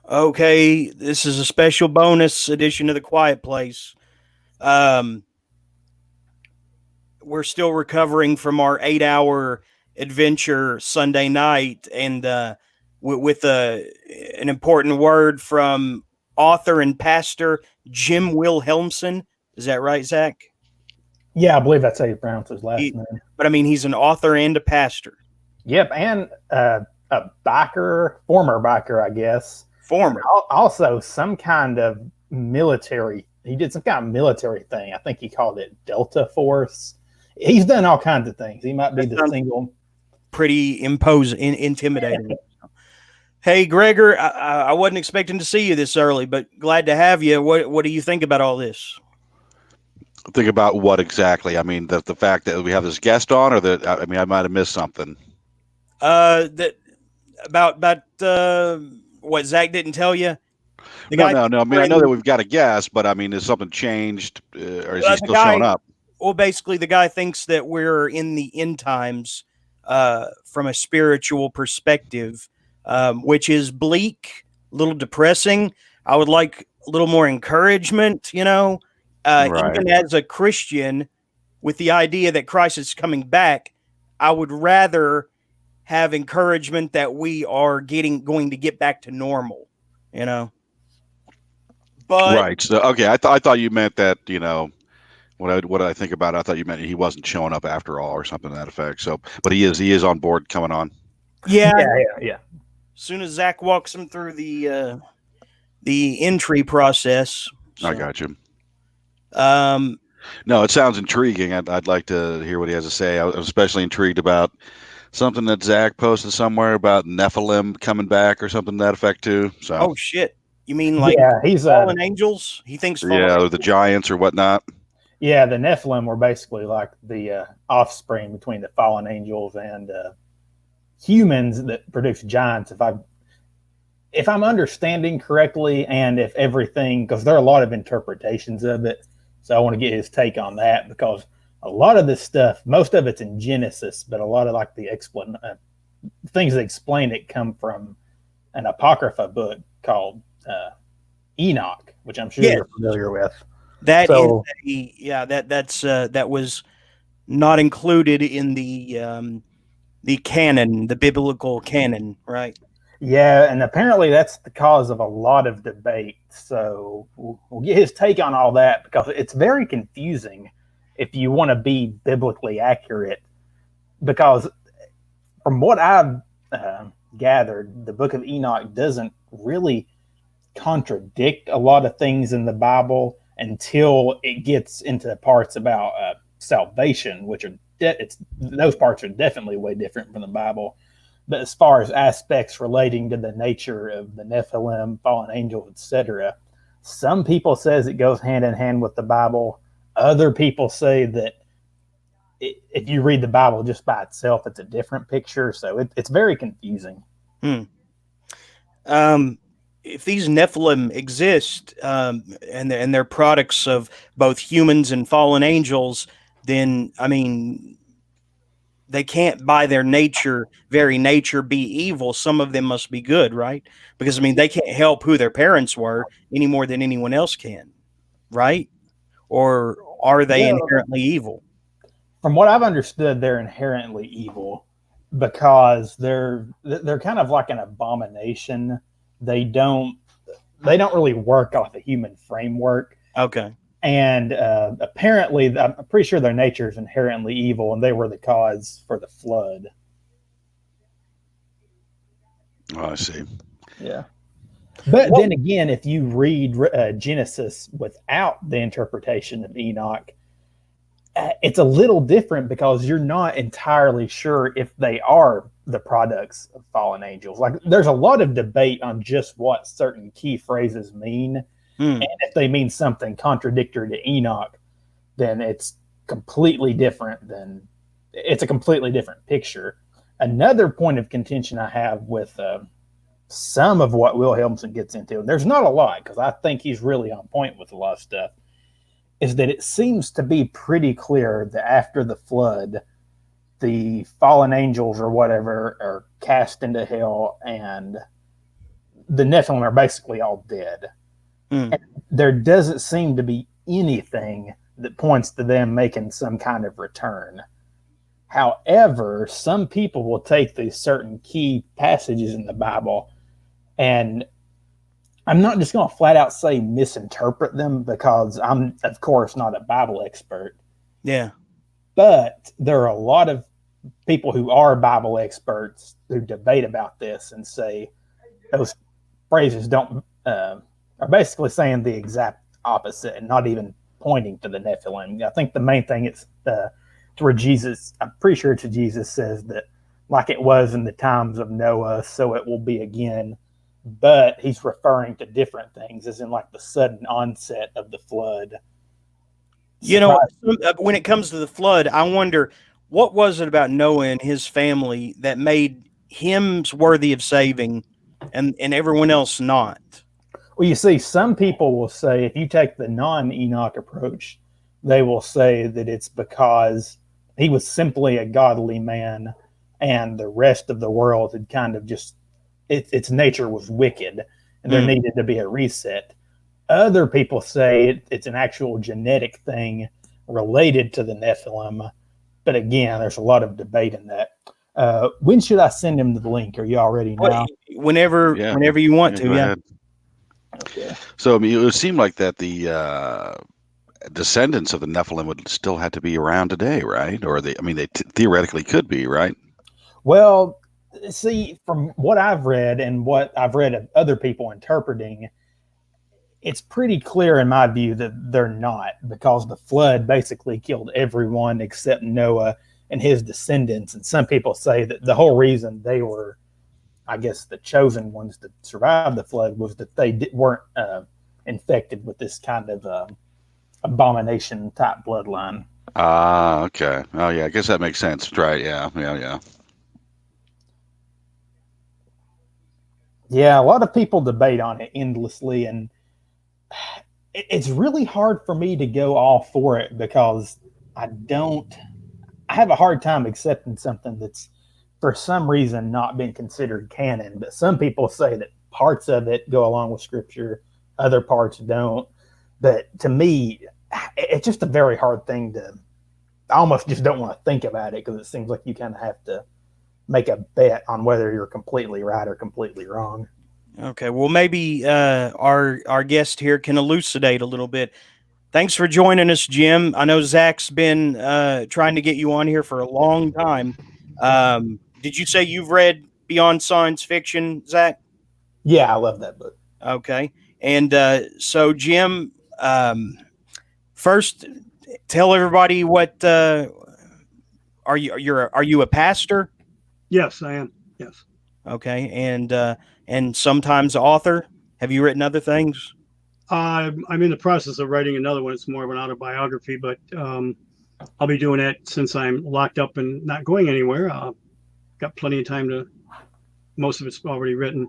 Okay, this is a special bonus edition of The Quiet Place. Um, we're still recovering from our 8 hour adventure Sunday night, and with an important word from author and pastor Jim Wilhelmsen. Is that right, Zach? Yeah, I believe that's how you pronounce his last He, name. but I mean, he's an author and a pastor. Yep, and a biker, former biker, I guess. Former. Also, some kind of military. He did some kind of military thing. I think he called it Delta Force. He's done all kinds of things. He might be That the sounds single. pretty intimidating. Hey, Gregor, I wasn't expecting to see you this early, but glad to have you. What do you think about all this? Think about what exactly? I mean, the fact that we have this guest on, or that I mean, I might have missed something. That about what Zach didn't tell you. No. I mean, I know that we've got a guest, but I mean, has something changed, or is he still showing up? Well, basically, the guy thinks that we're in the end times from a spiritual perspective, which is bleak, a little depressing. I would like a little more encouragement, Right. even as a Christian, with the idea that Christ is coming back. I would rather have encouragement that we are going to get back to normal, you know. But Right. So, okay, I thought you meant that, what I think about it, I thought you meant he wasn't showing up after all, or something to that effect. So, but he is on board, coming on. yeah, Yeah. as soon as Zach walks him through the entry process, I so, got you. um, No, it sounds intriguing. I'd like to hear what he has to say. I was especially intrigued about something that Zach posted somewhere about Nephilim coming back, or something to that effect too. So, oh shit, you mean like Yeah, he's fallen angels? He thinks fallen. yeah, or the giants or whatnot. yeah, the Nephilim were basically like the offspring between the fallen angels and humans that produce giants. If I'm understanding correctly, and if everything, because there are a lot of interpretations of it, so I want to get his take on that, because a lot of this stuff, most of it's in Genesis, but a lot of like the things that explain it come from an apocrypha book called Enoch, which I'm sure Yes. you're familiar with. That So- that was not included in the canon, the biblical canon, right? Yeah, and apparently that's the cause of a lot of debate. So we'll get his take on all that, because it's very confusing if you want to be biblically accurate. Because from what I've gathered, the book of Enoch doesn't really contradict a lot of things in the Bible until it gets into parts about salvation, which are those parts are definitely way different from the Bible. But as far as aspects relating to the nature of the Nephilim, fallen angels, etc., some people says it goes hand in hand with the Bible. Other people say that if you read the Bible just by itself, it's a different picture. So it's very confusing. If these Nephilim exist, and they're products of both humans and fallen angels, then I mean, they can't by their very nature, be evil. Some of them must be good, right? Because I mean, they can't help who their parents were any more than anyone else can, right? Or are they Well, inherently evil? from what I've understood, they're inherently evil because they're kind of like an abomination. They don't really work off a human framework. Okay. And apparently, I'm pretty sure their nature is inherently evil, and they were the cause for the flood. Oh, I see. Yeah. But then again, if you read Genesis without the interpretation of Enoch, it's a little different, because you're not entirely sure if they are the products of fallen angels. Like, there's a lot of debate on just what certain key phrases mean. And if they mean something contradictory to Enoch, then it's a completely different picture. Another point of contention I have with some of what Wilhelmsen gets into, and there's not a lot, because I think he's really on point with a lot of stuff, is that it seems to be pretty clear that after the flood, the fallen angels or whatever are cast into hell, and the Nephilim are basically all dead. Hmm. There doesn't seem to be anything that points to them making some kind of return. However, some people will take these certain key passages in the Bible, and I'm not just going to flat out say misinterpret them because I'm, of course, not a Bible expert. Yeah. But there are a lot of people who are Bible experts who debate about this and say those phrases don't are basically saying the exact opposite and not even pointing to the Nephilim. I think the main thing is to where Jesus, I'm pretty sure to Jesus says that like it was in the times of Noah, so it will be again. But he's referring to different things, as in like the sudden onset of the flood. You know, when it comes to the flood, I wonder what was it about Noah and his family that made him worthy of saving and everyone else not? Well, you see, some people will say if you take the non-Enoch approach, they will say that it's because he was simply a godly man and the rest of the world had kind of just, its nature was wicked and there needed to be a reset. Other people say it's an actual genetic thing related to the Nephilim. But again, there's a lot of debate in that. When should I send him the link? Are you all ready now? Whenever you want to. Go ahead. Okay. So I mean, it would seem like that the descendants of the Nephilim would still have to be around today, right? Or they theoretically could be, right? Well, see, from what I've read and what I've read of other people interpreting, it's pretty clear in my view that they're not, because the flood basically killed everyone except Noah and his descendants. And some people say that the whole reason they were, I guess, the chosen ones to survive the flood was that they weren't infected with this kind of abomination type bloodline. Ah, okay. Oh, yeah. I guess that makes sense. Right. Yeah. Yeah, a lot of people debate on it endlessly, and it's really hard for me to go all for it because I have a hard time accepting something that's for some reason not been considered canon. But some people say that parts of it go along with scripture, other parts don't. But to me, it's just a very hard thing I almost just don't want to think about it because it seems like you kind of have to make a bet on whether you're completely right or completely wrong. Okay, well, maybe our guest here can elucidate a little bit. Thanks for joining us, Jim. I know Zach's been trying to get you on here for a long time. Did you say you've read Beyond Science Fiction, Zach? Yeah, I love that book. Okay, and so Jim, first, tell everybody what are you a pastor? Yes, I am. Yes. Okay, and sometimes author. Have you written other things? I'm in the process of writing another one. It's more of an autobiography, but I'll be doing that since I'm locked up and not going anywhere. Got plenty of time to. Most of it's already written,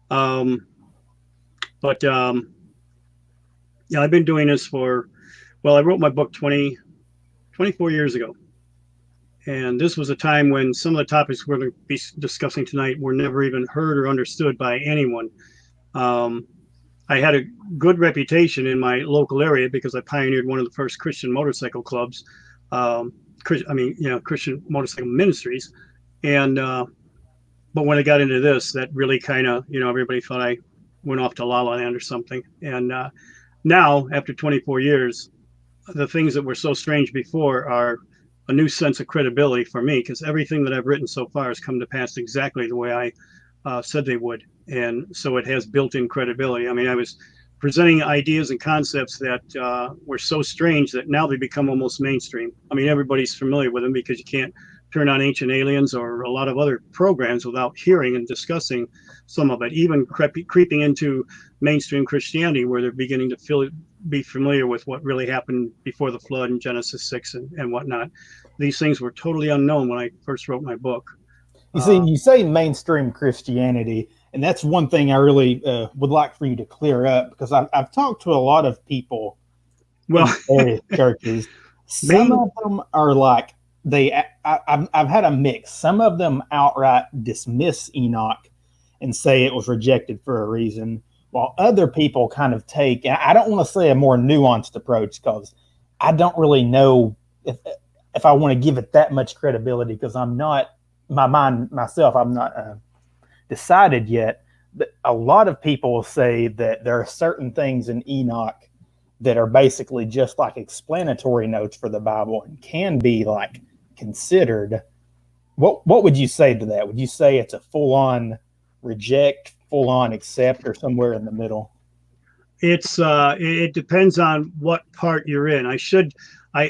but yeah, I've been doing this for. Well, I wrote my book 24 years ago. And this was a time when some of the topics we're going to be discussing tonight were never even heard or understood by anyone. I had a good reputation in my local area because I pioneered one of the first Christian motorcycle clubs, Christian motorcycle ministries. And but when I got into this, that really kind of, everybody thought I went off to La La Land or something. And now, after 24 years, the things that were so strange before are a new sense of credibility for me, because everything that I've written so far has come to pass exactly the way I said they would. And so it has built-in credibility. I mean, I was presenting ideas and concepts that were so strange that now they become almost mainstream. I mean, everybody's familiar with them because you can't turn on Ancient Aliens or a lot of other programs without hearing and discussing some of it, even creeping into mainstream Christianity, where they're beginning to be familiar with what really happened before the flood in Genesis 6 and whatnot. These things were totally unknown when I first wrote my book. You see, you say mainstream Christianity, and that's one thing I really would like for you to clear up, because I've talked to a lot of people in various churches. Some of them are like, I've had a mix. Some of them outright dismiss Enoch, and say it was rejected for a reason, while other people kind of take, and I don't want to say a more nuanced approach because I don't really know if I want to give it that much credibility because I'm not, my mind myself, I'm not decided yet. But a lot of people will say that there are certain things in Enoch that are basically just like explanatory notes for the Bible and can be like considered. What would you say to that? Would you say it's a full-on reject, full-on accept, or somewhere in the middle? It depends on what part you're in.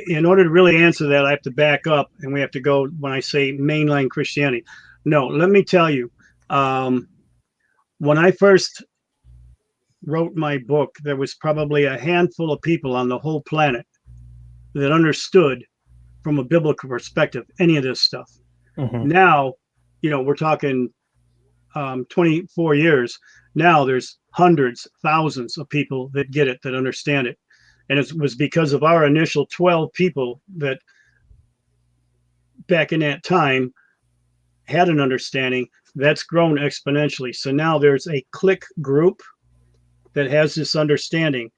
In order to really answer that, I have to back up, and we have to go when I say mainline Christianity. No, let me tell you, when I first wrote my book, there was probably a handful of people on the whole planet that understood from a biblical perspective any of this stuff. Mm-hmm. Now, we're talking 24 years. Now there's hundreds, thousands of people that get it, that understand it. And it was because of our initial 12 people that back in that time had an understanding. That's grown exponentially. So now there's a clique group that has this understanding,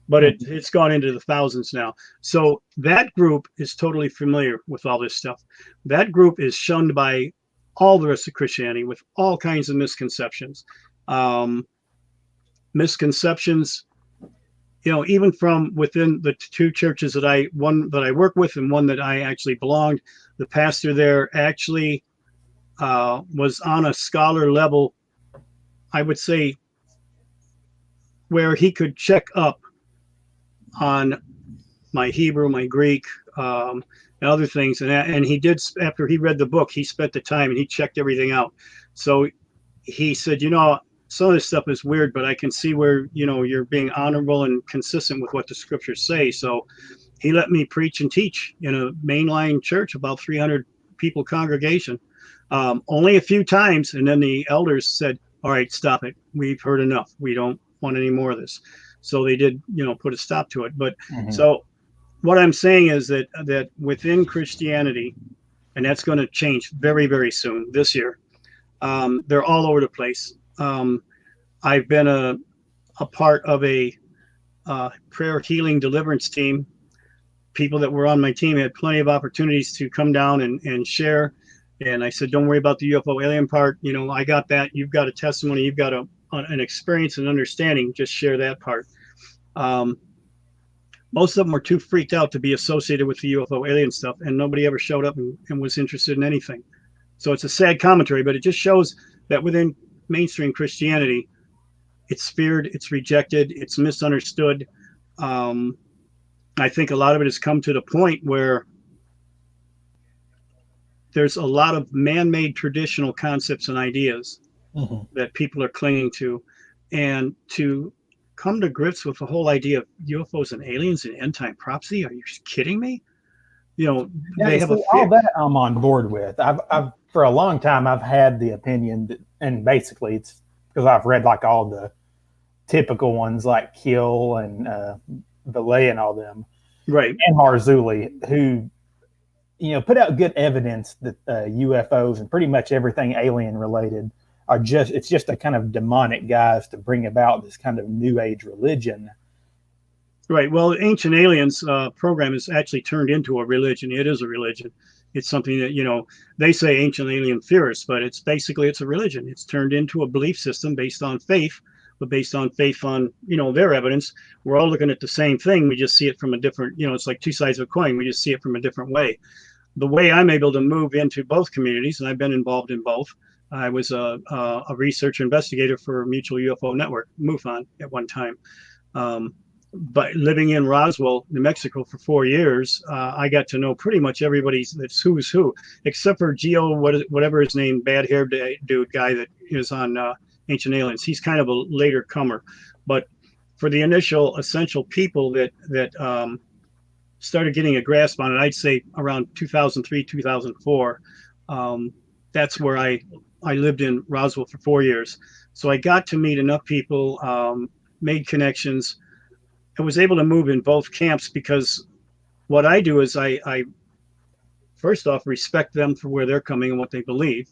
but it's gone into the thousands now. So that group is totally familiar with all this stuff. That group is shunned by all the rest of Christianity with all kinds of misconceptions. Misconceptions, even from within the two churches one that I work with and one that I actually belonged, the pastor there actually was on a scholar level, I would say, where he could check up on my Hebrew, my Greek, and other things. And he did, after he read the book, he spent the time and he checked everything out. So he said, some of this stuff is weird, but I can see where, you're being honorable and consistent with what the scriptures say. So he let me preach and teach in a mainline church, about 300 people congregation, only a few times. And then the elders said, all right, stop it. We've heard enough. We don't want any more of this. So they did, put a stop to it. But So what I'm saying is that within Christianity, and that's going to change very, very soon this year, they're all over the place. I've been a part of a prayer, healing, deliverance team. People that were on my team had plenty of opportunities to come down and share. And I said, don't worry about the UFO alien part. I got that. You've got a testimony. You've got an experience and understanding. Just share that part. Most of them were too freaked out to be associated with the UFO alien stuff, and nobody ever showed up and was interested in anything. So it's a sad commentary, but it just shows that within mainstream Christianity, it's feared, it's rejected, it's misunderstood. I think a lot of it has come to the point where there's a lot of man-made traditional concepts and ideas that people are clinging to, and to come to grips with the whole idea of UFOs and aliens and end-time prophecy. Are you kidding me? They have all that I'm on board with. I've for a long time I've had the opinion that, and basically it's because I've read like all the typical ones like Kill and Belay and all them, right, and Marzulli, who put out good evidence that UFOs and pretty much everything alien related it's just a kind of demonic guise to bring about this kind of new age religion. Right. Well, Ancient Aliens program is actually turned into a religion. It is a religion. It's something that, they say ancient alien theorists, but it's a religion. It's turned into a belief system based on faith, but based on faith on, their evidence. We're all looking at the same thing. We just see it from a different, it's like two sides of a coin. We just see it from a different way. The way I'm able to move into both communities, and I've been involved in both. I was a research investigator for Mutual UFO Network, MUFON, at one time. But living in Roswell, New Mexico for 4 years, I got to know pretty much everybody that's who's who, except for Geo, whatever his name, bad-haired dude guy that is on Ancient Aliens. He's kind of a later comer. But for the initial essential people that started getting a grasp on it, I'd say around 2003, 2004, that's where I lived in Roswell for 4 years. So I got to meet enough people, made connections. I was able to move in both camps because what I do is I first off respect them for where they're coming and what they believe.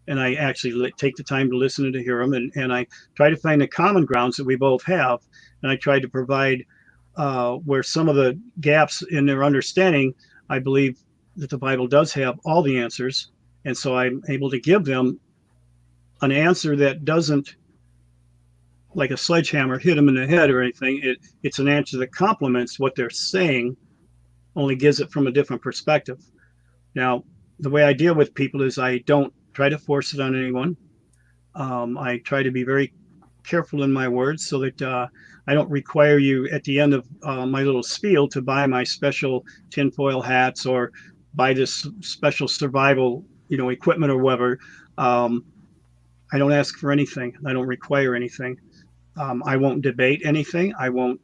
and I actually take the time to listen to hear them, and I try to find the common grounds that we both have, and I try to provide where some of the gaps in their understanding, I believe that the Bible does have all the answers, and so I'm able to give them an answer that doesn't, like a sledgehammer, hit them in the head or anything. It's an answer that complements what they're saying, only gives it from a different perspective. Now, the way I deal with people is I don't try to force it on anyone. I try to be very careful in my words so that I don't require you at the end of my little spiel to buy my special tinfoil hats or buy this special survival, equipment or whatever. I don't ask for anything. I don't require anything. I won't debate anything. I won't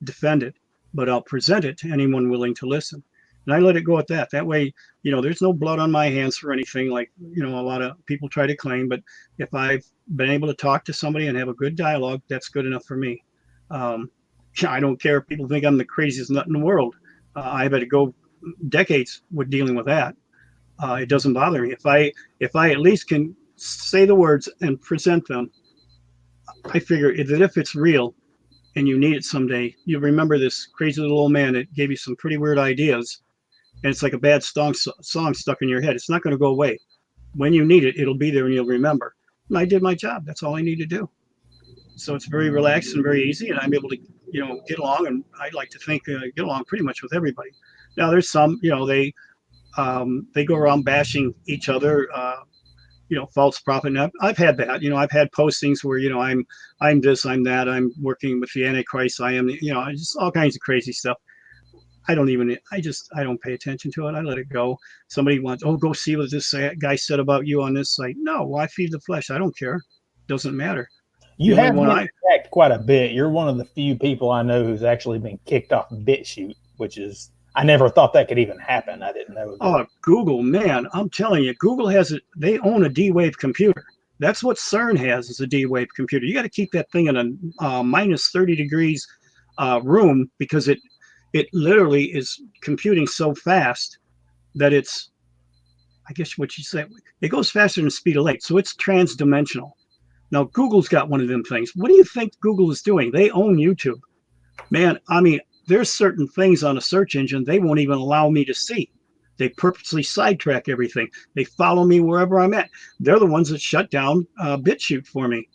defend it, but I'll present it to anyone willing to listen. And I let it go at that. That way, there's no blood on my hands for anything like, a lot of people try to claim. But if I've been able to talk to somebody and have a good dialogue, that's good enough for me. I don't care if people think I'm the craziest nut in the world. I've had to go decades with dealing with that. It doesn't bother me. If I at least can say the words and present them, I figure that if it's real and you need it someday, you remember this crazy little old man that gave you some pretty weird ideas, and it's like a bad song stuck in your head. It's not going to go away. When you need it, it'll be there and you'll remember. And I did my job. That's all I need to do. So it's very relaxed and very easy, and I'm able to, get along, and I'd like to think get along pretty much with everybody. Now there's some, they go around bashing each other, false prophet. And I've had that. I've had postings where I'm this, I'm that, I'm working with the Antichrist, I am, just all kinds of crazy stuff. I don't pay attention to it. I let it go. Somebody wants, go see what this guy said about you on this site. No, why feed the flesh? I don't care. Doesn't matter. You have been attacked quite a bit. You're one of the few people I know who's actually been kicked off BitChute, which is, I never thought that could even happen. I didn't know that. Oh, Google, man, I'm telling you, Google has it. They own a D-Wave computer. That's what CERN has, is a D-Wave computer. You got to keep that thing in a minus 30 degrees room, because it literally is computing so fast that it's, I guess what you say, it goes faster than the speed of light. So it's transdimensional. Now, Google's got one of them things. What do you think Google is doing? They own YouTube. Man, I mean, there's certain things on a search engine they won't even allow me to see. They purposely sidetrack everything. They follow me wherever I'm at. They're the ones that shut down BitChute for me.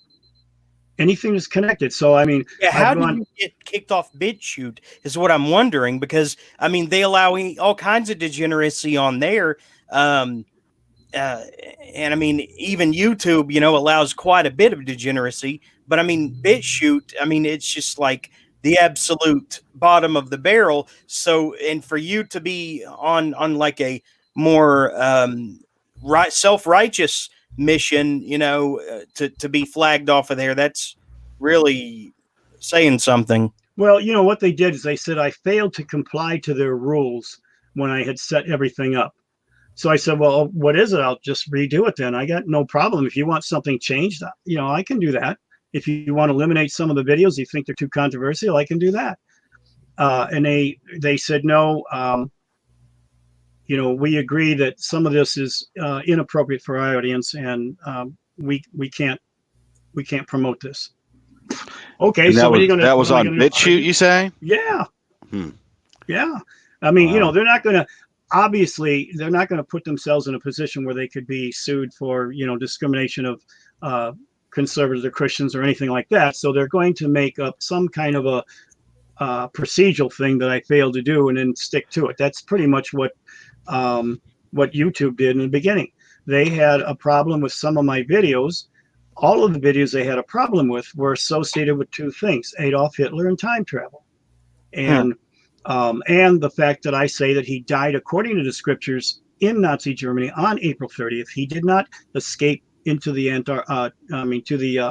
Anything that's connected. So, I mean, yeah, how do you get kicked off BitChute is what I'm wondering, because, I mean, they allow all kinds of degeneracy on there. And I mean, even YouTube, allows quite a bit of degeneracy. But I mean, BitChute, I mean, it's just like the absolute bottom of the barrel. So, and for you to be on like a more self-righteous mission, to be flagged off of there, that's really saying something. Well, what they did is they said I failed to comply to their rules when I had set everything up. So I said, well, what is it? I'll just redo it then. I got no problem. If you want something changed, I can do that. If you want to eliminate some of the videos, you think they're too controversial, I can do that. And they said, no, we agree that some of this is inappropriate for our audience, and we can't promote this. Okay, and so what are you going to? That was on BitChute, you say? Yeah. Yeah. I mean, they're not going to. Obviously, they're not going to put themselves in a position where they could be sued for, discrimination of conservatives or Christians or anything like that. So they're going to make up some kind of a procedural thing that I failed to do and then stick to it. That's pretty much what YouTube did in the beginning. They had a problem with some of my videos. All of the videos they had a problem with were associated with two things: Adolf Hitler and time travel. And the fact that I say that he died according to the scriptures in Nazi Germany on April 30th. He did not escape into the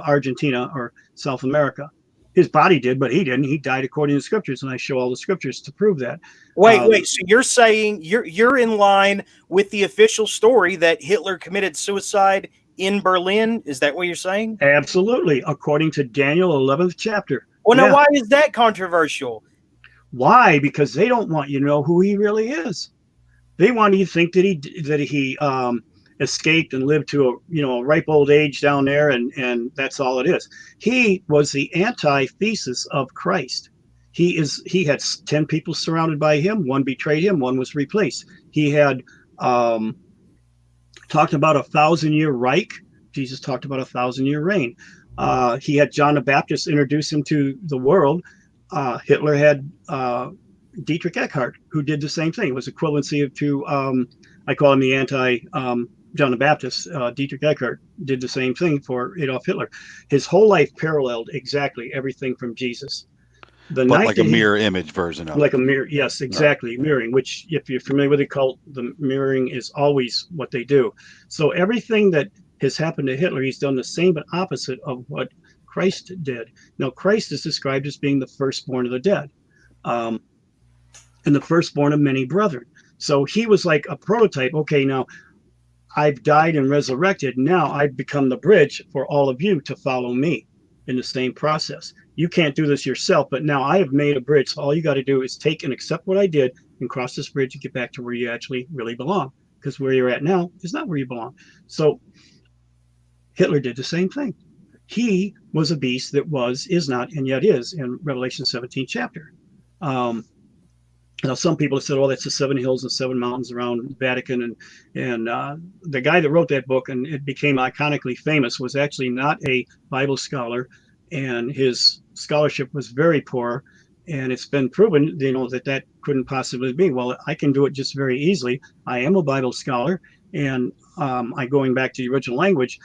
Argentina or South America. His body did, but he didn't. He died according to scriptures, and I show all the scriptures to prove that. Wait. So you're saying you're in line with the official story that Hitler committed suicide in Berlin? Is that what you're saying? Absolutely, according to Daniel 11th chapter. Well, now why is that controversial? Why? Because they don't want you to know who he really is. They want you to think that he escaped and lived to a ripe old age down there, and that's all it is. He was the antithesis of Christ. He had 10 people surrounded by him. One betrayed him. One was replaced. He had talked about 1,000-year Reich. Jesus talked about 1,000-year reign. He had John the Baptist introduce him to the world. Hitler had Dietrich Eckhart, who did the same thing. It was equivalency to, I call him the John the Baptist. Dietrich Eckhart did the same thing for Adolf Hitler. His whole life paralleled exactly everything from Jesus. But like a mirror image version of it. Like a mirror, yes, exactly. Right. Mirroring, which if you're familiar with the cult, the mirroring is always what they do. So everything that has happened to Hitler, he's done the same but opposite of what Christ did. Now, Christ is described as being the firstborn of the dead, and the firstborn of many brethren. So he was like a prototype. Okay, now I've died and resurrected. Now I've become the bridge for all of you to follow me in the same process. You can't do this yourself, but now I have made a bridge. So all you got to do is take and accept what I did and cross this bridge and get back to where you actually really belong. Because where you're at now is not where you belong. So Hitler did the same thing. He was a beast that was, is not, and yet is in Revelation 17 chapter. Now, some people have said, "Oh, that's the 7 hills and 7 mountains around the Vatican," and the guy that wrote that book and it became iconically famous was actually not a Bible scholar, and his scholarship was very poor. And it's been proven, that couldn't possibly be. Well, I can do it just very easily. I am a Bible scholar, and I going back to the original language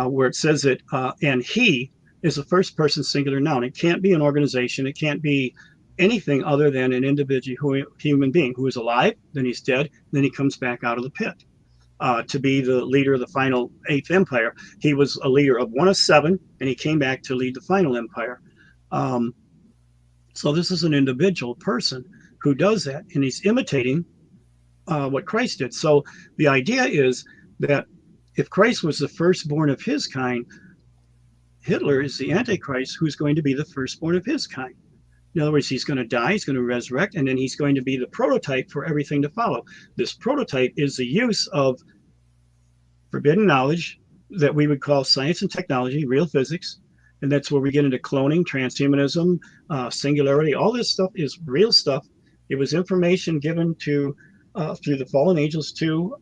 where it says that, and he is a first person singular noun. It can't be an organization. It can't be anything other than an individual human being who is alive, then he's dead, then he comes back out of the pit to be the leader of the final 8th empire. He was a leader of 1 of 7, and he came back to lead the final empire. So this is an individual person who does that, and he's imitating what Christ did. So the idea is that if Christ was the firstborn of his kind, Hitler is the Antichrist who's going to be the firstborn of his kind. In other words, he's going to die, he's going to resurrect, and then he's going to be the prototype for everything to follow. This prototype is the use of forbidden knowledge that we would call science and technology, real physics, and that's where we get into cloning, transhumanism, singularity. All this stuff is real stuff. It was information given to through the fallen angels to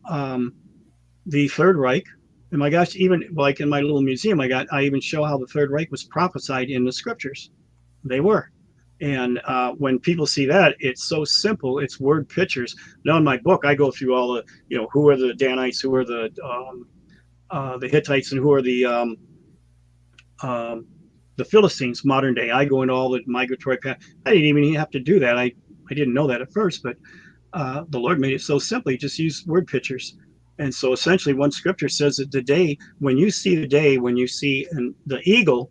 the Third Reich. And my gosh, even like in my little museum, I even show how the Third Reich was prophesied in the scriptures. They were. And when people see that, it's so simple. It's word pictures. Now in my book, I go through all the, who are the Danites, who are the Hittites, and who are the Philistines, modern day. I go into all the migratory path. I didn't even have to do that. I didn't know that at first, but the Lord made it so simple. He just used word pictures. And so essentially one scripture says that when you see the eagle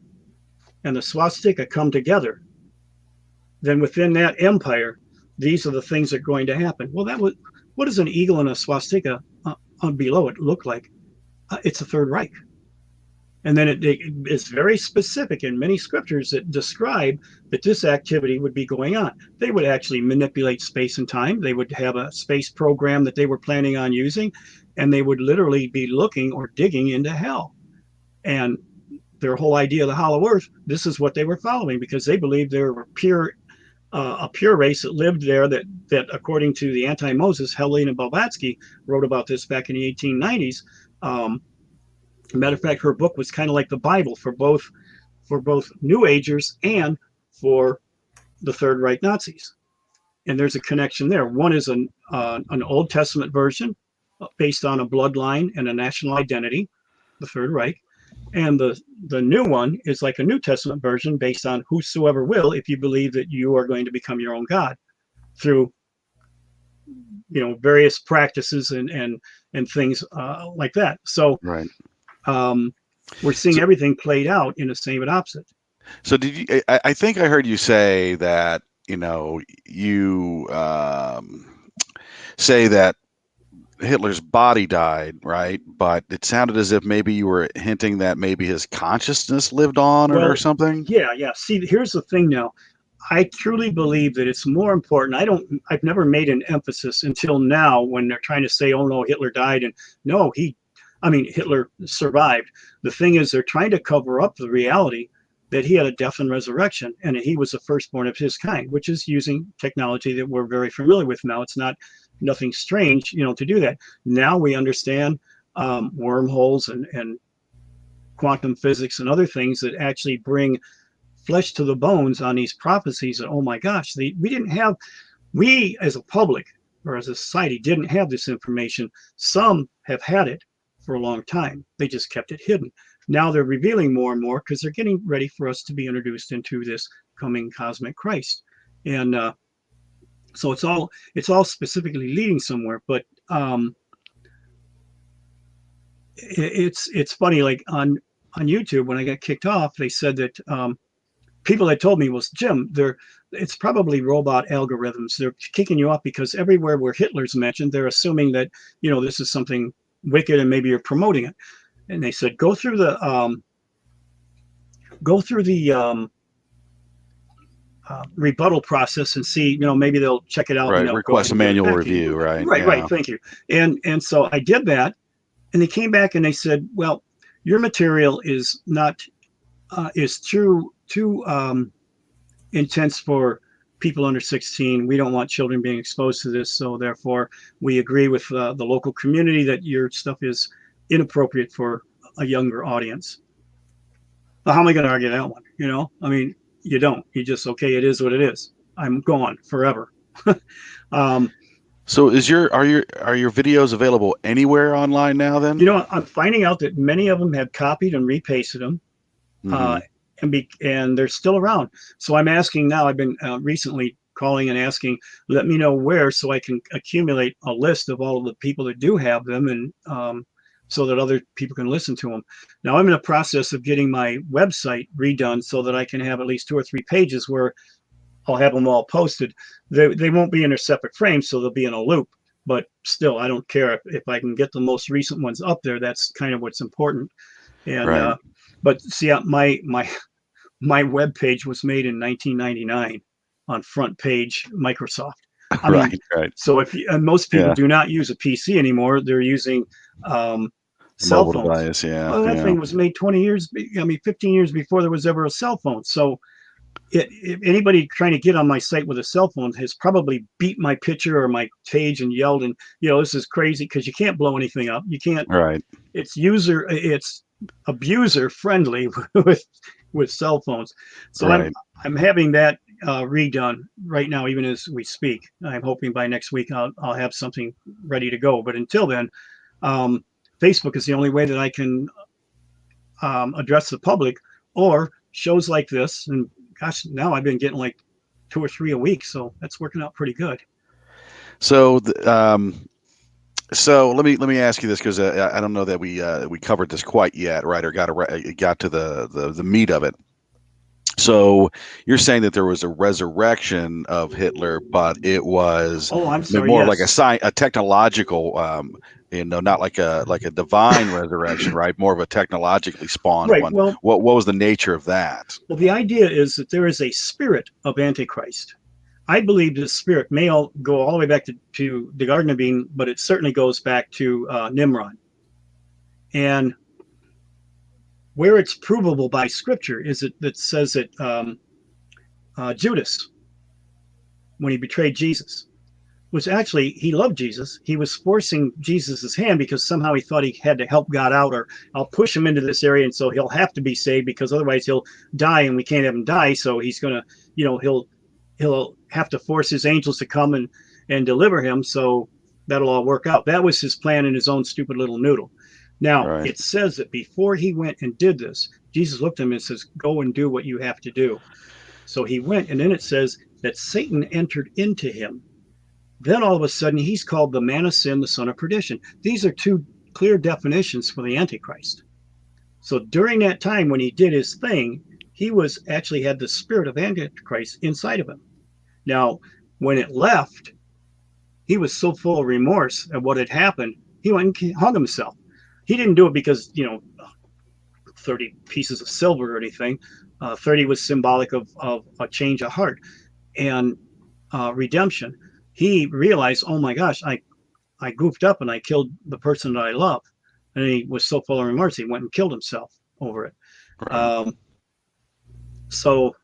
and the swastika come together, then within that empire, these are the things that are going to happen. Well, what does an eagle and a swastika on below it look like? It's a Third Reich. And then it's very specific in many scriptures that describe that this activity would be going on. They would actually manipulate space and time. They would have a space program that they were planning on using, and they would literally be looking or digging into hell. And their whole idea of the hollow earth, this is what they were following, because they believed they were a pure race that lived there, that according to the anti-Moses, Helena Blavatsky wrote about this back in the 1890s. Matter of fact, her book was kind of like the Bible for both New Agers and for the Third Reich Nazis. And there's a connection there. One is an Old Testament version based on a bloodline and a national identity, the Third Reich. And the new one is like a New Testament version based on whosoever will, if you believe that you are going to become your own God through, various practices and things like that. So right. We're seeing everything played out in the same but opposite. So did you? I think I heard you say that you say that Hitler's body died, right? But it sounded as if maybe you were hinting that maybe his consciousness lived on or something. Yeah. See, here's the thing now. I truly believe that it's more important. I've never made an emphasis until now when they're trying to say, oh no, Hitler died. And no, I mean, Hitler survived. The thing is, they're trying to cover up the reality that he had a death and resurrection, and that he was the firstborn of his kind, which is using technology that we're very familiar with now. It's not nothing strange, to do that. Now we understand wormholes and quantum physics and other things that actually bring flesh to the bones on these prophecies. And oh my gosh, we as a public or as a society didn't have this information. Some have had it for a long time. They just kept it hidden. Now they're revealing more and more because they're getting ready for us to be introduced into this coming cosmic Christ. And so it's all specifically leading somewhere. But it's funny, like on YouTube, when I got kicked off, they said that people had told me, was, Jim, it's probably robot algorithms. They're kicking you off because everywhere where Hitler's mentioned, they're assuming that, this is something wicked and maybe you're promoting it. And they said, go through the rebuttal process and see, maybe they'll check it out. Right. And Request a manual review. Right. Right. Yeah. Right. Thank you. And so I did that, and they came back and they said, well, your material is not is too intense for people under 16. We don't want children being exposed to this, so therefore we agree with the local community that your stuff is inappropriate for a younger audience. Well, how am I going to argue that one? I mean, you don't. You just, okay, it is what it is. I'm gone forever. So are your videos available anywhere online now then? I'm finding out that many of them have copied and repasted them. And they're still around. So I'm asking now, I've been recently calling and asking, let me know where, so I can accumulate a list of all of the people that do have them, and so that other people can listen to them. Now I'm in the process of getting my website redone so that I can have at least 2 or 3 pages where I'll have them all posted. They won't be in their separate frames, so they'll be in a loop. But still, I don't care if I can get the most recent ones up there. That's kind of what's important. And right. But see, my web page was made in 1999 on front page Microsoft. I mean, right. So most people do not use a PC anymore. They're using cell phones. Device, yeah. Well, that thing was made 15 years before there was ever a cell phone. So if anybody trying to get on my site with a cell phone has probably beat my picture or my page and yelled, and this is crazy, because you can't blow anything up. You can't. Right. It's abuser friendly with cell phones. So right. I'm having that redone right now, even as we speak. I'm hoping by next week I'll have something ready to go. But until then, Facebook is the only way that I can address the public, or shows like this. And gosh, now I've been getting like 2 or 3 a week, so that's working out pretty good. So so let me ask you this, because I don't know that we covered this quite yet, right? Or got to the meat of it. So you're saying that there was a resurrection of Hitler, but it was more like a technological, not like a divine resurrection, right? More of a technologically spawned one. Well, what was the nature of that? Well, the idea is that there is a spirit of Antichrist. I believe this spirit may go all the way back to the Garden of Eden, but it certainly goes back to Nimrod. And where it's provable by Scripture is that says that Judas, when he betrayed Jesus, was actually, he loved Jesus. He was forcing Jesus's hand because somehow he thought he had to help God out, or I'll push him into this area, and so he'll have to be saved because otherwise he'll die, and we can't have him die. So he's gonna, he'll have to force his angels to come and deliver him. So that'll all work out. That was his plan in his own stupid little noodle. Now, It says that before he went and did this, Jesus looked at him and says, go and do what you have to do. So he went, and then it says that Satan entered into him. Then all of a sudden, he's called the man of sin, the son of perdition. These are 2 clear definitions for the Antichrist. So during that time when he did his thing, he actually had the spirit of Antichrist inside of him. Now, when it left, he was so full of remorse at what had happened, he went and hung himself. He didn't do it because, 30 pieces of silver or anything. 30 was symbolic of a change of heart and redemption. He realized, oh my gosh, I goofed up and I killed the person that I love. and he was so full of remorse he went and killed himself over it. Right. So,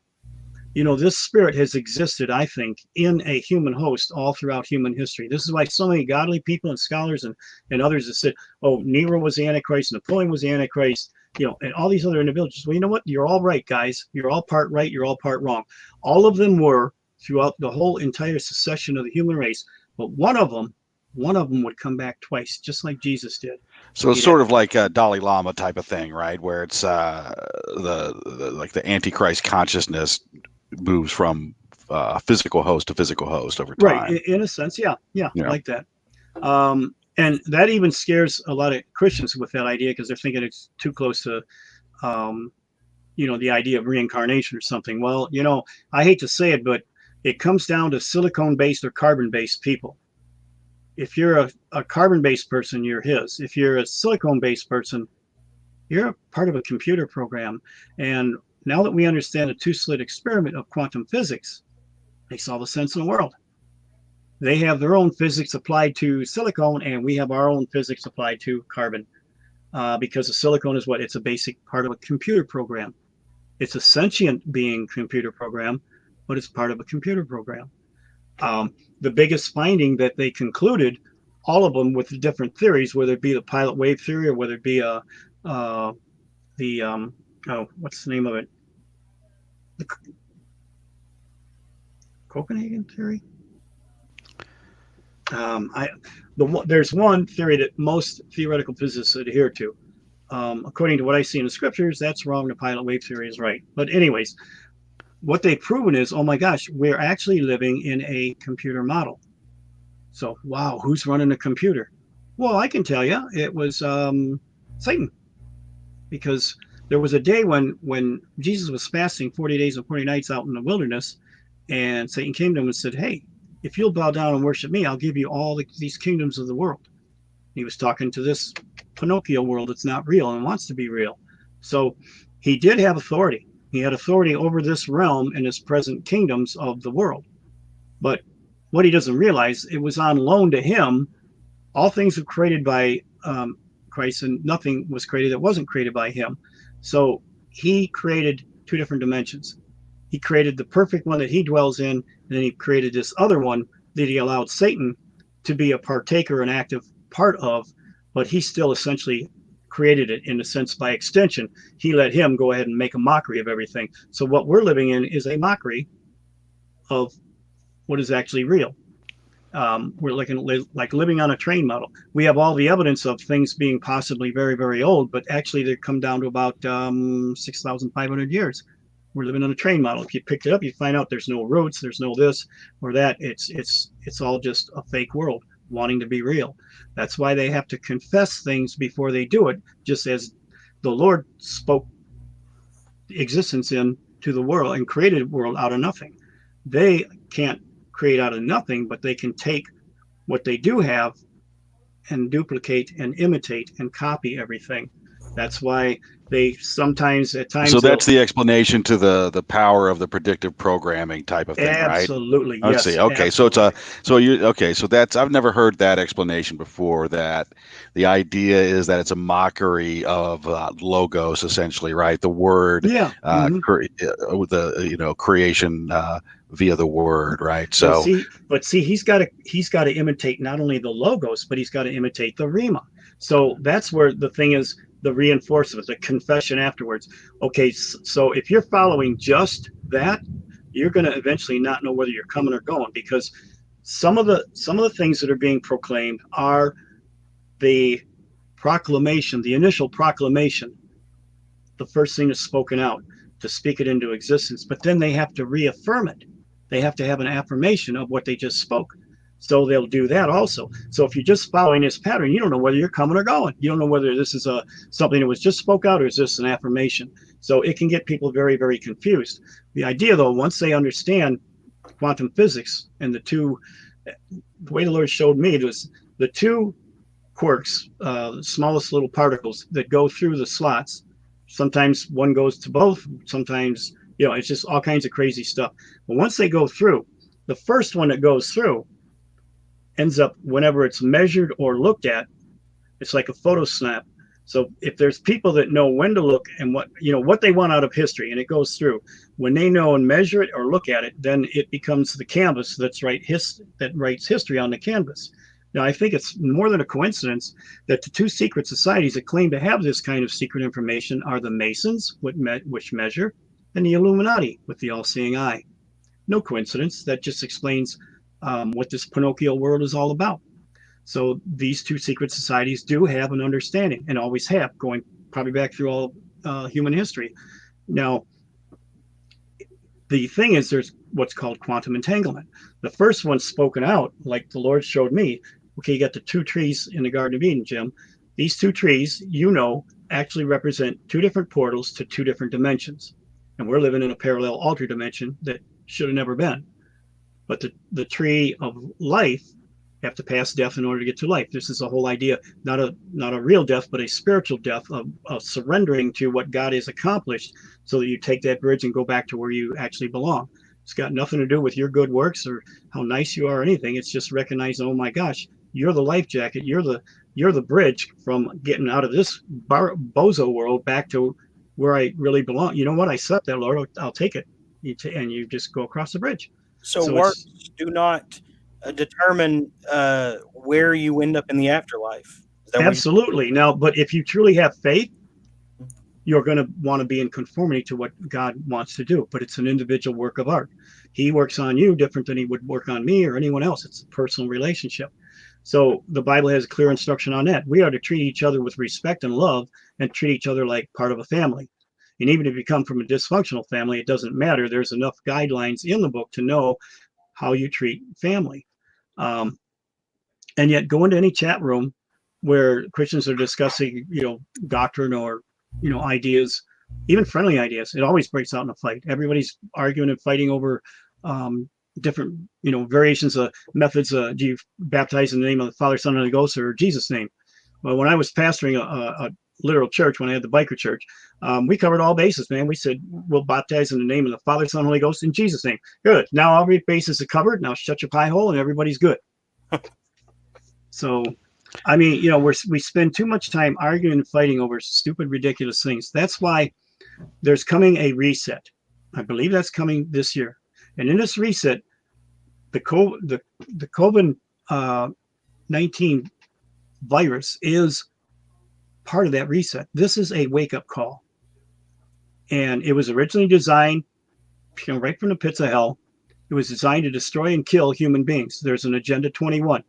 this spirit has existed, I think, in a human host all throughout human history. This is why so many godly people and scholars and others have said, oh, Nero was the Antichrist, Napoleon was the Antichrist, and all these other individuals. Well, you know what? You're all right, guys. You're all part right. You're all part wrong. All of them were throughout the whole entire succession of the human race. But one of them would come back twice, just like Jesus did. So it's sort of like a Dalai Lama type of thing, right? Where it's the Antichrist consciousness moves from physical host to physical host over time. Right, in a sense, yeah, like that. And that even scares a lot of Christians with that idea because they're thinking it's too close to, the idea of reincarnation or something. Well, I hate to say it, but it comes down to silicone-based or carbon-based people. If you're a carbon-based person, you're his. If you're a silicone-based person, you're a part of a computer program. And now that we understand the two-slit experiment of quantum physics, makes all the sense in the world. They have their own physics applied to silicone, and we have our own physics applied to carbon. Because the silicone is what? It's a basic part of a computer program. It's a sentient being computer program, but it's part of a computer program. The biggest finding that they concluded, all of them with the different theories, whether it be the pilot wave theory or whether it be what's the name of it? The Copenhagen theory. There's one theory that most theoretical physicists adhere to. According to what I see in the scriptures, that's wrong. The pilot wave theory is right. But anyways, what they've proven is, oh my gosh, we're actually living in a computer model. So, wow, who's running the computer? Well, I can tell you, it was Satan. Because there was a day when Jesus was fasting 40 days and 40 nights out in the wilderness, and Satan came to him and said, hey, if you'll bow down and worship me, I'll give you all these kingdoms of the world. He was talking to this Pinocchio world that's not real and wants to be real. So he did have authority. He had authority over this realm and his present kingdoms of the world. But what he doesn't realize, it was on loan to him. All things were created by Christ, and nothing was created that wasn't created by him. So he created two different dimensions. He created the perfect one that he dwells in, and then he created this other one that he allowed Satan to be a partaker, an active part of, but he still essentially created it in a sense by extension. He let him go ahead and make a mockery of everything. So what we're living in is a mockery of what is actually real. We're like living on a train model. We have all the evidence of things being possibly very, very old, but actually they come down to about 6,500 years. We're living on a train model. If you picked it up, you find out there's no roots, there's no this or that. It's all just a fake world wanting to be real. That's why they have to confess things before they do it, just as the Lord spoke existence into the world and created a world out of nothing. They can't create out of nothing, but they can take what they do have and duplicate and imitate and copy everything. That's why they sometimes at times. So that's the explanation to the power of the predictive programming type of thing, right? Absolutely. I Yes. see. Okay. Absolutely. So that's I've never heard that explanation before. That the idea is that it's a mockery of logos, essentially, right? The word, Yeah. the creation via the word, right? So, but see, he's got to imitate not only the logos, but he's got to imitate the Rima. So that's where the thing is. The reinforcement, the confession afterwards. Okay, so if you're following just that, you're going to eventually not know whether you're coming or going, because some of the things that are being proclaimed are the proclamation, the initial proclamation, the first thing that's spoken out to speak it into existence. But then they have to reaffirm it. They have to have an affirmation of what they just spoke. So they'll do that also. So if you're just following this pattern, you don't know whether you're coming or going. You don't know whether this is something that was just spoke out or is this an affirmation. So it can get people very, very confused. The idea, though, once they understand quantum physics and the way the Lord showed me, was the two quarks, the smallest little particles that go through the slots. Sometimes one goes to both. Sometimes, it's just all kinds of crazy stuff. But once they go through, the first one that goes through ends up, whenever it's measured or looked at, it's like a photo snap. So if there's people that know when to look and what they want out of history, and it goes through, when they know and measure it or look at it, then it becomes the canvas that writes history on the canvas. Now, I think it's more than a coincidence that the two secret societies that claim to have this kind of secret information are the Masons, which measure, and the Illuminati with the all-seeing eye. No coincidence. That just explains what this Pinocchio world is all about. So these two secret societies do have an understanding, and always have, going probably back through all human history. Now, the thing is, there's what's called quantum entanglement. The first one's spoken out, like the Lord showed me. Okay, you got the two trees in the Garden of Eden, Jim. These two trees, actually represent two different portals to two different dimensions. And we're living in a parallel alter dimension that should have never been. But the tree of life have to pass death in order to get to life. This is the whole idea, not a real death, but a spiritual death of surrendering to what God has accomplished, so that you take that bridge and go back to where you actually belong. It's got nothing to do with your good works or how nice you are or anything. It's just recognizing, oh my gosh, you're the life jacket. You're the bridge from getting out of this bozo world back to where I really belong. You know what? I slept there, Lord. I'll take it. And you just go across the bridge. So works do not determine where you end up in the afterlife. Absolutely. Now, but if you truly have faith, you're going to want to be in conformity to what God wants to do. But it's an individual work of art. He works on you different than he would work on me or anyone else. It's a personal relationship. So the Bible has clear instruction on that. We are to treat each other with respect and love, and treat each other like part of a family. And even if you come from a dysfunctional family, it doesn't matter. There's enough guidelines in the book to know how you treat family. And yet go into any chat room where Christians are discussing, doctrine or, ideas, even friendly ideas, it always breaks out in a fight. Everybody's arguing and fighting over different, variations of methods. Do you baptize in the name of the Father, Son, and the Holy Ghost, or Jesus' name? Well, when I was pastoring a literal church, when I had the biker church, we covered all bases, man. We said, we'll baptize in the name of the Father, Son, and Holy Ghost in Jesus' name. Good. Now all bases are covered. Now shut your pie hole and everybody's good. So, I mean, we spend too much time arguing and fighting over stupid, ridiculous things. That's why there's coming a reset. I believe that's coming this year. And in this reset, the COVID-19 virus is part of that reset. This is a wake-up call. And it was originally designed, right from the pits of hell. It was designed to destroy and kill human beings. There's an Agenda 21,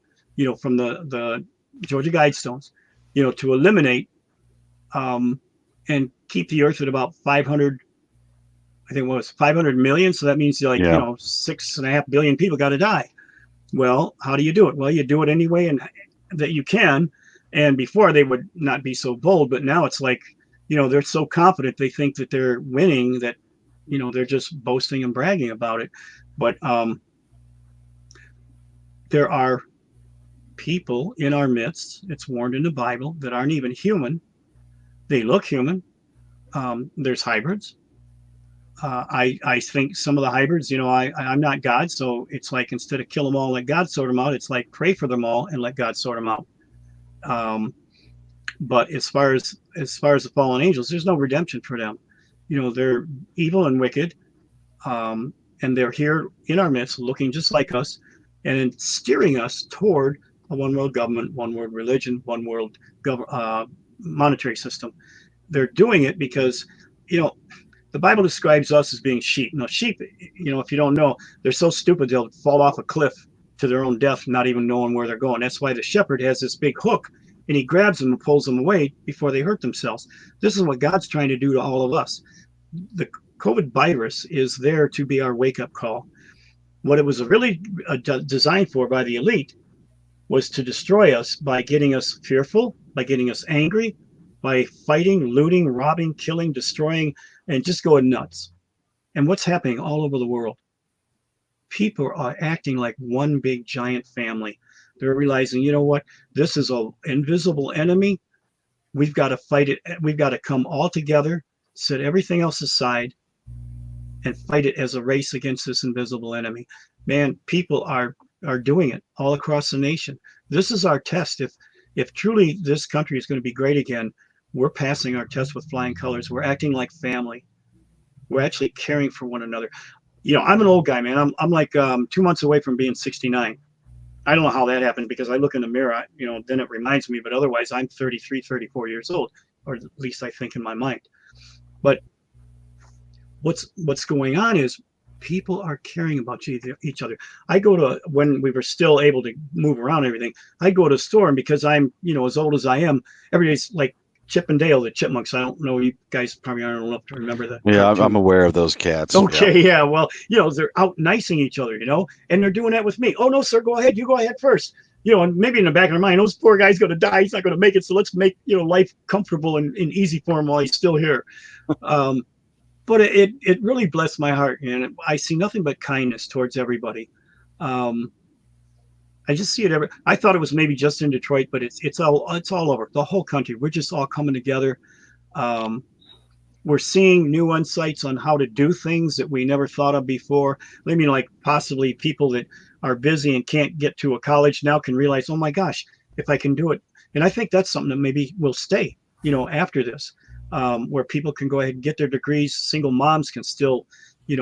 from the Georgia Guidestones, to eliminate and keep the earth at about 500 million. So that means 6.5 billion people got to die. Well, how do you do it? Well, you do it anyway, and that you can. And before they would not be so bold, but now it's like, they're so confident they think that they're winning that, they're just boasting and bragging about it. But there are people in our midst, it's warned in the Bible, that aren't even human. They look human. There's hybrids. I think some of the hybrids, I'm not God, so it's like, instead of kill them all and let God sort them out, it's like pray for them all and let God sort them out. But as far as the fallen angels, there's no redemption for them. They're evil and wicked, and they're here in our midst, looking just like us, and steering us toward a one world government, one world religion, one world monetary system. They're doing it because, the Bible describes us as being sheep. Now, sheep, if you don't know, they're so stupid they'll fall off a cliff to their own death, not even knowing where they're going. That's why the shepherd has this big hook, and he grabs them and pulls them away before they hurt themselves. This is what God's trying to do to all of us. The COVID virus is there to be our wake-up call. What it was really designed for by the elite was to destroy us by getting us fearful, by getting us angry, by fighting, looting, robbing, killing, destroying, and just going nuts. And what's happening all over the world? People are acting like one big giant family. They're realizing, what? This is an invisible enemy. We've got to fight it. We've got to come all together, set everything else aside, and fight it as a race against this invisible enemy. Man, people are doing it all across the nation. This is our test. If truly this country is going to be great again, we're passing our test with flying colors. We're acting like family. We're actually caring for one another. I'm an old guy, man. I'm like 2 months away from being 69. I don't know how that happened because I look in the mirror, then it reminds me, but otherwise I'm 33, 34 years old, or at least I think in my mind. But what's going on is people are caring about each other. I go to, when we were still able to move around and everything, I go to a store, and because I'm, as old as I am, everybody's like Chip and Dale, the chipmunks. I don't know, you guys probably aren't old enough to remember that. Yeah, I'm aware of those cats. Okay, yeah. Well, they're out nicing each other, and they're doing that with me. Oh, no, sir, go ahead. You go ahead first. And maybe in the back of their mind, those poor guy's going to die. He's not going to make it. So let's make, life comfortable and easy for him while he's still here. But it really blessed my heart, and I see nothing but kindness towards everybody. I just see it I thought it was maybe just in Detroit, but it's all over the whole country. We're just all coming together. We're seeing new insights on how to do things that we never thought of before. I mean, like possibly people that are busy and can't get to a college now can realize, oh my gosh, if I can do it. And I think that's something that maybe will stay, after this, where people can go ahead and get their degrees. Single moms can still, I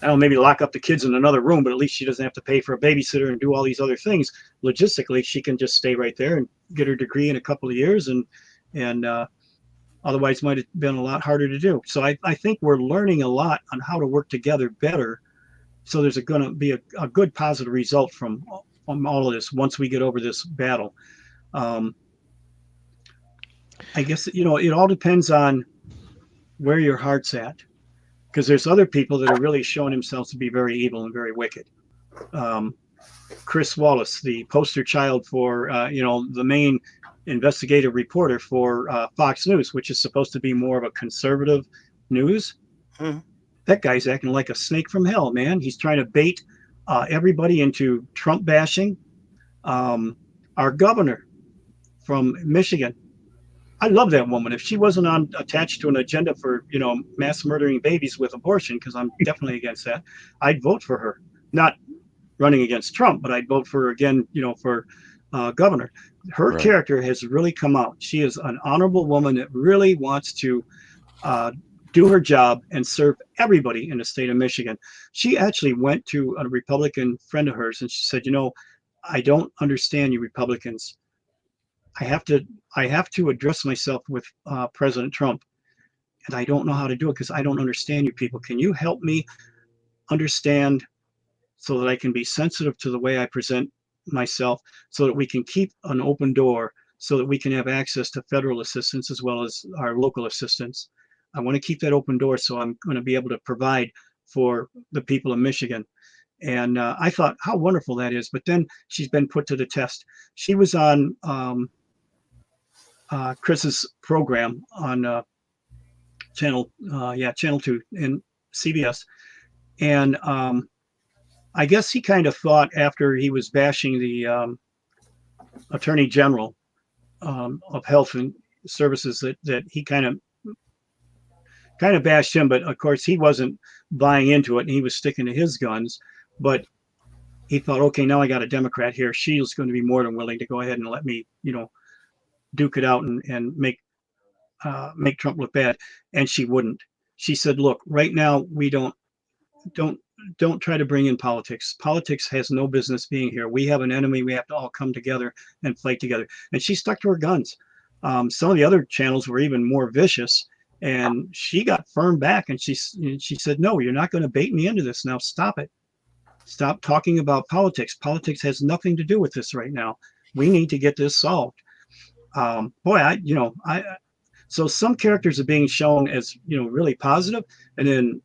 don't know, maybe lock up the kids in another room, but at least she doesn't have to pay for a babysitter and do all these other things. Logistically, she can just stay right there and get her degree in a couple of years, and otherwise might have been a lot harder to do. So I think we're learning a lot on how to work together better. So there's going to be a good positive result from all of this once we get over this battle. I guess, it all depends on where your heart's at. Because there's other people that are really showing themselves to be very evil and very wicked. Chris Wallace, the poster child for, the main investigative reporter for Fox News, which is supposed to be more of a conservative news. Mm-hmm. That guy's acting like a snake from hell, man. He's trying to bait everybody into Trump bashing. Our governor from Michigan, I love that woman. If she wasn't attached to an agenda for, mass murdering babies with abortion, because I'm definitely against that, I'd vote for her. Not running against Trump, but I'd vote for her again, for governor. Her Right. character has really come out. She is an honorable woman that really wants to do her job and serve everybody in the state of Michigan. She actually went to a Republican friend of hers and she said, I don't understand you Republicans. I have to address myself with President Trump, and I don't know how to do it because I don't understand you people. Can you help me understand so that I can be sensitive to the way I present myself, so that we can keep an open door, so that we can have access to federal assistance as well as our local assistance. I want to keep that open door, so I'm going to be able to provide for the people of Michigan. And I thought how wonderful that is. But then she's been put to the test. She was on Chris's program on channel 2 in CBS, and I guess he kind of thought after he was bashing the Attorney General of Health and Services that he kind of bashed him, but of course he wasn't buying into it and he was sticking to his guns. But he thought, okay, now I got a Democrat here. She's going to be more than willing to go ahead and let me, duke it out and make Trump look bad. And she wouldn't. She said, look, right now we don't try to bring in politics. Politics has no business being here. We have an enemy. We have to all come together and fight together. And she stuck to her guns. Some of the other channels were even more vicious, and she got firm back. And she said, no, you're not going to bait me into this. Now stop it. Stop talking about politics. Politics has nothing to do with this right now. We need to get this solved. So some characters are being shown as, really positive, and then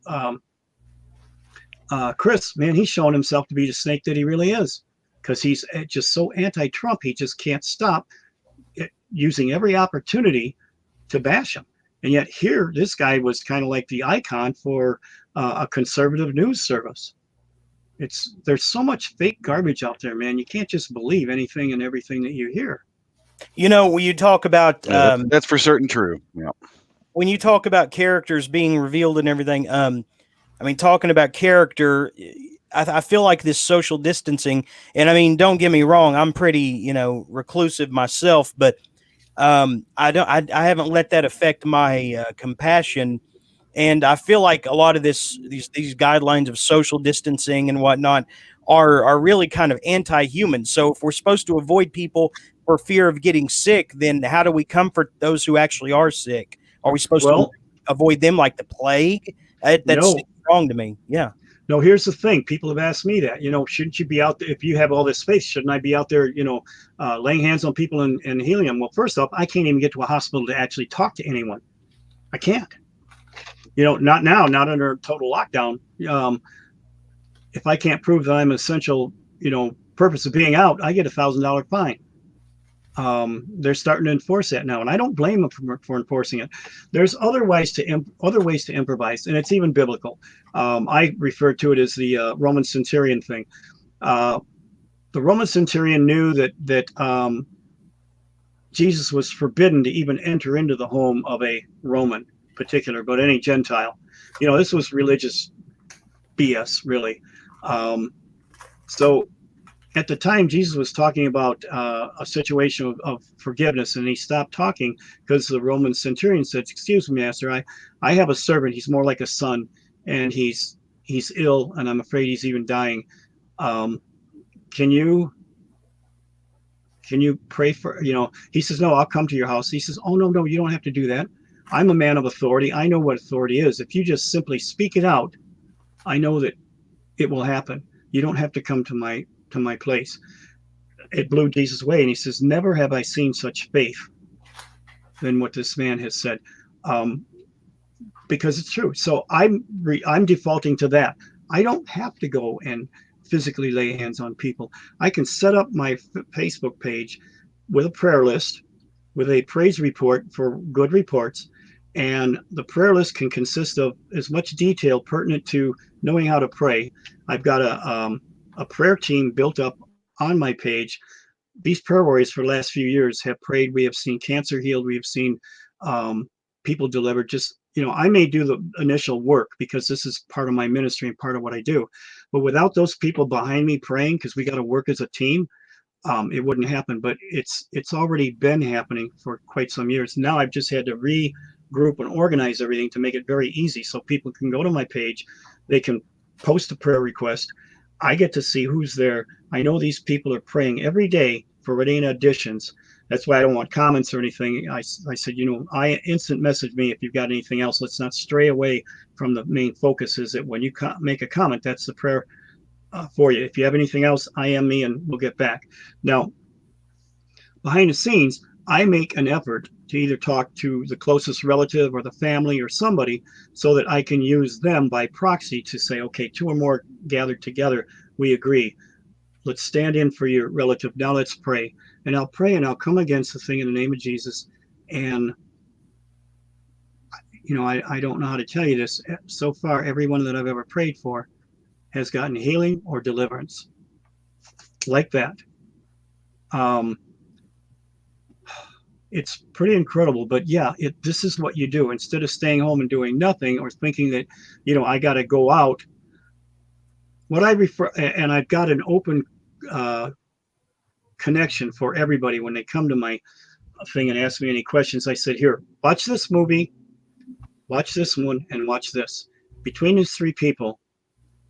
Chris, man, he's shown himself to be the snake that he really is, because he's just so anti-Trump. He just can't stop using every opportunity to bash him. And yet here, this guy was kind of like the icon for a conservative news service. There's so much fake garbage out there, man. You can't just believe anything and everything that you hear. When you talk about that's for certain true. Yeah. When you talk about characters being revealed and everything, talking about character, I feel like this social distancing, and don't get me wrong, I'm pretty, reclusive myself, but I haven't let that affect my compassion. And I feel like a lot of these guidelines of social distancing and whatnot are really kind of anti-human. So if we're supposed to avoid people for fear of getting sick, then how do we comfort those who actually are sick? Are we supposed to Well, avoid them like the plague? That's no, wrong to me. Yeah. no, here's the thing. People have asked me that, shouldn't you be out there if you have all this space? Shouldn't I be out there, laying hands on people and healing them? Well, first off, I can't even get to a hospital to actually talk to anyone. I can't. Not now, not under total lockdown. If I can't prove that I'm essential, purpose of being out, I get $1,000 fine. They're starting to enforce that now, and I don't blame them for enforcing it. There's other ways to improvise, and it's even biblical. I refer to it as the Roman Centurion thing. The Roman Centurion knew that Jesus was forbidden to even enter into the home of a Roman particular, but any Gentile. This was religious BS, really. So at the time, Jesus was talking about a situation of forgiveness, and he stopped talking because the Roman centurion said, "Excuse me, master, I have a servant. He's more like a son, and he's ill, and I'm afraid he's even dying. Can you pray for?" He says, "No, I'll come to your house." He says, "Oh, no, you don't have to do that. I'm a man of authority. I know what authority is. If you just simply speak it out, I know that it will happen. You don't have to come to my place." It blew Jesus away, and he says, "Never have I seen such faith than what this man has said," because it's true. So I'm defaulting to that. I don't have to go and physically lay hands on people. I can set up my Facebook page with a prayer list, with a praise report for good reports, and the prayer list can consist of as much detail pertinent to knowing how to pray. I've got a prayer team built up on my page. These prayer warriors for the last few years have prayed. We have seen cancer healed. We have seen people delivered. Just, I may do the initial work because this is part of my ministry and part of what I do. But without those people behind me praying, because we got to work as a team, it wouldn't happen. But it's already been happening for quite some years. Now I've just had to regroup and organize everything to make it very easy so people can go to my page. They can post a prayer request. I get to see who's there. I know these people are praying every day for wedding auditions. That's why I don't want comments or anything. I said, instant message me if you've got anything else. Let's not stray away from the main focus. Is that when you make a comment, that's the prayer for you. If you have anything else, IM me and we'll get back. Now, behind the scenes, I make an effort to either talk to the closest relative or the family or somebody so that I can use them by proxy to say, okay, 2 or more gathered together, we agree. Let's stand in for your relative. Now let's pray. And I'll pray and I'll come against the thing in the name of Jesus. And, I don't know how to tell you this. So far, everyone that I've ever prayed for has gotten healing or deliverance like that. It's pretty incredible, but yeah, this is what you do. Instead of staying home and doing nothing or thinking that, I got to go out. What I refer, and I've got an open connection for everybody when they come to my thing and ask me any questions. I said, here, watch this movie, watch this one, and watch this. Between these 3 people,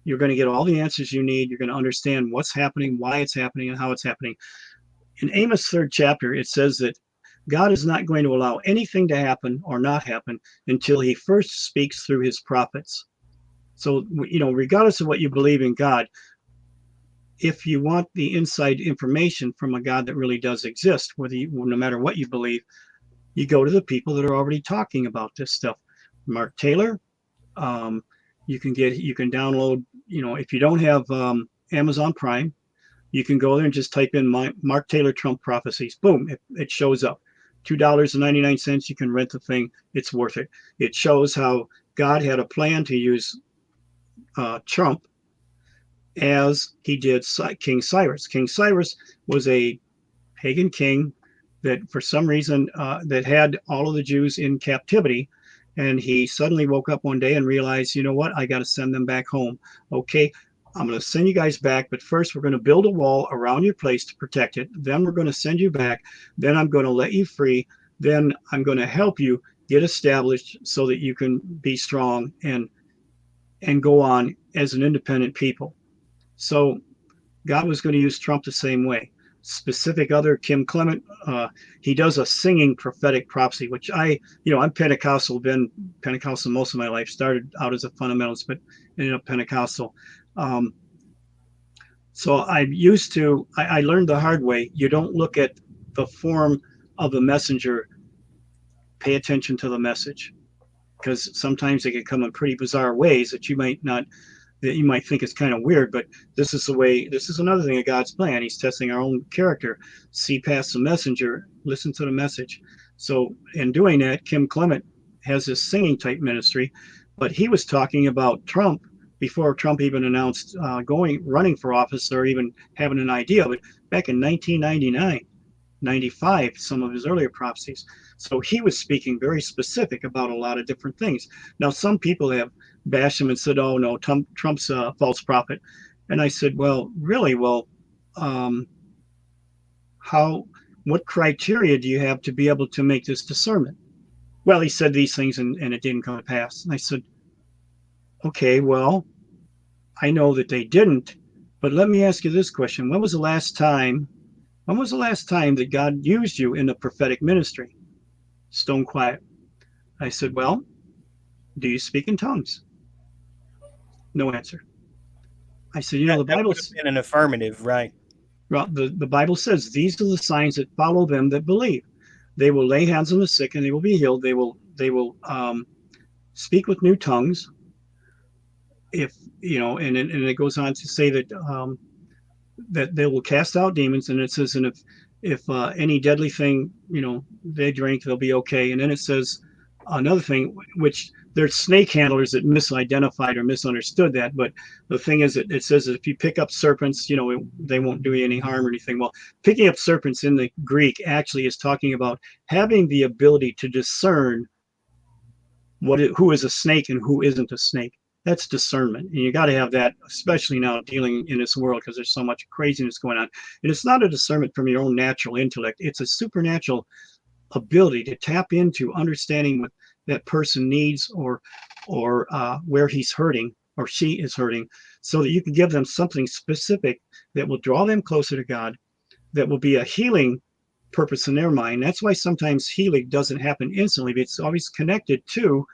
you're going to get all the answers you need. You're going to understand what's happening, why it's happening, and how it's happening. In Amos 3rd chapter, it says that God is not going to allow anything to happen or not happen until he first speaks through his prophets. So, regardless of what you believe in God, if you want the inside information from a God that really does exist, no matter what you believe, you go to the people that are already talking about this stuff. Mark Taylor, you can download, if you don't have Amazon Prime, you can go there and just type in Mark Taylor Trump prophecies. Boom, it shows up. $2.99. You can rent the thing. It's worth it. It shows how God had a plan to use Trump as he did King Cyrus. King Cyrus was a pagan king that for some reason that had all of the Jews in captivity. And he suddenly woke up one day and realized, I got to send them back home. Okay, I'm going to send you guys back, but first we're going to build a wall around your place to protect it. Then we're going to send you back. Then I'm going to let you free. Then I'm going to help you get established so that you can be strong and go on as an independent people. So God was going to use Trump the same way. Specific other Kim Clement, he does a singing prophetic prophecy, which I'm Pentecostal, been Pentecostal most of my life, started out as a fundamentalist, but ended up Pentecostal. So I learned the hard way. You don't look at the form of the messenger, pay attention to the message, because sometimes they can come in pretty bizarre ways that you might think is kind of weird, but this is another thing of God's plan. He's testing our own character. See past the messenger, listen to the message. So in doing that, Kim Clement has this singing type ministry, but he was talking about Trump before Trump even announced running for office or even having an idea. But back in 1999, 95, some of his earlier prophecies. So he was speaking very specific about a lot of different things. Now, some people have bashed him and said, oh, no, Trump's a false prophet. And I said, well, really? Well, what criteria do you have to be able to make this discernment? Well, he said these things and it didn't come to pass. And I said, okay, well, I know that they didn't, but let me ask you this question. When was the last time that God used you in the prophetic ministry? Stone quiet. I said, well, do you speak in tongues? No answer. I said, the Bible is an affirmative, right? Well, the Bible says these are the signs that follow them that believe. They will lay hands on the sick and they will be healed. They will speak with new tongues. If and it goes on to say that that they will cast out demons, and it says, and if any deadly thing they drink, they'll be okay. And then it says another thing, which there's snake handlers that misidentified or misunderstood that, but the thing is, it says that if you pick up serpents, they won't do you any harm or anything. Well, picking up serpents in the Greek actually is talking about having the ability to discern who is a snake and who isn't a snake. That's discernment, and you got to have that, especially now dealing in this world, because there's so much craziness going on. And it's not a discernment from your own natural intellect. It's a supernatural ability to tap into understanding what that person needs or where he's hurting or she is hurting, so that you can give them something specific that will draw them closer to God, that will be a healing purpose in their mind. That's why sometimes healing doesn't happen instantly, but it's always connected to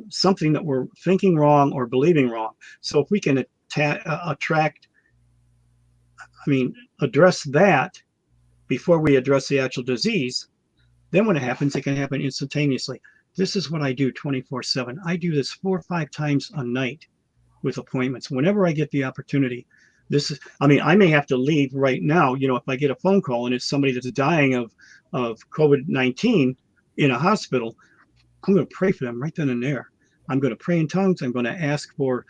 something that we're thinking wrong or believing wrong. So if we can address that before we address the actual disease, then when it happens, it can happen instantaneously. This is what I do 24/7. I do this 4 or 5 times a night with appointments. Whenever I get the opportunity, I may have to leave right now. If I get a phone call and it's somebody that's dying of COVID-19 in a hospital, I'm going to pray for them right then and there. I'm going to pray in tongues. I'm going to ask for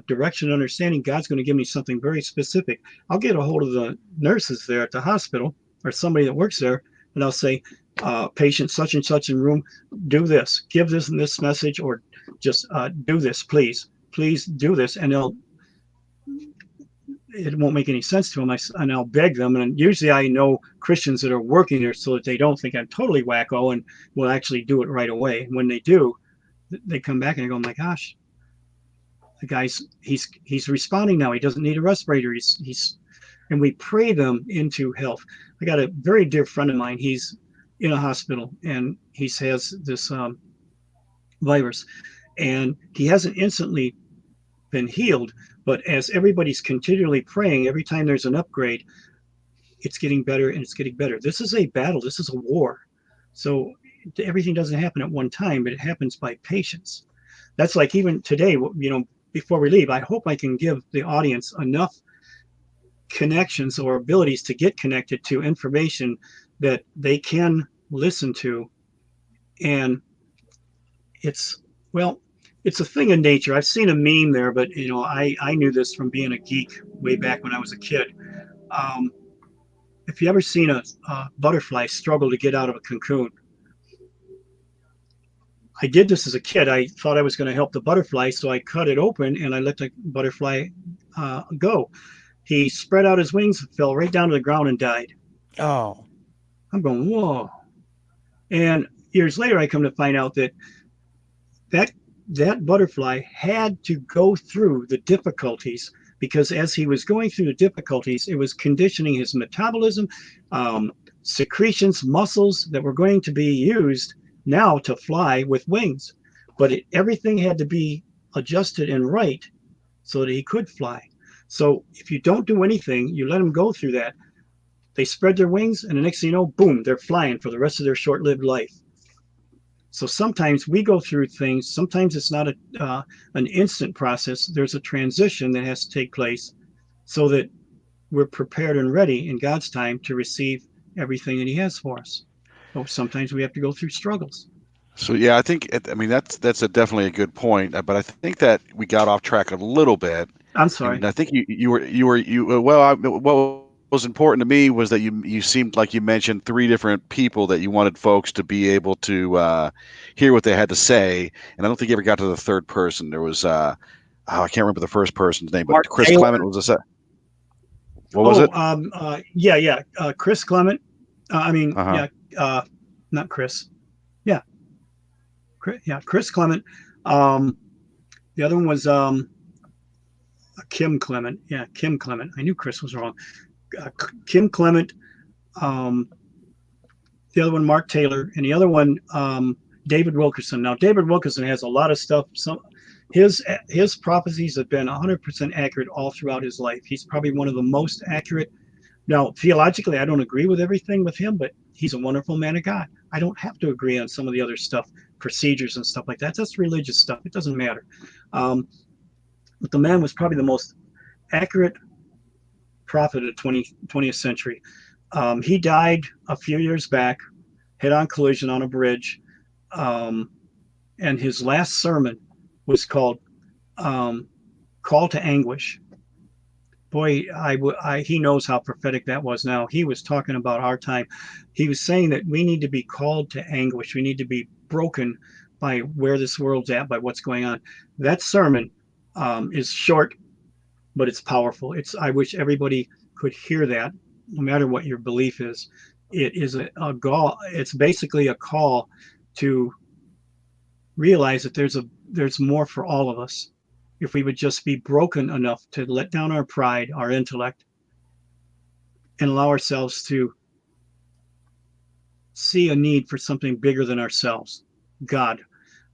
direction and understanding. God's going to give me something very specific. I'll get a hold of the nurses there at the hospital or somebody that works there, and I'll say, patient such and such in room, do this, give this and this message, or just do this, please do this. And it won't make any sense to them, and I'll beg them. And usually I know Christians that are working there so that they don't think I'm totally wacko and will actually do it right away. And when they do, they come back and I go, oh my gosh, the guy's he's responding now. He doesn't need a respirator. And we pray them into health. I got a very dear friend of mine. He's in a hospital and he has this virus, and he hasn't instantly been healed, but as everybody's continually praying, every time there's an upgrade, it's getting better and it's getting better. This is a battle. This is a war. So everything doesn't happen at one time, but it happens by patience. That's like even today, before we leave, I hope I can give the audience enough connections or abilities to get connected to information that they can listen to. And it's a thing in nature. I've seen a meme there, but I knew this from being a geek way back when I was a kid. If you ever seen a butterfly struggle to get out of a cocoon, I did this as a kid. I thought I was going to help the butterfly, so I cut it open and I let the butterfly go. He spread out his wings, fell right down to the ground and died. Oh, I'm going, whoa. And years later, I come to find out that that butterfly had to go through the difficulties, because as he was going through the difficulties, it was conditioning his metabolism, secretions, muscles that were going to be used now to fly with wings. But everything had to be adjusted and right so that he could fly. So if you don't do anything, you let them go through that, they spread their wings, and the next thing you know, boom, they're flying for the rest of their short-lived life. So sometimes we go through things. Sometimes it's not an instant process. There's a transition that has to take place so that we're prepared and ready in God's time to receive everything that he has for us. So sometimes we have to go through struggles. So yeah, I think that's definitely a good point. But I think that we got off track a little bit. I'm sorry. And I think what was important to me was that you seemed like you mentioned three different people that you wanted folks to be able to hear what they had to say, and I don't think you ever got to the third person. There was I can't remember the first person's name, but Mark Chris Taylor. Clement was a what was it? Chris Clement. Not Chris. Chris Clement. The other one was Kim Clement. Yeah, Kim Clement. I knew Chris was wrong. Kim Clement. The other one, Mark Taylor, and the other one, David Wilkerson. Now, David Wilkerson has a lot of stuff. His prophecies have been 100% accurate all throughout his life. He's probably one of the most accurate. Now, theologically, I don't agree with everything with him, but he's a wonderful man of God. I don't have to agree on some of the other stuff, procedures and stuff like that. That's religious stuff. It doesn't matter. But the man was probably the most accurate prophet of the 20th century. He died a few years back, head-on collision on a bridge, and his last sermon was called Call to Anguish. Boy, he knows how prophetic that was now. He was talking about our time. He was saying that we need to be called to anguish. We need to be broken by where this world's at, by what's going on. That sermon is short, but it's powerful. I wish everybody could hear that, no matter what your belief is. It is a call. It's basically a call to realize that there's more for all of us. If we would just be broken enough to let down our pride, our intellect, and allow ourselves to see a need for something bigger than ourselves, God.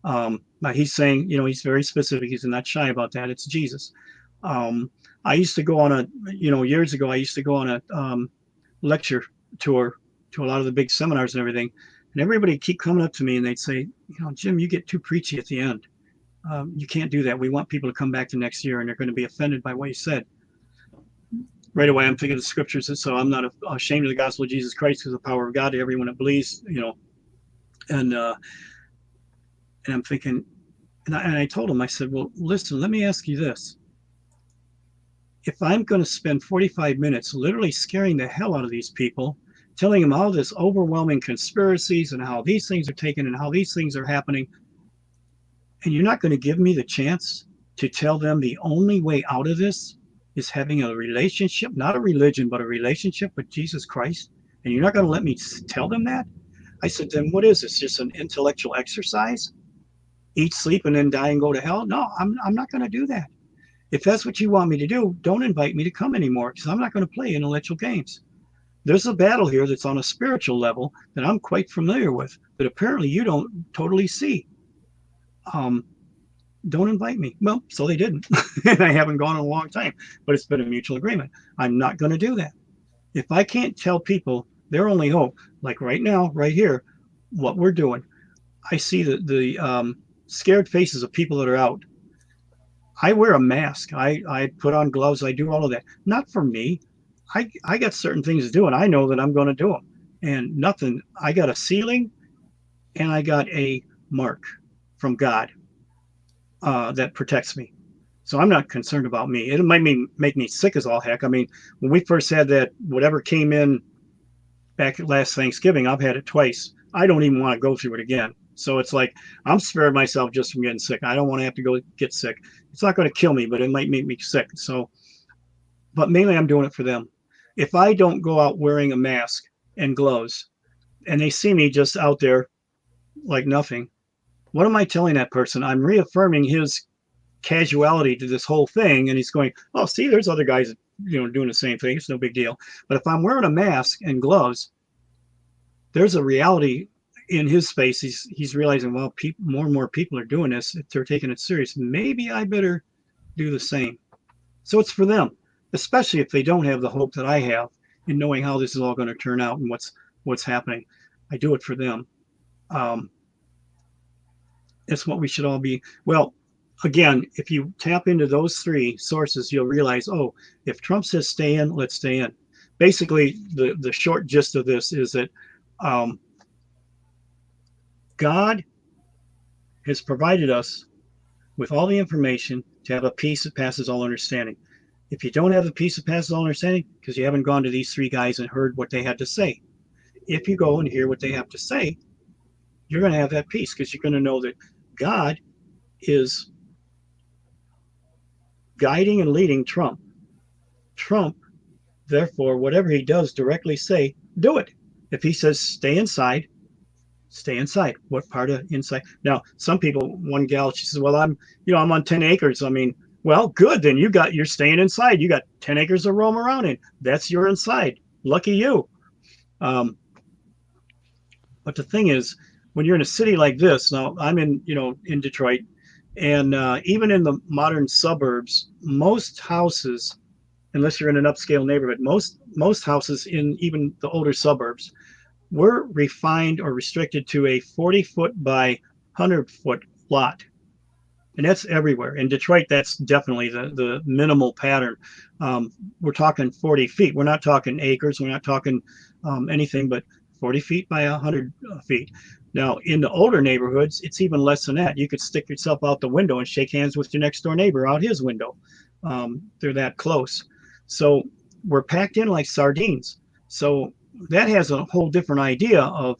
Now he's saying, he's very specific. He's not shy about that. It's Jesus. I used to go on years ago, I used to go on a lecture tour to a lot of the big seminars and everything. And everybody keep coming up to me and they'd say, Jim, you get too preachy at the end. You can't do that. We want people to come back to next year and they're going to be offended by what you said. Right away, I'm thinking of the scriptures. And so I'm not ashamed of the gospel of Jesus Christ, because the power of God to everyone that believes, and I'm thinking, and I told him, I said, well, listen, let me ask you this. If I'm going to spend 45 minutes literally scaring the hell out of these people, telling them all this overwhelming conspiracies and how these things are taken and how these things are happening, and you're not going to give me the chance to tell them the only way out of this is having a relationship, not a religion, but a relationship with Jesus Christ, and you're not going to let me tell them that? I said, then what is this? Just an intellectual exercise? Eat, sleep, and then die and go to hell? No, I'm not going to do that. If that's what you want me to do, don't invite me to come anymore, because I'm not going to play intellectual games. There's a battle here that's on a spiritual level that I'm quite familiar with, that apparently you don't totally see. Don't invite me. Well, so they didn't. And I haven't gone in a long time, but it's been a mutual agreement. I'm not going to do that. If I can't tell people their only hope, like right now, right here, what we're doing, I see the scared faces of people that are out. I wear a mask. I put on gloves. I do all of that. Not for me. I got certain things to do, and I know that I'm going to do them. And nothing. I got a ceiling, and I got a mark from God that protects me. So I'm not concerned about me. It might make me sick as all heck. I mean, when we first had that, whatever came in back last Thanksgiving, I've had it twice. I don't even want to go through it again. So it's like I'm sparing myself just from getting sick. I don't want to have to go get sick. It's not going to kill me, but it might make me sick. So, but mainly I'm doing it for them. If I don't go out wearing a mask and gloves and they see me just out there like nothing, what am I telling that person? I'm reaffirming his casuality to this whole thing, and he's going, oh, see, there's other guys, doing the same thing. It's no big deal. But if I'm wearing a mask and gloves, there's a reality in his face. He's realizing, well, more and more people are doing this. If they're taking it serious, maybe I better do the same. So it's for them, especially if they don't have the hope that I have in knowing how this is all going to turn out and what's happening. I do it for them. It's what we should all be. Well, again, if you tap into those three sources, you'll realize, oh, if Trump says stay in, let's stay in. Basically, the short gist of this is that God has provided us with all the information to have a peace that passes all understanding. If you don't have a peace that passes all understanding, because you haven't gone to these three guys and heard what they had to say. If you go and hear what they have to say, you're going to have that peace, because you're going to know that God is guiding and leading Trump. Trump, therefore, whatever he does, directly say, do it. If he says stay inside, stay inside. What part of inside? Now, some people, one gal, she says, well, I'm on 10 acres. I mean, well, good. Then you're staying inside. You got 10 acres to roam around in. That's your inside. Lucky you. But the thing is, when you're in a city like this, now I'm in Detroit, and even in the modern suburbs, most houses, unless you're in an upscale neighborhood, most houses in even the older suburbs were refined or restricted to a 40-foot by 100-foot lot. And that's everywhere. In Detroit, that's definitely the minimal pattern. We're talking 40 feet. We're not talking acres. We're not talking anything but 40 feet by 100 feet. Now, in the older neighborhoods, it's even less than that. You could stick yourself out the window and shake hands with your next door neighbor out his window. They're that close. So we're packed in like sardines. So that has a whole different idea of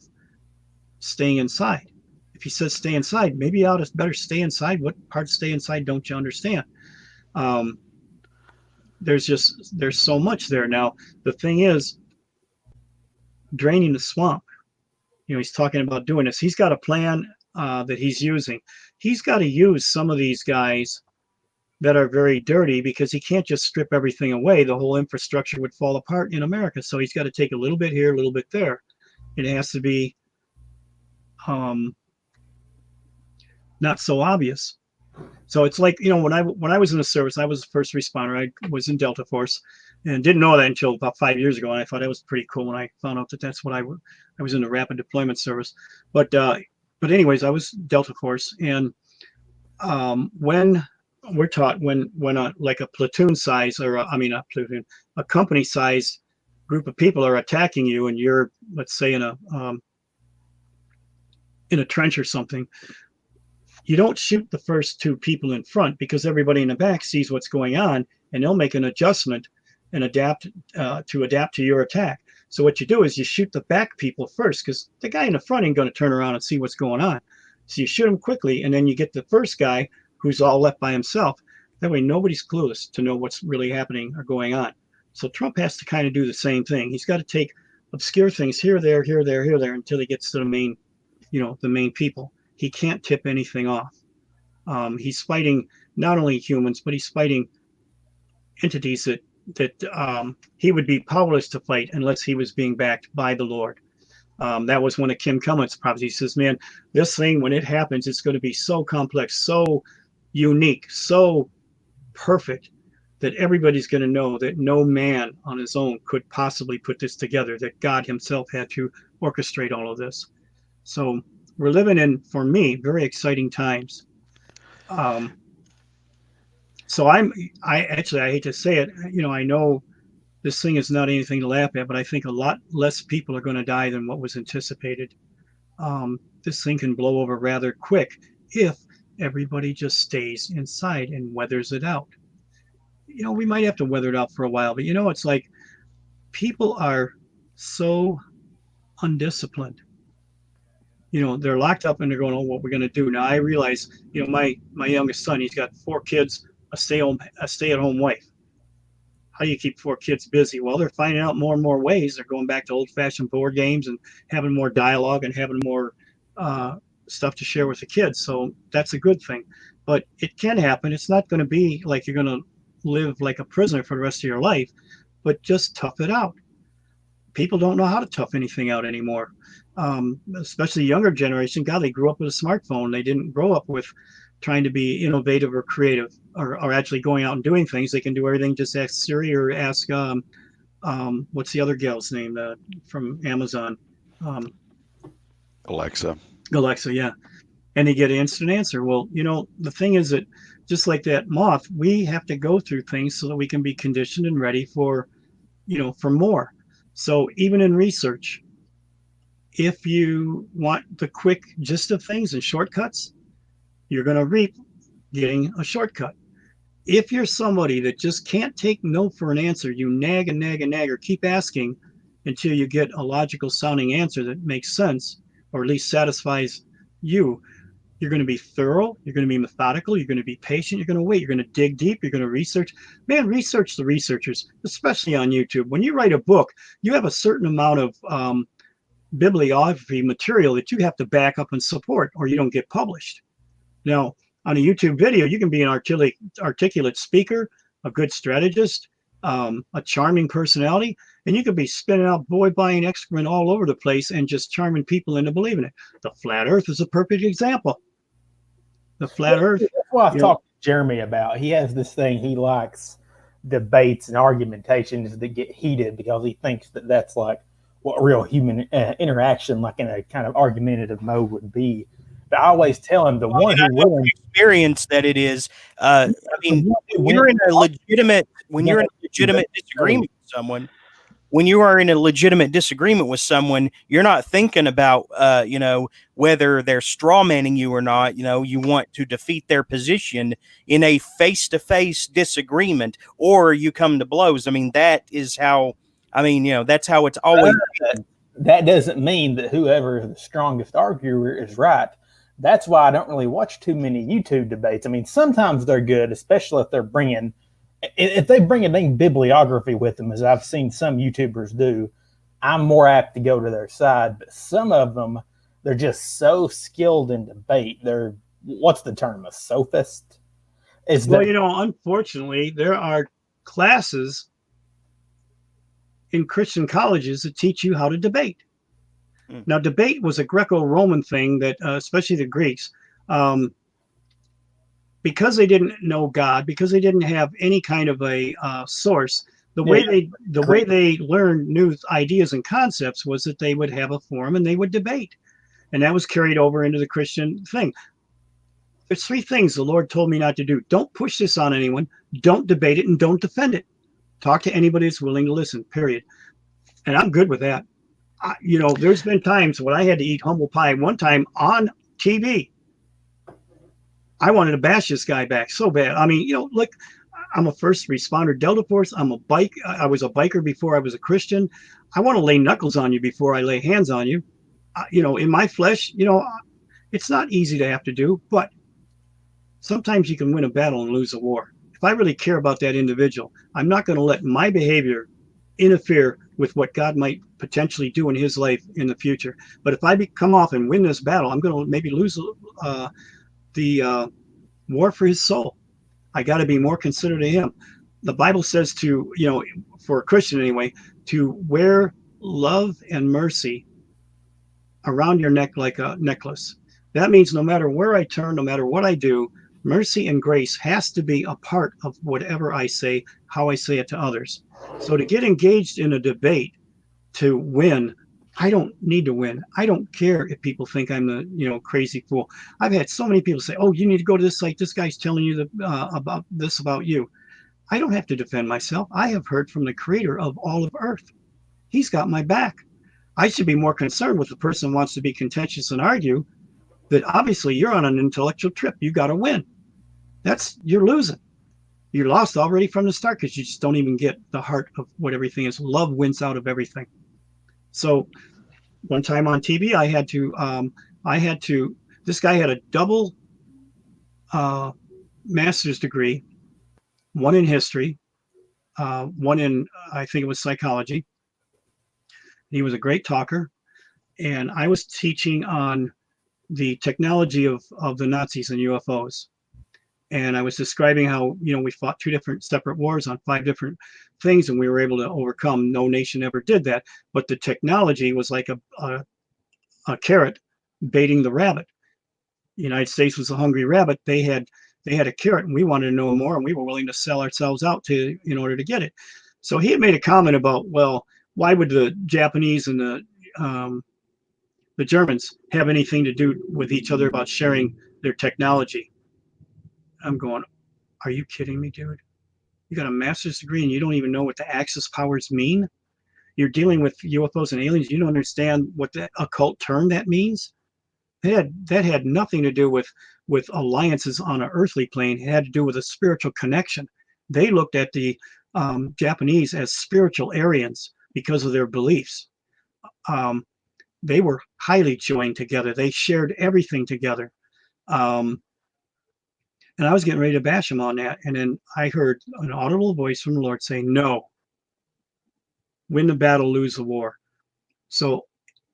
staying inside. If he says stay inside, maybe you ought to better stay inside. What part stay inside don't you understand? There's so much there. Now, the thing is, draining the swamp. He's talking about doing this. He's got a plan that he's using. He's got to use some of these guys that are very dirty, because he can't just strip everything away. The whole infrastructure would fall apart in America. So he's got to take a little bit here, a little bit there. It has to be not so obvious. So it's like, when I was in the service, I was a first responder. I was in Delta Force and didn't know that until about 5 years ago. And I thought that was pretty cool when I found out that that's what I was in the rapid deployment service. But anyways, I was Delta Force. And when we're taught, when like a platoon size, or a company size group of people are attacking you, and you're, let's say, in a trench or something, you don't shoot the first two people in front, because everybody in the back sees what's going on, and they'll make an adjustment and adapt to your attack. So what you do is you shoot the back people first, because the guy in the front ain't going to turn around and see what's going on. So you shoot him quickly, and then you get the first guy who's all left by himself. That way nobody's clueless to know what's really happening or going on. So Trump has to kind of do the same thing. He's got to take obscure things here, there, until he gets to the main people. He can't tip anything off. He's fighting not only humans, but he's fighting entities that he would be powerless to fight unless he was being backed by the Lord. That was one of Kim Cummock's prophecies. He says, man, this thing, when it happens, it's going to be so complex, so unique, so perfect, that everybody's going to know that no man on his own could possibly put this together, that God himself had to orchestrate all of this. So we're living in, for me, very exciting times. So I hate to say it, I know this thing is not anything to laugh at, but I think a lot less people are going to die than what was anticipated. This thing can blow over rather quick if everybody just stays inside and weathers it out. We might have to weather it out for a while, but it's like people are so undisciplined. they're locked up and they're going, oh, what we're going to do now. I realize, my youngest son, he's got 4 kids, a stay-at-home wife. How do you keep 4 kids busy? Well, they're finding out more and more ways. They're going back to old-fashioned board games and having more dialogue and having more stuff to share with the kids. So that's a good thing. But it can happen. It's not going to be like you're going to live like a prisoner for the rest of your life, but just tough it out. People don't know how to tough anything out anymore, especially the younger generation. God, they grew up with a smartphone. They didn't grow up with trying to be innovative or creative or actually going out and doing things. They can do everything. Just ask Siri or ask, what's the other gal's name from Amazon? Alexa. Alexa, yeah. And they get an instant answer. Well, the thing is that just like that moth, we have to go through things so that we can be conditioned and ready for more. So even in research, if you want the quick gist of things and shortcuts, you're going to reap getting a shortcut. If you're somebody that just can't take no for an answer, you nag and nag and nag or keep asking until you get a logical sounding answer that makes sense or at least satisfies you. You're going to be thorough. You're going to be methodical. You're going to be patient. You're going to wait. You're going to dig deep. You're going to research. Man, research the researchers, especially on YouTube. When you write a book, you have a certain amount of bibliography material that you have to back up and support or you don't get published. Now, on a YouTube video, you can be an articulate speaker, a good strategist, a charming personality, and you could be spinning out boy-buying excrement all over the place and just charming people into believing it. The flat earth is a perfect example. The flat earth. That's what I've talked to Jeremy about. He has this thing. He likes debates and argumentations that get heated because he thinks that that's like what real human interaction, like in a kind of argumentative mode, would be. But I always tell him the one who wins. Experience that it is. I mean, when you're in a legitimate disagreement with someone. When you are in a legitimate disagreement with someone, you're not thinking about, whether they're strawmanning you or not. You want to defeat their position in a face-to-face disagreement, or you come to blows. I mean, that is how. I mean, that's how it's always been. That doesn't mean that whoever is the strongest arguer is right. That's why I don't really watch too many YouTube debates. I mean, sometimes they're good, especially if they bring a dang bibliography with them, as I've seen some YouTubers do. I'm more apt to go to their side. But some of them, they're just so skilled in debate. They're, what's the term, a sophist? Unfortunately, there are classes in Christian colleges that teach you how to debate. Now, debate was a Greco-Roman thing that, especially the Greeks, because they didn't know God, because they didn't have any kind of a source. The way they learned new ideas and concepts was that they would have a forum and they would debate, and that was carried over into the Christian thing. There's 3 things the Lord told me not to do. Don't push this on anyone. Don't debate it, and don't defend it. Talk to anybody that's willing to listen. Period. And I'm good with that. There's been times when I had to eat humble pie. One time on TV, I wanted to bash this guy back so bad. I mean, look, I'm a first responder Delta Force. I was a biker before I was a Christian. I want to lay knuckles on you before I lay hands on you. In my flesh, it's not easy to have to do, but sometimes you can win a battle and lose a war. If I really care about that individual, I'm not going to let my behavior interfere with what God might potentially do in his life in the future. But if I come off and win this battle, I'm going to maybe lose the war for his soul. I got to be more considerate of him. The Bible says to, for a Christian anyway, to wear love and mercy around your neck like a necklace. That means no matter where I turn, no matter what I do, mercy and grace has to be a part of whatever I say, how I say it to others. So to get engaged in a debate to win, I don't need to win. I don't care if people think I'm the crazy fool. I've had so many people say, "Oh, you need to go to this site. This guy's telling you about this about you." I don't have to defend myself. I have heard from the Creator of all of Earth. He's got my back. I should be more concerned with the person who wants to be contentious and argue. That obviously you're on an intellectual trip. You got to win. You're losing. You're lost already from the start because you just don't even get the heart of what everything is. Love wins out of everything. So one time on TV, I had to This guy had a double master's degree, one in history, one in, I think it was psychology. He was a great talker. And I was teaching on the technology of the Nazis and UFOs. And I was describing how, we fought 2 different separate wars on 5 different things, and we were able to overcome. No nation ever did that. But the technology was like a carrot baiting the rabbit. The United States was a hungry rabbit. They had a carrot, and we wanted to know more, and we were willing to sell ourselves out in order to get it. So he had made a comment about, well, why would the Japanese and the Germans have anything to do with each other about sharing their technology? I'm going, are you kidding me, dude? You got a master's degree and you don't even know what the Axis powers mean? You're dealing with UFOs and aliens. You don't understand what the occult term that means? That had nothing to do with alliances on an earthly plane. It had to do with a spiritual connection. They looked at the Japanese as spiritual Aryans because of their beliefs. They were highly joined together. They shared everything together. And I was getting ready to bash them on that. And then I heard an audible voice from the Lord saying, no, win the battle, lose the war. So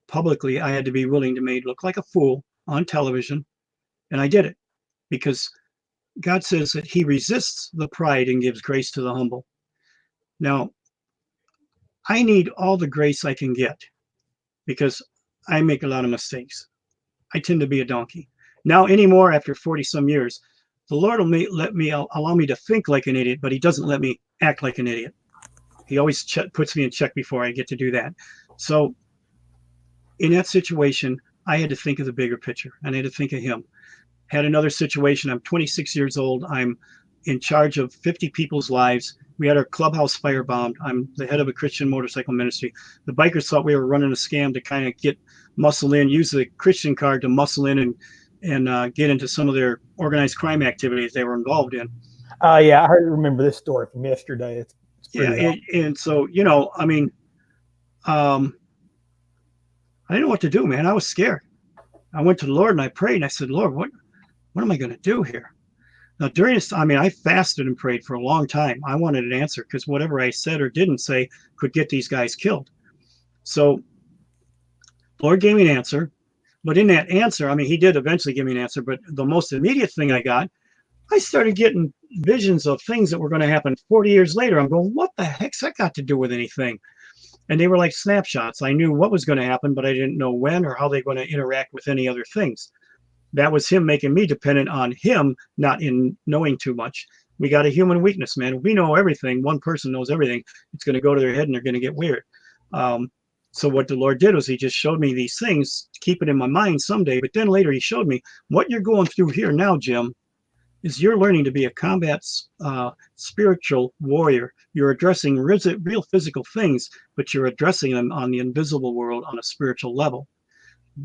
publicly, I had to be willing to make look like a fool on television. And I did it because God says that he resists the pride and gives grace to the humble. Now, I need all the grace I can get because I make a lot of mistakes. I tend to be a donkey. Now, anymore, after 40 some years, the Lord will allow me to think like an idiot, but he doesn't let me act like an idiot. He always puts me in check before I get to do that. So in that situation, I had to think of the bigger picture, and I had to think of him. Had another situation. I'm 26 years old. I'm in charge of 50 people's lives. We had our clubhouse firebombed. I'm the head of a Christian motorcycle ministry. The bikers thought we were running a scam to kind of muscle in, use the Christian card to muscle in and get into some of their organized crime activities they were involved in. Yeah, I remember this story from yesterday. It's and so, I mean, I didn't know what to do, man. I was scared. I went to the Lord and I prayed and I said, Lord, what am I going to do here? Now, during this, I fasted and prayed for a long time. I wanted an answer because whatever I said or didn't say could get these guys killed. So Lord gave me an answer. But in that answer, he did eventually give me an answer, but the most immediate thing I started getting visions of things that were going to happen 40 years later. I'm going, what the heck's that got to do with anything? And they were like snapshots. I knew what was going to happen, but I didn't know when or how they were going to interact with any other things. That was him making me dependent on him, not in knowing too much. We got a human weakness, man. We know everything. One person knows everything. It's going to go to their head and they're going to get weird. So what the Lord did was he just showed me these things, keep it in my mind someday. But then later he showed me what you're going through here now, Jim, is you're learning to be a combat spiritual warrior. You're addressing real physical things, but you're addressing them on the invisible world on a spiritual level.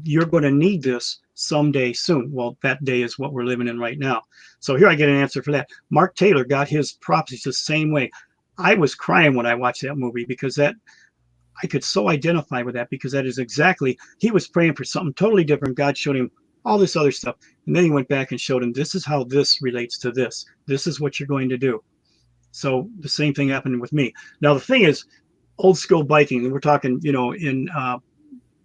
You're going to need this someday soon. Well, that day is what we're living in right now. So here I get an answer for that. Mark Taylor got his prophecies the same way. I was crying when I watched that movie because I could so identify with that because that is exactly, he was praying for something totally different. God showed him all this other stuff. And then he went back and showed him, this is how this relates to this. This is what you're going to do. So the same thing happened with me. Now, the thing is, old school biking, and we're talking, in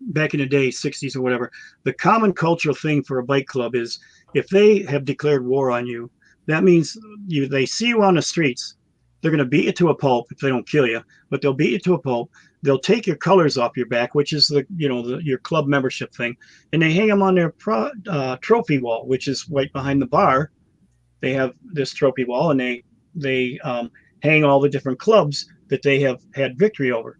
back in the day, 60s or whatever, the common cultural thing for a bike club is if they have declared war on you, that means they see you on the streets. They're going to beat you to a pulp if they don't kill you, but they'll beat you to a pulp. They'll take your colors off your back, which is your club membership thing, and they hang them on their trophy wall, which is right behind the bar. They have this trophy wall, and they hang all the different clubs that they have had victory over.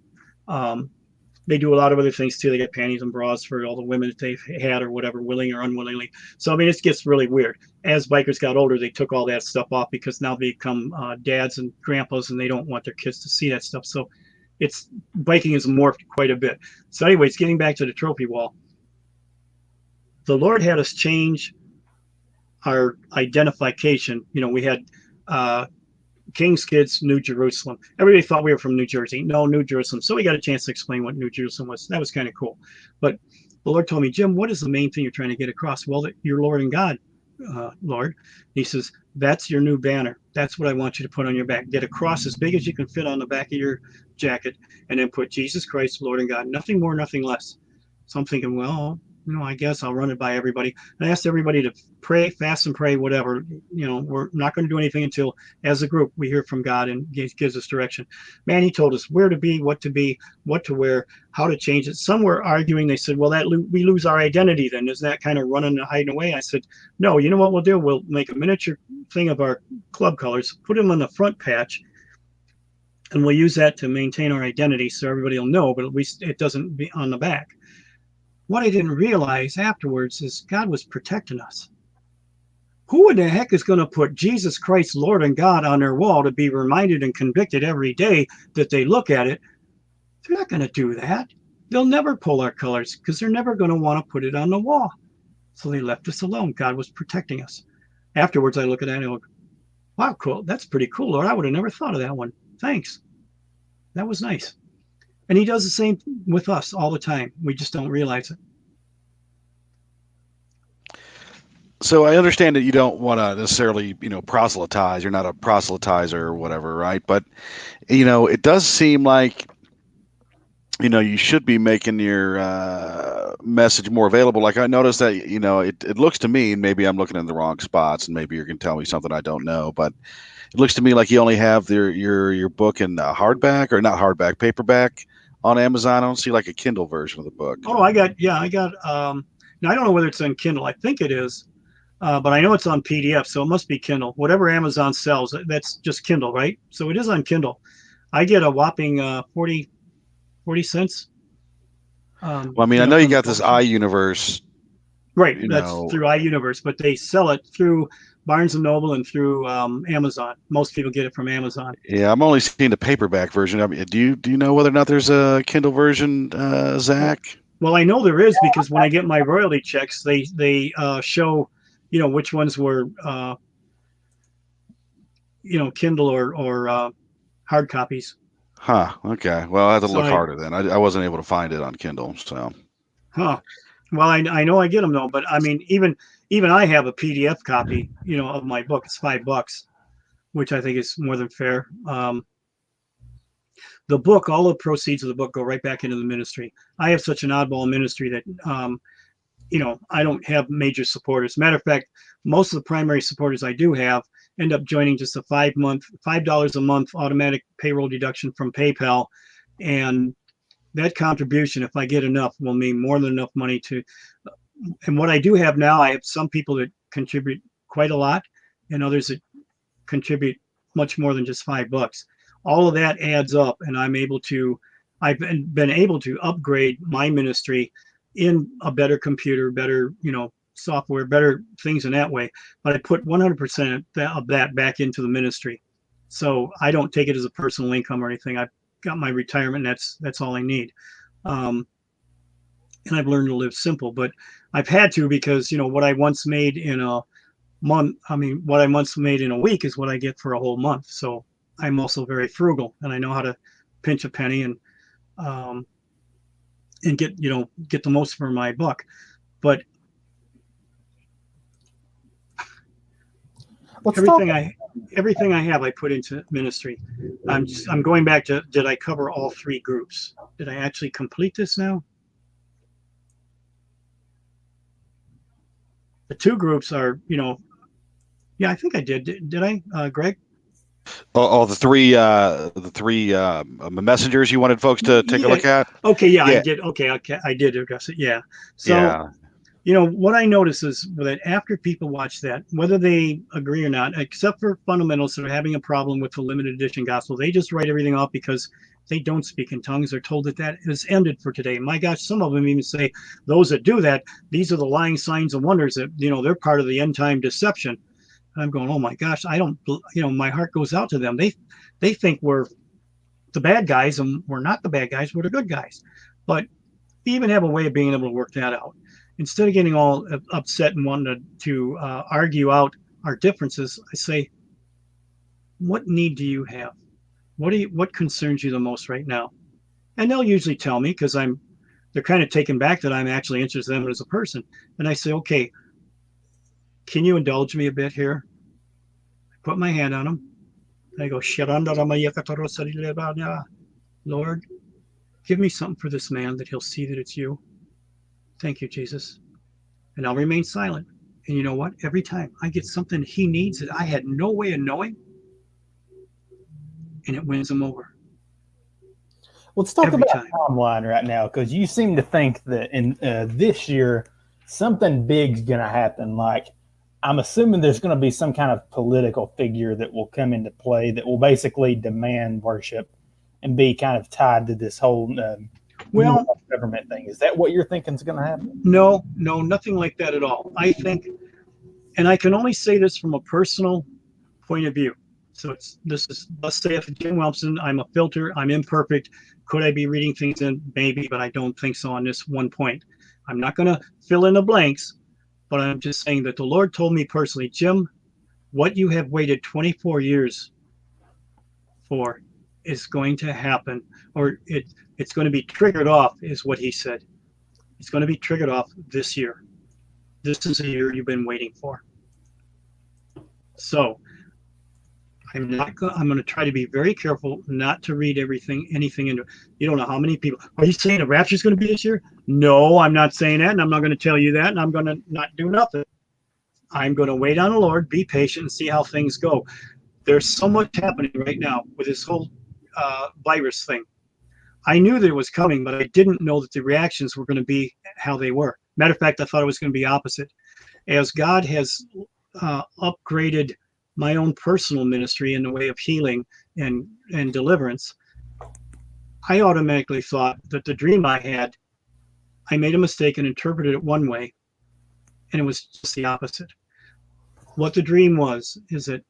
They do a lot of other things too. They get panties and bras for all the women that they've had or whatever, willing or unwillingly. So, it gets really weird. As bikers got older, they took all that stuff off because now they become dads and grandpas and they don't want their kids to see that stuff. So biking has morphed quite a bit. So anyways, getting back to the trophy wall, the Lord had us change our identification. We had King's Kids, New Jerusalem. Everybody thought we were from New Jersey. No, New Jerusalem. So we got a chance to explain what New Jerusalem was. That was kind of cool. But the Lord told me, Jim, what is the main thing you're trying to get across? Well, that you're Lord and God, Lord. He says, that's your new banner. That's what I want you to put on your back. Get a cross as big as you can fit on the back of your jacket, and then put Jesus Christ, Lord and God. Nothing more, nothing less. So I'm thinking, well, I guess I'll run it by everybody. And I asked everybody to pray, fast and pray, whatever. We're not going to do anything until, as a group, we hear from God and gives us direction. Man, he told us where to be, what to wear, how to change it. Some were arguing. They said, well, we lose our identity then. Isn't that kind of running and hiding away? I said, no, you know what we'll do? We'll make a miniature thing of our club colors, put them on the front patch, and we'll use that to maintain our identity so everybody will know, but at least it doesn't be on the back. What I didn't realize afterwards is God was protecting us. Who in the heck is going to put Jesus Christ, Lord and God on their wall to be reminded and convicted every day that they look at it? They're not going to do that. They'll never pull our colors because they're never going to want to put it on the wall. So they left us alone. God was protecting us. Afterwards, I look at that and I go, wow, cool. That's pretty cool, Lord. I would have never thought of that one. Thanks. That was nice. And he does the same with us all the time. We just don't realize it. So I understand that you don't want to necessarily, proselytize. You're not a proselytizer or whatever, right? But, it does seem like, you should be making your message more available. Like I noticed that, it looks to me, and maybe I'm looking in the wrong spots, and maybe you can tell me something I don't know, but it looks to me like you only have your book in hardback, or not hardback, paperback on Amazon. I don't see like a Kindle version of the book. Oh, I got, now I don't know whether it's on Kindle. I think it is, but I know it's on PDF, so it must be Kindle. Whatever Amazon sells, that's just Kindle, right? So it is on Kindle. I get a whopping 40 cents. Well, I mean, I know you got this iUniverse. Right, that's through iUniverse, but they sell it through Barnes & Noble and through Amazon. Most people get it from Amazon. Yeah, I'm only seeing the paperback version. I mean, do you know whether or not there's a Kindle version, Zach? Well, I know there is, because when I get my royalty checks, they show, which ones were, Kindle or hard copies. Huh. Okay. Well, I have to look harder then. I wasn't able to find it on Kindle, so. Huh. Well, I know I get them though, but I mean, even I have a PDF copy, of my book. It's $5, which I think is more than fair. The book, all the proceeds of the book go right back into the ministry. I have such an oddball ministry that, I don't have major supporters. Matter of fact, most of the primary supporters I do have end up joining just a $5 a month automatic payroll deduction from PayPal, and that contribution, if I get enough, will mean more than enough money to. And what I do have now, I have some people that contribute quite a lot, and others that contribute much more than just $5. All of that adds up, and I've been able to upgrade my ministry in a better computer, better, software, better things in that way. But I put 100% of that back into the ministry. So I don't take it as a personal income or anything. I've got my retirement. That's all I need. And I've learned to live simple, but I've had to, because, what I once made in a month, what I once made in a week is what I get for a whole month. So I'm also very frugal, and I know how to pinch a penny and get the most for my buck. But everything I have, I put into ministry. I'm going back to, did I cover all three groups? Did I actually complete this now? The two groups are, yeah, I think I did. Did I, Greg? Oh, the three messengers you wanted folks to take a look at? Okay, yeah, I did. Okay, I did address it. Yeah. So, what I notice is that after people watch that, whether they agree or not, except for fundamentals that are having a problem with the limited edition gospel, they just write everything off because they don't speak in tongues. They're told that is ended for today. My gosh, some of them even say those that do that, these are the lying signs and wonders that, they're part of the end time deception. And I'm going, oh my gosh, I don't, my heart goes out to them. They think we're the bad guys, and we're not the bad guys. We're the good guys. But we even have a way of being able to work that out. Instead of getting all upset and wanting to argue out our differences, I say, what need do you have? What concerns you the most right now? And they'll usually tell me, because I'm they're kind of taken back that I'm actually interested in them as a person. And I say, okay, can you indulge me a bit here? I put my hand on them. I go, Lord, give me something for this man that he'll see that it's you. Thank you, Jesus. And I'll remain silent. And you know what? Every time I get something he needs that I had no way of knowing, and it wins him over. Let's talk Every about time. timeline right now, because you seem to think that in this year something big's going to happen. Like, I'm assuming there's going to be some kind of political figure that will come into play that will basically demand worship and be kind of tied to this whole Well, government thing. Is that what you're thinking is going to happen? no, nothing like that at all. I think, and I can only say this from a personal point of view. So this is, let's say, if Jim Wilhelmsen, I'm a filter, I'm imperfect. Could I be reading things in? Maybe, but I don't think so on this one point. I'm not going to fill in the blanks, but I'm just saying that the Lord told me personally, Jim, what you have waited 24 years for is going to happen, or it's going to be triggered off, is what he said. It's going to be triggered off this year. This is a year you've been waiting for. So I'm going to try to be very careful not to read anything into it. You don't know how many people, are you saying the rapture is going to be this year? No, I'm not saying that, and I'm not going to tell you that, and I'm going to not do nothing. I'm going to wait on the Lord, be patient, and see how things go. There's so much happening right now with this whole virus thing. I knew that it was coming, but I didn't know that the reactions were going to be how they were. Matter of fact, I thought it was going to be opposite. As God has upgraded my own personal ministry in the way of healing and deliverance, I automatically thought that the dream I had, I made a mistake and interpreted it one way, and it was just the opposite. What the dream was is that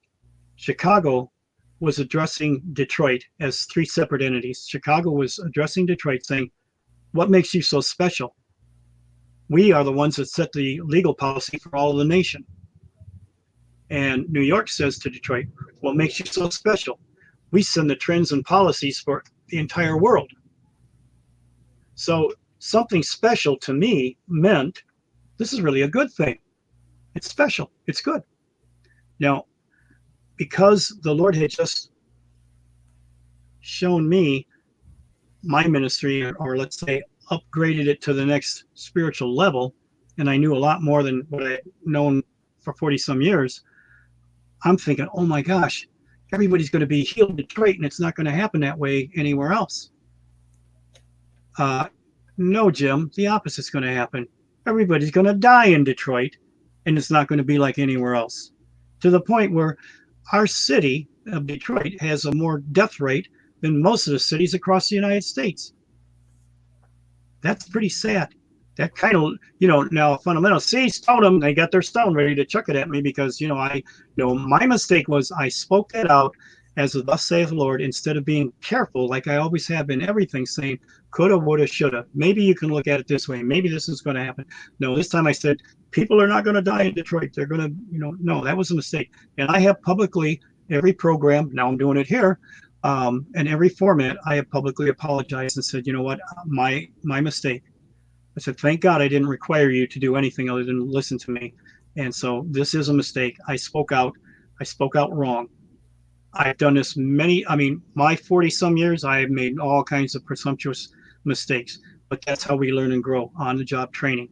Chicago was addressing Detroit as three separate entities. Chicago was addressing Detroit saying, what makes you so special? We are the ones that set the legal policy for all of the nation. And New York says to Detroit, what makes you so special? We send the trends and policies for the entire world. So something special to me meant this is really a good thing. It's special. It's good. Now, because the Lord had just shown me my ministry, or let's say upgraded it to the next spiritual level, and I knew a lot more than what I had known for 40 some years, I'm thinking, oh my gosh, everybody's going to be healed in Detroit, and it's not going to happen that way anywhere else. No, Jim, the opposite's going to happen. Everybody's going to die in Detroit, and it's not going to be like anywhere else. To the point where our city of Detroit has a more death rate than most of the cities across the United States. That's pretty sad. That kind of, now fundamental seeds told them, they got their stone ready to chuck it at me because, my mistake was I spoke that out as the thus saith the Lord, instead of being careful like I always have in everything, saying coulda, woulda, shoulda. Maybe you can look at it this way. Maybe this is going to happen. No, this time I said, people are not going to die in Detroit. They're going to, no, that was a mistake. And I have publicly, every program, now I'm doing it here, and every format, I have publicly apologized and said, you know what, my mistake. I said, thank God I didn't require you to do anything other than listen to me. And so this is a mistake. I spoke out wrong. I've done this my 40 some years, I have made all kinds of presumptuous mistakes, but that's how we learn and grow, on the job training.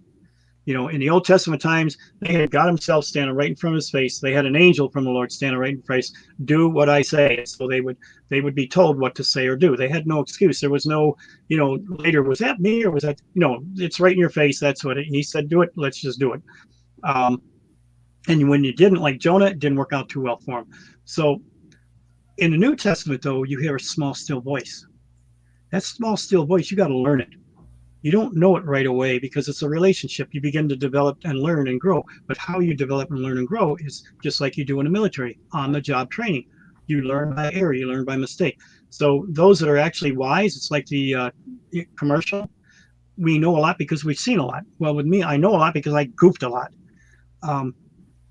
In the Old Testament times, they had God himself standing right in front of his face. They had an angel from the Lord standing right in front of his face. Do what I say. So they would be told what to say or do. They had no excuse. There was no, later, was that me or was that, it's right in your face. That's what he said, do it. Let's just do it. And when you didn't, like Jonah, it didn't work out too well for him. So in the New Testament, though, you hear a small, still voice. That small, still voice, you got to learn it. You don't know it right away because it's a relationship. You begin to develop and learn and grow. But how you develop and learn and grow is just like you do in the military, on the job training. You learn by error, you learn by mistake. So those that are actually wise, it's like the commercial. We know a lot because we've seen a lot. Well, with me, I know a lot because I goofed a lot.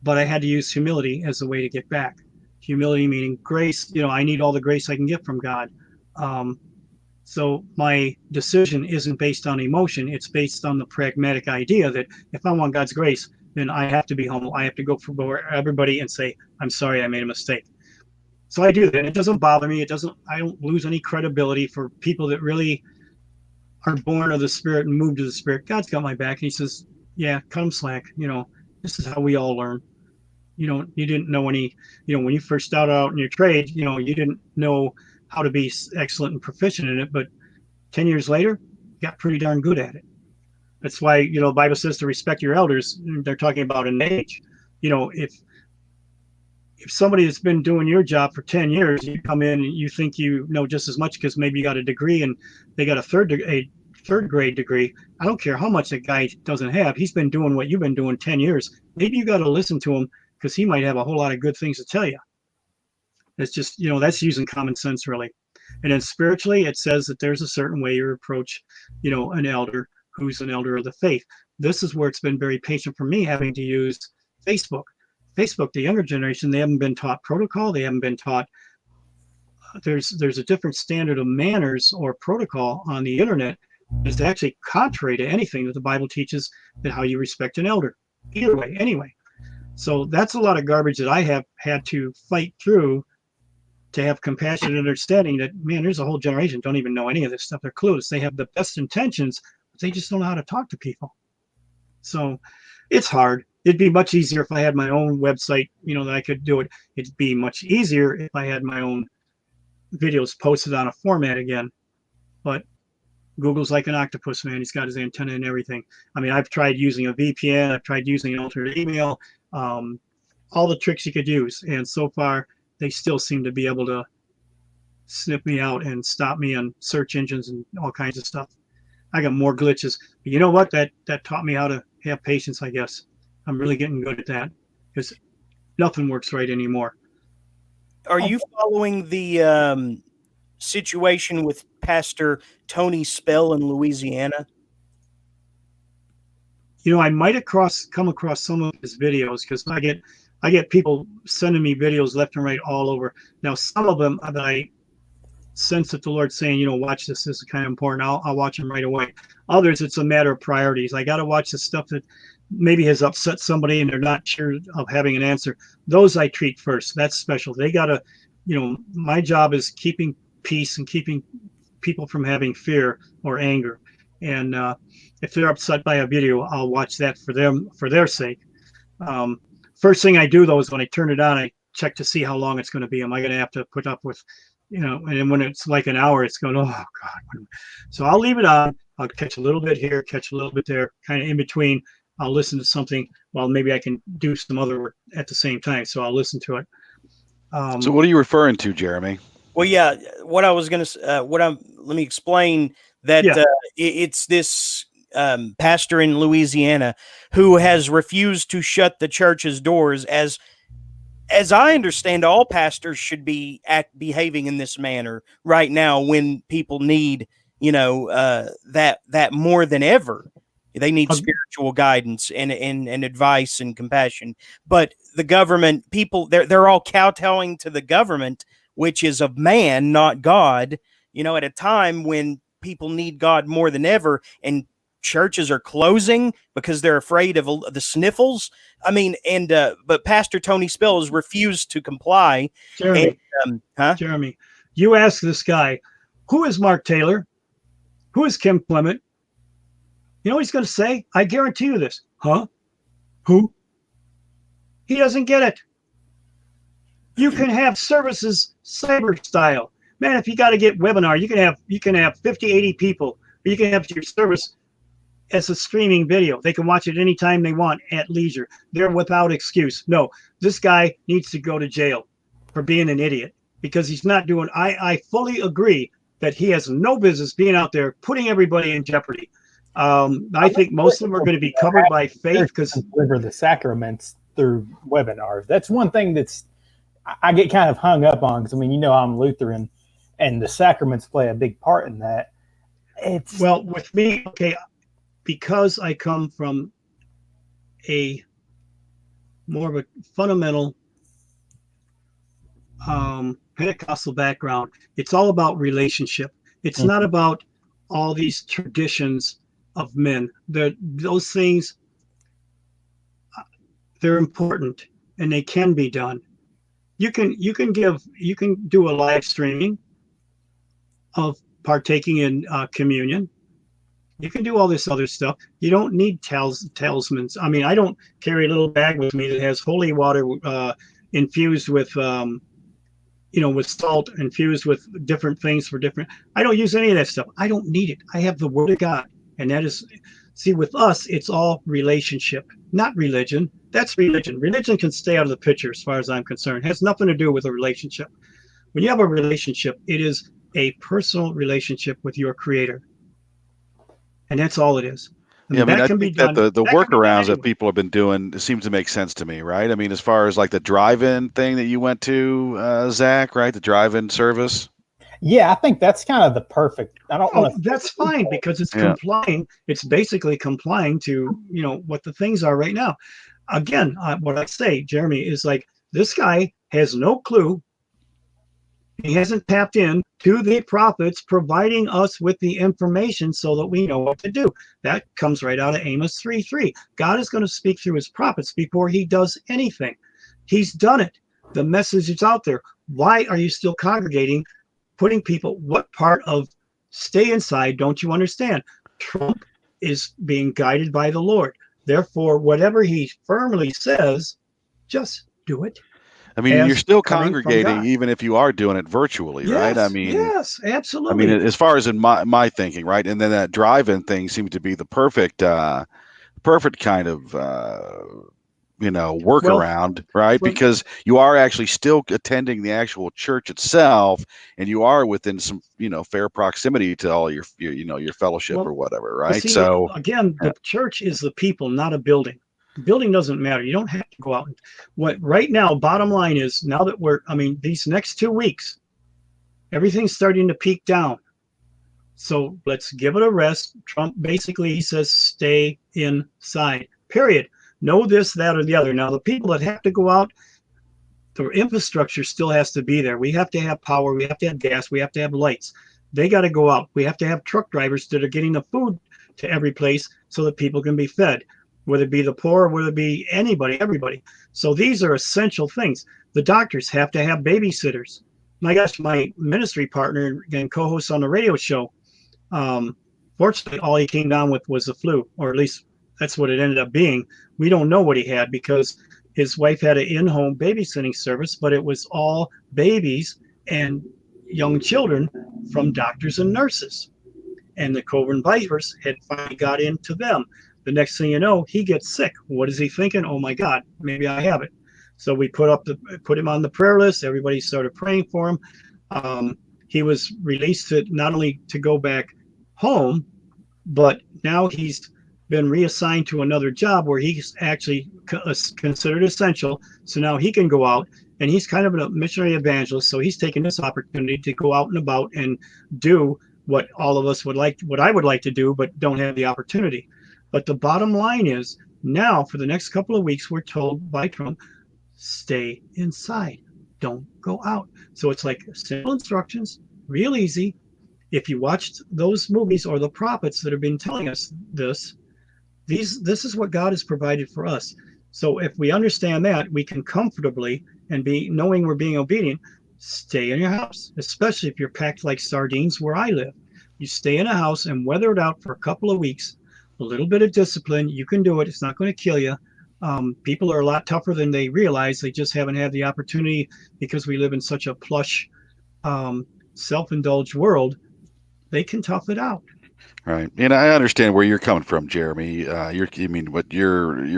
But I had to use humility as a way to get back. Humility meaning grace. I need all the grace I can get from God. So my decision isn't based on emotion. It's based on the pragmatic idea that if I want God's grace, then I have to be humble. I have to go for everybody and say, I'm sorry, I made a mistake. So I do that. It doesn't bother me. I don't lose any credibility for people that really are born of the Spirit and moved to the Spirit. God's got my back. And he says, yeah, cut him slack. This is how we all learn. You didn't know any, when you first started out in your trade, you didn't know how to be excellent and proficient in it. But 10 years later, you got pretty darn good at it. That's why, the Bible says to respect your elders. They're talking about an age. If somebody that's been doing your job for 10 years, you come in and you think you know just as much because maybe you got a degree and they got a third grade degree. I don't care how much that guy doesn't have. He's been doing what you've been doing 10 years. Maybe you got to listen to him because he might have a whole lot of good things to tell you. It's just, that's using common sense, really. And then spiritually, it says that there's a certain way you approach, an elder who's an elder of the faith. This is where it's been very patient for me having to use Facebook. The younger generation, they haven't been taught protocol. They haven't been taught there's a different standard of manners or protocol on the internet. It's actually contrary to anything that the Bible teaches, that how you respect an elder. Either way, anyway. So that's a lot of garbage that I have had to fight through to have compassion and understanding that, man, there's a whole generation don't even know any of this stuff. They're clueless. They have the best intentions, but they just don't know how to talk to people. So it's hard. It'd be much easier if I had my own website, that I could do it. It'd be much easier if I had my own videos posted on a format again. But Google's like an octopus, man. He's got his antenna and everything. I mean, I've tried using a VPN. I've tried using an alternate email, all the tricks you could use. And so far, they still seem to be able to snip me out and stop me on search engines and all kinds of stuff. I got more glitches. But you know what? That taught me how to have patience, I guess. I'm really getting good at that because nothing works right anymore. Are you following the situation with Pastor Tony Spell in Louisiana? I might have come across some of his videos because I get people sending me videos left and right all over. Now, some of them that I sense that the Lord's saying, watch this. This is kind of important. I'll watch them right away. Others, it's a matter of priorities. I got to watch the stuff that maybe has upset somebody and they're not sure of having an answer. Those I treat first. That's special. They got to, my job is keeping peace and keeping people from having fear or anger. And if they're upset by a video, I'll watch that for them, for their sake. First thing I do, though, is when I turn it on, I check to see how long it's going to be. Am I going to have to put up with, and then when it's like an hour, it's going, oh, God. So I'll leave it on. I'll catch a little bit here, catch a little bit there, kind of in between. I'll listen to something. Well, maybe I can do some other work at the same time. So I'll listen to it. So what are you referring to, Jeremy? Well, yeah, what I was going to, let me explain that it's this pastor in Louisiana who has refused to shut the church's doors. As I understand, all pastors should be behaving in this manner right now when people need, that more than ever. They need spiritual guidance and advice and compassion. But the government, people, they're all kowtowing to the government, which is of man, not God, at a time when people need God more than ever, and churches are closing because they're afraid of the sniffles. I mean, but Pastor Tony Spell has refused to comply. Jeremy, Jeremy, you ask this guy, who is Mark Taylor? Who is Kim Clement? You know what he's going to say? I guarantee you this. Huh? Who? He doesn't get it. You can have services cyber style. Man, if you got to get webinar, you can have 50, 80 people. Or you can have your service as a streaming video. They can watch it anytime they want at leisure. They're without excuse. No, this guy needs to go to jail for being an idiot because he's not doing. I fully agree that he has no business being out there putting everybody in jeopardy. I think most of them are going to be covered by faith because deliver the sacraments through webinars. That's one thing that's I get kind of hung up on because I'm Lutheran, and the sacraments play a big part in that. Well, with me, okay, because I come from a more of a fundamental Pentecostal background, it's all about relationship. It's not about all these traditions of men. Those things, they're important and they can be done. You can do a live streaming of partaking in communion. You can do all this other stuff. You don't need talismans. I mean, I don't carry a little bag with me that has holy water infused with with salt, infused with different things for different. I don't use any of that stuff. I don't need it. I have the Word of God, and that is. See, with us, it's all relationship, not religion. That's religion. Religion can stay out of the picture as far as I'm concerned. It has nothing to do with a relationship. When you have a relationship, it is a personal relationship with your Creator. And that's all it is. And Yeah, I mean, that I can be think that done. the That can be done workarounds that anywhere. people have been doing seem to make sense to me, right? I mean, as far as like the drive-in thing that you went to, Zach, right? The drive-in service. Yeah, I think that's kind of the perfect. I don't Oh, want to. that's fine because it's Yeah. complying. It's basically complying to, what the things are right now. Again, what I say, Jeremy, is like this guy has no clue. He hasn't tapped in to the prophets providing us with the information so that we know what to do. That comes right out of Amos 3:3. God is going to speak through his prophets before he does anything. He's done it. The message is out there. Why are you still congregating, putting people? What part of stay inside don't you understand? Trump is being guided by the Lord. Therefore, whatever he firmly says, just do it I mean, you're as still coming from congregating God. even if you are doing it virtually, right? Yes, yes, I mean, absolutely. as far as in my thinking, right? And then that drive-in thing seemed to be the perfect kind of Well, workaround, right? well, Because you are actually still attending the actual church itself, and you are within some fair proximity to all your fellowship or well, whatever, well. right? See, So again, yeah. the church is the people, not a building. The building doesn't matter. You don't have to go out. What right now? Bottom line is now that these next 2 weeks, everything's starting to peak down. So let's give it a rest. Trump basically he says stay inside. Period. No this, that, or the other. Now the people that have to go out, the infrastructure still has to be there. We have to have power. We have to have gas. We have to have lights. They got to go out. We have to have truck drivers that are getting the food to every place so that people can be fed, whether it be the poor, whether it be anybody, everybody. So these are essential things. The doctors have to have babysitters. My gosh, my ministry partner and co-host on the radio show, fortunately, all he came down with was the flu, or at least that's what it ended up being. We don't know what he had because his wife had an in-home babysitting service, but it was all babies and young children from doctors and nurses. And the COVID virus had finally got into them. The next thing you know, he gets sick. What is he thinking? Oh my God, maybe I have it. So we put him on the prayer list. Everybody started praying for him. He was released to not only to go back home, but now he's been reassigned to another job where he's actually considered essential. So now he can go out and he's kind of a missionary evangelist. So he's taking this opportunity to go out and about and do what all of us would like, what I would like to do, but don't have the opportunity. But the bottom line is now for the next couple of weeks, we're told by Trump, stay inside, don't go out. So it's like simple instructions, real easy. If you watched those movies or the prophets that have been telling us this is what God has provided for us. So if we understand that, we can comfortably and be knowing we're being obedient, stay in your house, especially if you're packed like sardines where I live. You stay in a house and weather it out for a couple of weeks. A little bit of discipline, you can do it. It's not going to kill you. People are a lot tougher than they realize. They just haven't had the opportunity because we live in such a plush, self-indulged world. They can tough it out. Right, and I understand where you're coming from, Jeremy. You're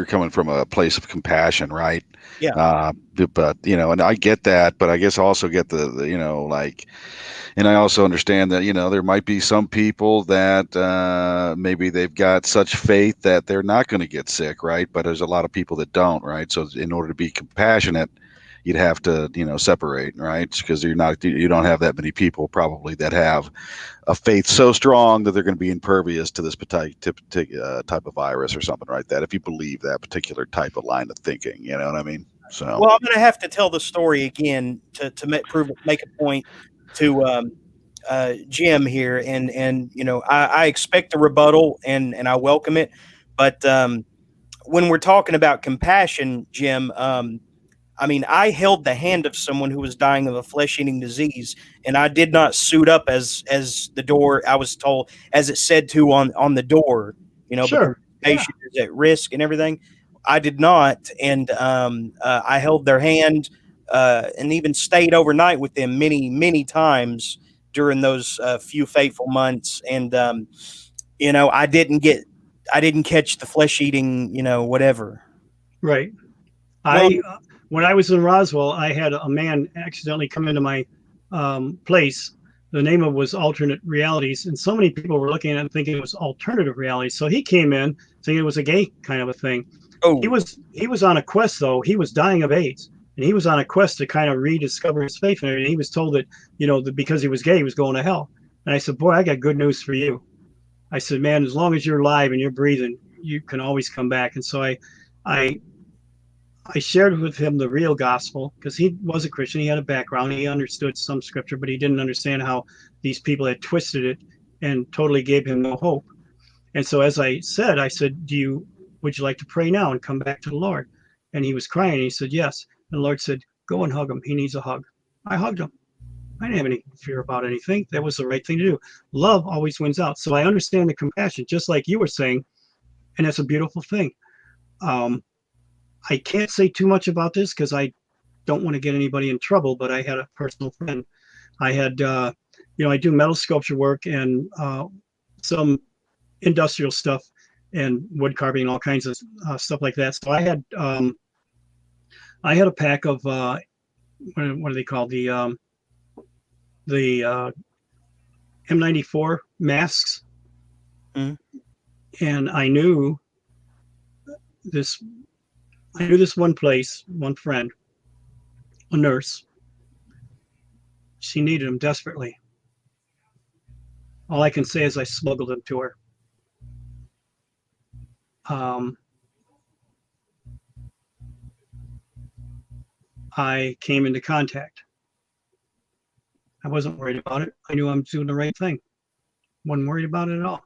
coming from a place of compassion, right? Yeah. But and I get that, but I guess I also get and I also understand that there might be some people that maybe they've got such faith that they're not going to get sick, right? But there's a lot of people that don't, right? So in order to be compassionate, you'd have to separate, right? Because you don't have that many people probably that have a faith so strong that they're going to be impervious to this type of virus or something like that. If you believe that particular type of line of thinking, you know what I mean? So Well, I'm going to have to tell the story again to make a point to Jim here, and I expect a rebuttal, and I welcome it. But when we're talking about compassion, Jim, I mean, I held the hand of someone who was dying of a flesh-eating disease, and I did not suit up as the door I was told, as it said to on the door, because Sure. the patient is at risk and everything. I did not, and I held their hand, and even stayed overnight with them many times during those few fateful months. And I didn't catch the flesh-eating, whatever. Right. Well, When I was in Roswell, I had a man accidentally come into my place. The name of it was Alternate Realities, and so many people were looking at it and thinking it was alternative realities. So he came in thinking it was a gay kind of a thing. oh, He was on a quest though. He was dying of AIDS, and he was on a quest to kind of rediscover his faith. And he was told that that because he was gay, he was going to hell. And I said, "Boy, I got good news for you." I said, "Man, as long as you're alive and you're breathing, you can always come back." And so I shared with him the real gospel because he was a Christian. He had a background. He understood some scripture, but he didn't understand how these people had twisted it and totally gave him no hope. And so, as I said, would you like to pray now and come back to the Lord? And he was crying. He said, yes. And the Lord said, go and hug him. He needs a hug. I hugged him. I didn't have any fear about anything. That was the right thing to do. Love always wins out. So I understand the compassion, just like you were saying. And that's a beautiful thing. I can't say too much about this because I don't want to get anybody in trouble, but I had a personal friend. I had, I do metal sculpture work and some industrial stuff and wood carving and all kinds of stuff like that. So I had a pack of, what are they called? The M94 masks. Mhm. And I knew this one place, one friend, a nurse. She needed them desperately. All I can say is I smuggled them to her. I came into contact. I wasn't worried about it. I knew I was doing the right thing. Wasn't worried about it at all.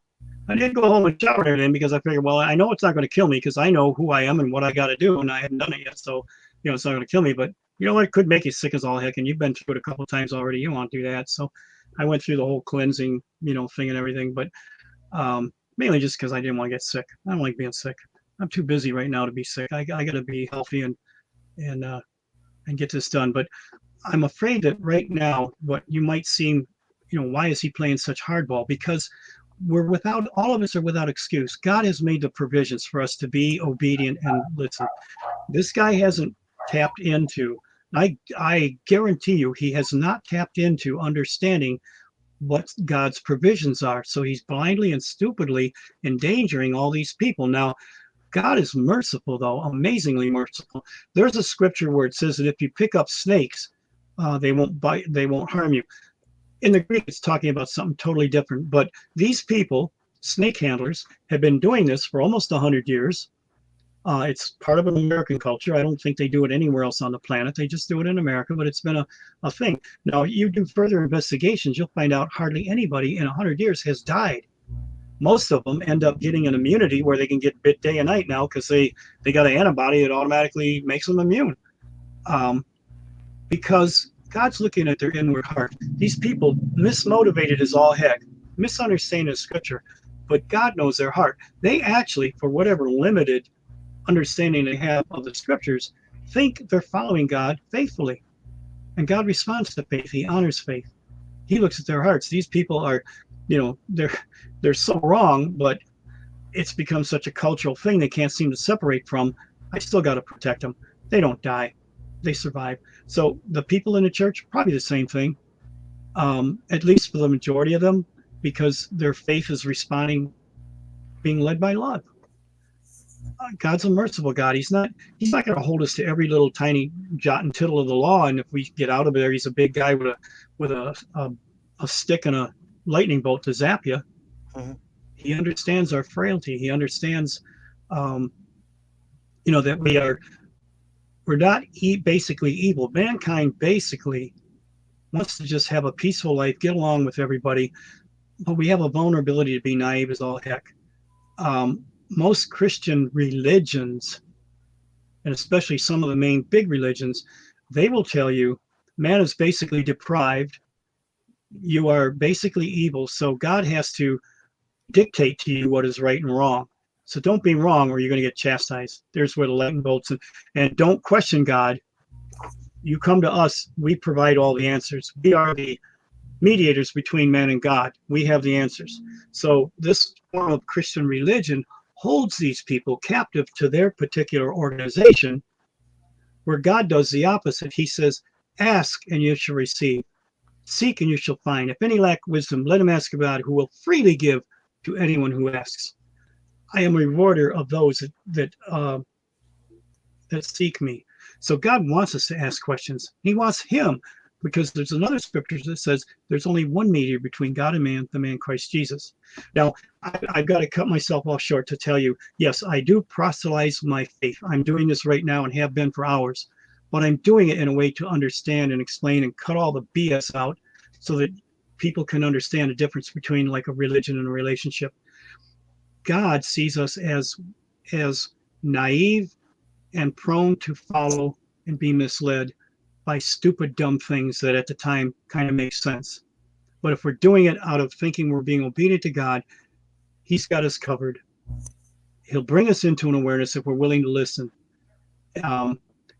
I did go home and shower it in because I figured, well, I know it's not going to kill me because I know who I am and what I got to do, and I hadn't done it yet. So, it's not going to kill me. But you know what? It could make you sick as all heck, and you've been through it a couple of times already. You don't want to do that. So I went through the whole cleansing, thing and everything. But mainly just because I didn't want to get sick. I don't like being sick. I'm too busy right now to be sick. I got to be healthy and get this done. But I'm afraid that right now, what you might seem, why is he playing such hardball? Because all of us are without excuse. God has made the provisions for us to be obedient and listen. This guy hasn't tapped into, I guarantee you, he has not tapped into understanding what God's provisions are. So he's blindly and stupidly endangering all these people. Now, God is merciful, though, amazingly merciful. There's a scripture where it says that if you pick up snakes, they won't bite, they won't harm you. In the Greek, it's talking about something totally different. But these people, snake handlers, have been doing this for almost 100 years. It's part of an American culture. I don't think they do it anywhere else on the planet. They just do it in America, but it's been a thing. Now, you do further investigations, you'll find out hardly anybody in 100 years has died. Most of them end up getting an immunity where they can get bit day and night now because they got an antibody that automatically makes them immune. Because God's looking at their inward heart. These people, mismotivated as all heck, misunderstanding the scripture, but God knows their heart. They actually, for whatever limited understanding they have of the scriptures, think they're following God faithfully. And God responds to faith. He honors faith. He looks at their hearts. These people are, they're so wrong, but it's become such a cultural thing they can't seem to separate from. I still got to protect them. They don't die. They survive. So the people in the church, probably the same thing, at least for the majority of them, because their faith is responding, being led by love. God's a merciful God. He's not going to hold us to every little tiny jot and tittle of the law. And if we get out of there, he's a big guy with a stick and a lightning bolt to zap you. Mm-hmm. He understands our frailty. He understands, that we're not basically evil. Mankind basically, wants to just have a peaceful life, get along with everybody, but we have a vulnerability to be naive as all heck. Most Christian religions, and especially some of the main big religions, they will tell you man is basically deprived. You are basically evil. So God has to dictate to you what is right and wrong. So don't be wrong or you're going to get chastised. There's where the lightning bolts. And don't question God. You come to us. We provide all the answers. We are the mediators between man and God. We have the answers. So this form of Christian religion holds these people captive to their particular organization, where God does the opposite. He says, ask and you shall receive. Seek and you shall find. If any lack wisdom, let him ask of God, who will freely give to anyone who asks. I am a rewarder of those that seek me. So God wants us to ask questions. He wants him, because there's another scripture that says there's only one mediator between God and man, the man Christ Jesus. Now, I've got to cut myself off short to tell you, yes, I do proselytize my faith. I'm doing this right now and have been for hours, but I'm doing it in a way to understand and explain and cut all the BS out so that people can understand the difference between like a religion and a relationship. God sees us as naive and prone to follow and be misled by stupid, dumb things that at the time kind of make sense. But if we're doing it out of thinking we're being obedient to God, he's got us covered. He'll bring us into an awareness if we're willing to listen.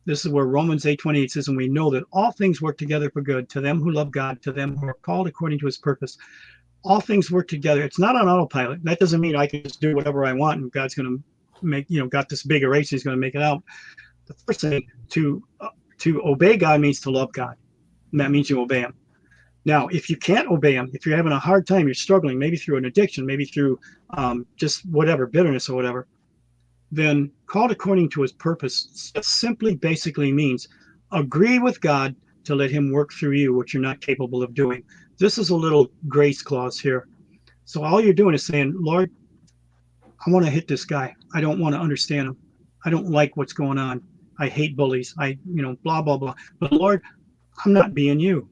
This is where Romans 8:28 says, and we know that all things work together for good to them who love God, to them who are called according to his purpose. All things work together. It's not on autopilot. That doesn't mean I can just do whatever I want and God's going to make, got this big erase, he's going to make it out. The first thing, to obey God means to love God. And that means you obey him. Now, if you can't obey him, if you're having a hard time, you're struggling, maybe through an addiction, maybe through just whatever, bitterness or whatever, then called according to his purpose simply basically means agree with God to let him work through you what you're not capable of doing. This is a little grace clause here. So all you're doing is saying, Lord, I want to hit this guy. I don't want to understand him. I don't like what's going on. I hate bullies. Blah, blah, blah. But Lord, I'm not being you.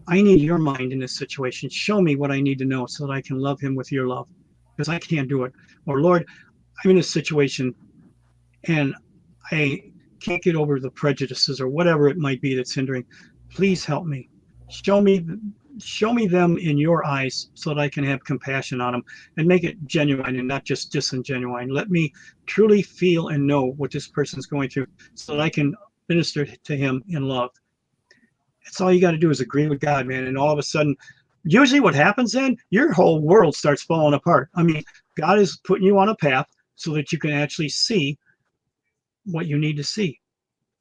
I need your mind in this situation. Show me what I need to know so that I can love him with your love, because I can't do it. Or Lord, I'm in a situation and I can't get over the prejudices or whatever it might be that's hindering. Please help me. Show me them in your eyes so that I can have compassion on them and make it genuine and not just disingenuine. Let me truly feel and know what this person's going through so that I can minister to him in love. That's all you got to do is agree with God, man. And all of a sudden, usually what happens then, your whole world starts falling apart. I mean, God is putting you on a path so that you can actually see what you need to see.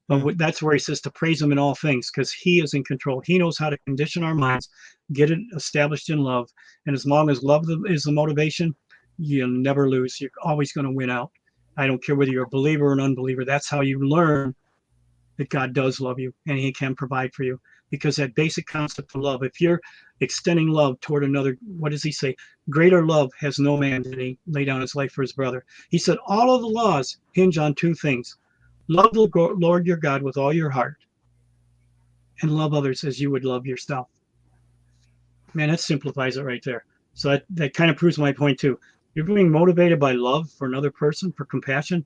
But that's where he says to praise him in all things, because he is in control. He knows how to condition our minds, get it established in love. And as long as love is the motivation, you'll never lose. You're always going to win out. I don't care whether you're a believer or an unbeliever. That's how you learn that God does love you and he can provide for you. Because that basic concept of love, if you're extending love toward another, what does he say? Greater love has no man than he lay down his life for his brother. He said all of the laws hinge on two things. Love the Lord your God with all your heart and love others as you would love yourself. Man, that simplifies it right there. So that kind of proves my point too. You're being motivated by love for another person, for compassion,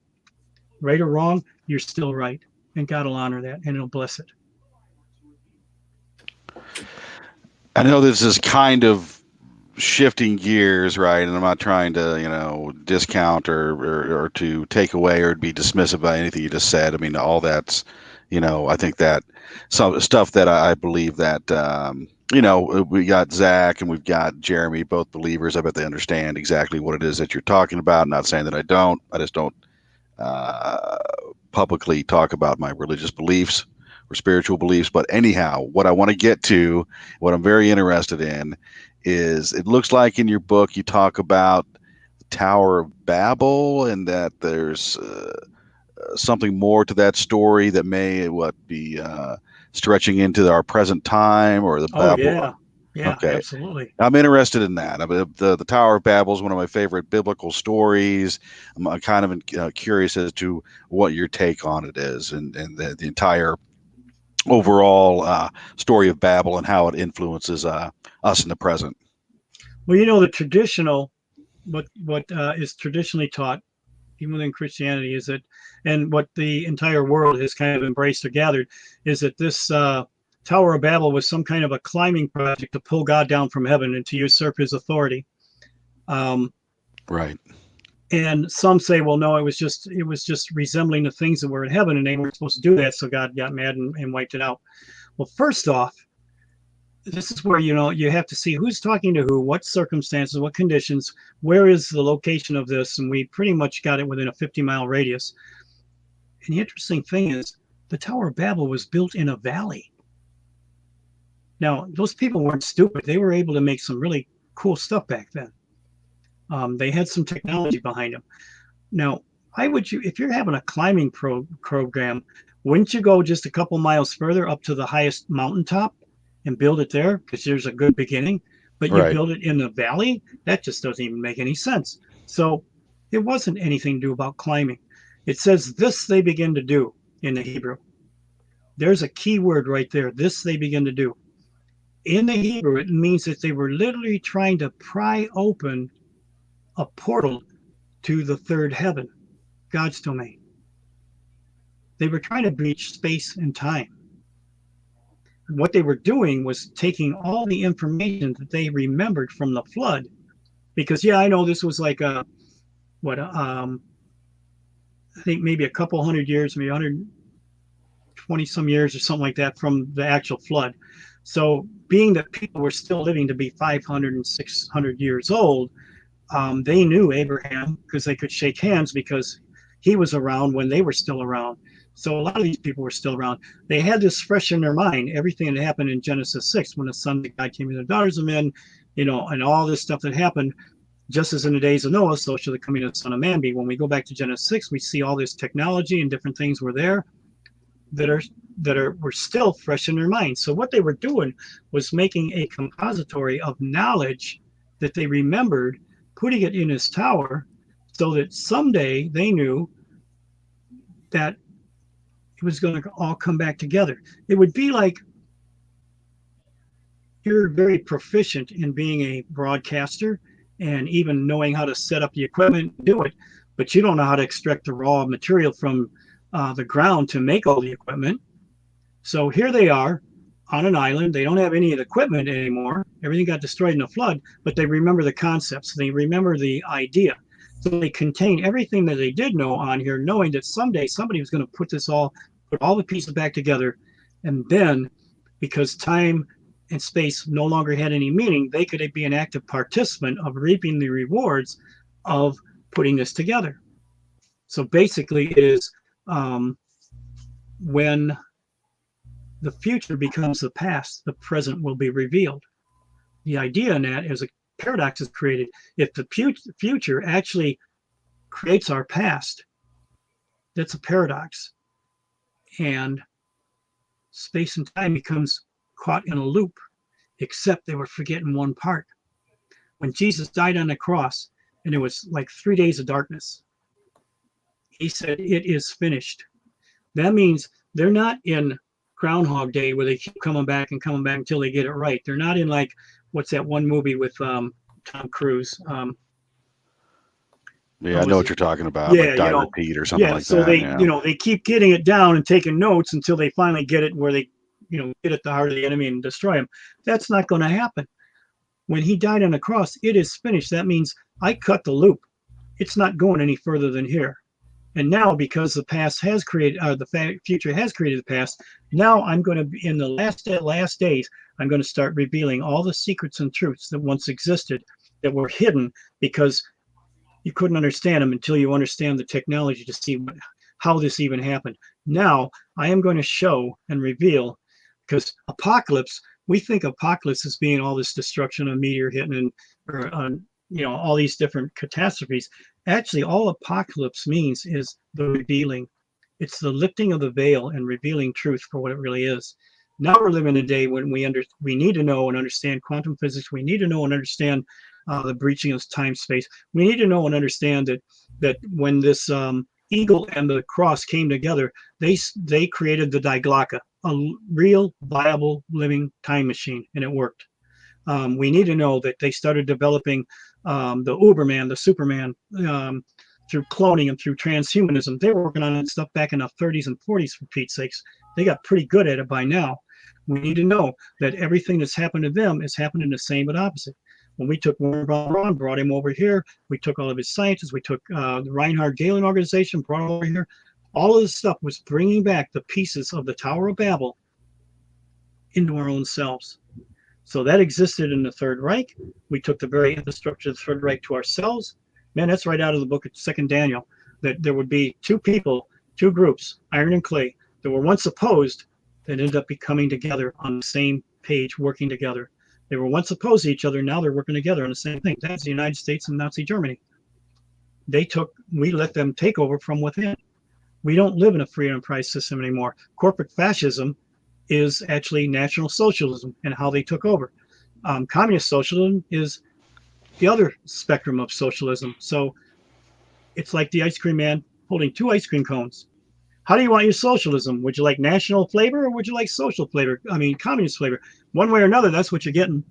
right or wrong, you're still right. And God will honor that and he'll bless it. I know this is kind of shifting gears, right? And I'm not trying to, discount or to take away or be dismissive by anything you just said. I mean, all that's, I think that some stuff that I believe that, we got Zach and we've got Jeremy, both believers. I bet they understand exactly what it is that you're talking about. I'm not saying that I don't. I just don't publicly talk about my religious beliefs or spiritual beliefs. But anyhow, what I want to get to, what I'm very interested in, is it looks like in your book you talk about the Tower of Babel and that there's something more to that story that may be stretching into our present time or the Babel. Yeah, okay. Absolutely. I'm interested in that. I mean, the Tower of Babel is one of my favorite biblical stories. I'm kind of curious as to what your take on it is and the entire overall story of Babel and how it influences us in the present. Well, you know, the traditional, what is traditionally taught, even within Christianity, is that, and what the entire world has kind of embraced or gathered, is that this Tower of Babel was some kind of a climbing project to pull God down from heaven and to usurp his authority. Right. And some say, well, no, it was just resembling the things that were in heaven, and they weren't supposed to do that, so God got mad and wiped it out. Well, first off, this is where, you know, you have to see who's talking to who, what circumstances, what conditions, where is the location of this, and we pretty much got it within a 50-mile radius. And the interesting thing is, the Tower of Babel was built in a valley. Now, those people weren't stupid. They were able to make some really cool stuff back then. They had some technology behind them. Now, why would you, if you're having a climbing program, wouldn't you go just a couple miles further up to the highest mountaintop and build it there? Because there's a good beginning. But you build it in the valley? That just doesn't even make any sense. So it wasn't anything to do about climbing. It says, this they begin to do in the Hebrew. There's a key word right there. This they begin to do. In the Hebrew, it means that they were literally trying to pry open a portal to the third heaven, God's domain. They were trying to breach space and time. What they were doing was taking all the information that they remembered from the flood, because, yeah, I know this was like I think maybe a couple hundred years, maybe 120 some years or something like that from the actual flood. So being that people were still living to be 500 and 600 years old, they knew Abraham because they could shake hands because he was around when they were still around. So a lot of these people were still around. They had this fresh in their mind, everything that happened in Genesis 6 when the sons of God came to the daughters of men, you know, and all this stuff that happened, just as in the days of Noah, so shall the coming of the Son of Man be. When we go back to Genesis 6, we see all this technology and different things were there were still fresh in their minds. So what they were doing was making a compository of knowledge that they remembered, putting it in his tower so that someday they knew that it was going to all come back together. It would be like you're very proficient in being a broadcaster and even knowing how to set up the equipment, do it, but you don't know how to extract the raw material from the ground to make all the equipment. So here they are on an island. They don't have any of the equipment anymore. Everything got destroyed in the flood, but they remember the concepts. They remember the idea. So they contain everything that they did know on here, knowing that someday somebody was going to put all the pieces back together. And then, because time and space no longer had any meaning, they could be an active participant of reaping the rewards of putting this together. So basically it is when the future becomes the past, the present will be revealed. The idea in that is a paradox is created. If the future actually creates our past, that's a paradox. And space and time becomes caught in a loop, except they were forgetting one part. When Jesus died on the cross, and it was like 3 days of darkness, he said, "It is finished." That means they're not in Groundhog Day where they keep coming back until they get it right. They're not in like, what's that one movie with Tom Cruise? Yeah, I know what you're talking about. Yeah, like Die Repeat or something like that. They, they keep getting it down and taking notes until they finally get it where they, get at the heart of the enemy and destroy him. That's not going to happen. When he died on the cross, it is finished. That means I cut the loop. It's not going any further than here. And now, because the past has created, the future has created the past, now I'm going to be in the last days, I'm going to start revealing all the secrets and truths that once existed that were hidden because you couldn't understand them until you understand the technology to see how this even happened. Now I am going to show and reveal, because apocalypse, we think apocalypse as being all this destruction, a meteor hitting, all these different catastrophes. Actually, all apocalypse means is the revealing. It's the lifting of the veil and revealing truth for what it really is. Now we're living in a day when we need to know and understand quantum physics. We need to know and understand the breaching of time-space. We need to know and understand that when this eagle and the cross came together, they created the diglocka. real, viable, living time machine, and it worked. We need to know that they started developing the Uberman, the Superman, through cloning and through transhumanism. They were working on that stuff back in the 30s and 40s, for Pete's sakes. They got pretty good at it by now. We need to know that everything that's happened to them is happening the same but opposite. When we took Werner von Braun, brought him over here, we took all of his scientists, we took the Reinhard Gehlen organization, brought him over here. All of this stuff was bringing back the pieces of the Tower of Babel into our own selves. So that existed in the Third Reich. We took the very infrastructure of the Third Reich to ourselves. Man, that's right out of the book of 2 Daniel, that there would be two people, two groups, iron and clay, that were once opposed, that ended up coming together on the same page, working together. They were once opposed to each other, now they're working together on the same thing. That's the United States and Nazi Germany. We let them take over from within. We don't live in a free enterprise system anymore. Corporate fascism is actually National Socialism and how they took over. Communist socialism is the other spectrum of socialism. So it's like the ice cream man holding two ice cream cones. How do you want your socialism? Would you like national flavor or would you like social flavor? I mean, communist flavor. One way or another, that's what you're getting.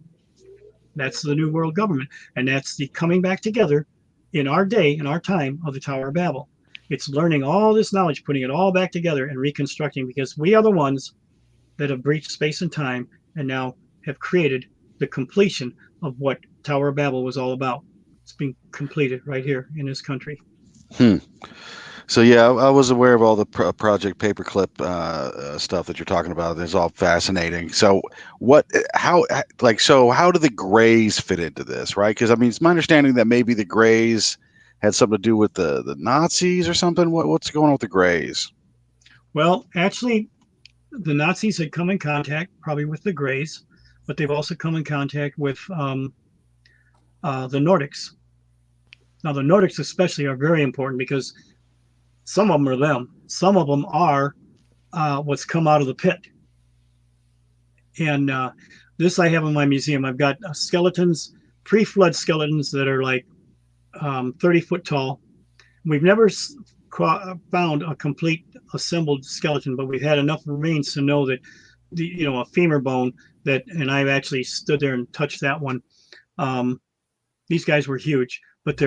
That's the new world government. And that's the coming back together in our day, in our time, of the Tower of Babel. It's learning all this knowledge, putting it all back together and reconstructing, because we are the ones that have breached space and time and now have created the completion of what Tower of Babel was all about. It's being completed right here in this country. So yeah, I was aware of all the Project Paperclip stuff that you're talking about. It's all fascinating. So how do the Greys fit into this, right? Because I mean, it's my understanding that maybe the Greys had something to do with the Nazis or something. What's going on with the Greys? Well, actually, the Nazis had come in contact probably with the Greys, but they've also come in contact with the Nordics. Now, the Nordics especially are very important because some of them are them. Some of them are what's come out of the pit. And this I have in my museum. I've got skeletons, pre-flood skeletons that are like 30 foot tall. We've never found a complete assembled skeleton, but we've had enough remains to know that a femur bone and I've actually stood there and touched that one. These guys were huge, but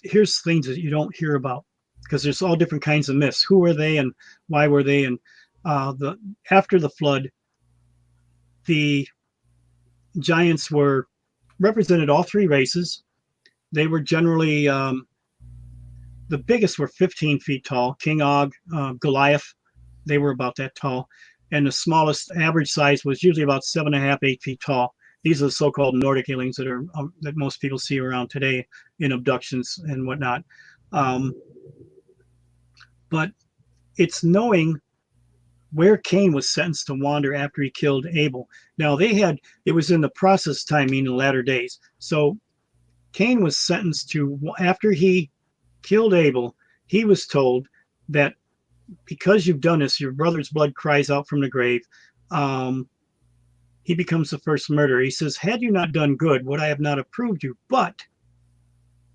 here's things that you don't hear about, because there's all different kinds of myths. Who were they and why were they? And after the flood, the giants represented all three races. They were generally the biggest were 15 feet tall. King Og, Goliath, they were about that tall, and the smallest average size was usually about 7.5, 8 feet tall. These are the so-called Nordic aliens that most people see around today in abductions and whatnot. But it's knowing where Cain was sentenced to wander after he killed Abel. Now it was in the process time, meaning the latter days. So Cain was sentenced to, after he killed Abel, he was told that because you've done this, your brother's blood cries out from the grave. He becomes the first murderer. He says, had you not done good, would I have not approved you? But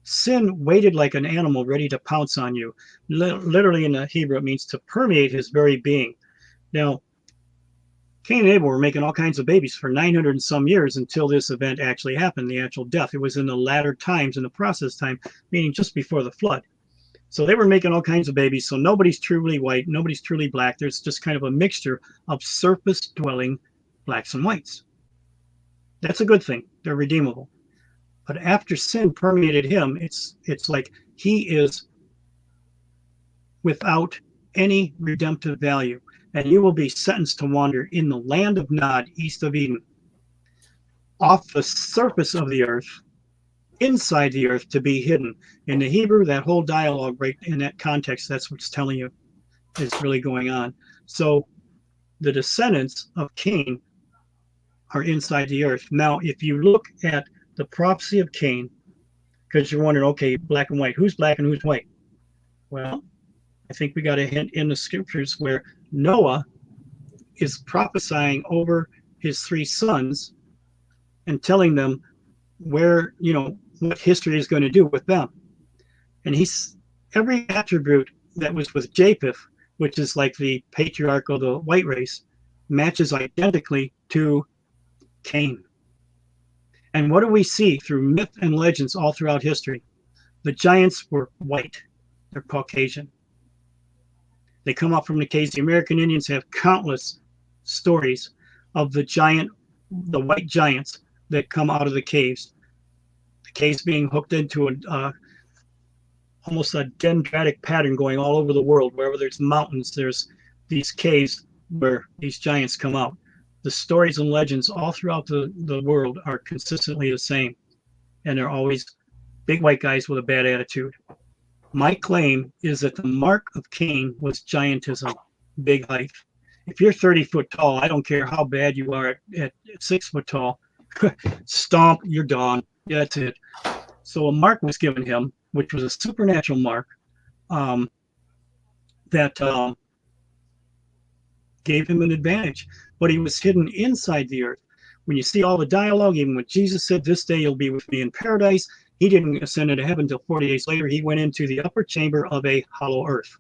sin waited like an animal ready to pounce on you. Literally in the Hebrew, it means to permeate his very being. Now, Cain and Abel were making all kinds of babies for 900 and some years until this event actually happened, the actual death. It was in the latter times, in the process time, meaning just before the flood. So they were making all kinds of babies. So nobody's truly white, nobody's truly black. There's just kind of a mixture of surface-dwelling blacks and whites. That's a good thing. They're redeemable. But after sin permeated him, it's like he is without any redemptive value. And you will be sentenced to wander in the land of Nod, east of Eden, off the surface of the earth, inside the earth, to be hidden. In the Hebrew, that whole dialogue, right in that context, that's what's telling you is really going on. So the descendants of Cain are inside the earth. Now, if you look at the prophecy of Cain, because you're wondering, okay, black and white, who's black and who's white? Well, I think we got a hint in the scriptures where Noah is prophesying over his three sons and telling them where, what history is going to do with them. And every attribute that was with Japheth, which is like the patriarch of the white race, matches identically to Cain. And what do we see through myth and legends all throughout history? The giants were white. They're Caucasian. They come up from the caves. The American Indians have countless stories of the white giants that come out of the caves. The caves being hooked into almost a dendritic pattern going all over the world. Wherever there's mountains, there's these caves where these giants come out. The stories and legends all throughout the world are consistently the same. And they're always big white guys with a bad attitude. My claim is that the mark of Cain was giantism, big height. If you're 30 foot tall, I don't care how bad you are at 6 foot tall, stomp, you're gone. Yeah, that's it. So a mark was given him, which was a supernatural mark that gave him an advantage. But he was hidden inside the earth. When you see all the dialogue, even when Jesus said, "This day you'll be with me in paradise," he didn't ascend into heaven until 40 days later. He went into the upper chamber of a hollow earth.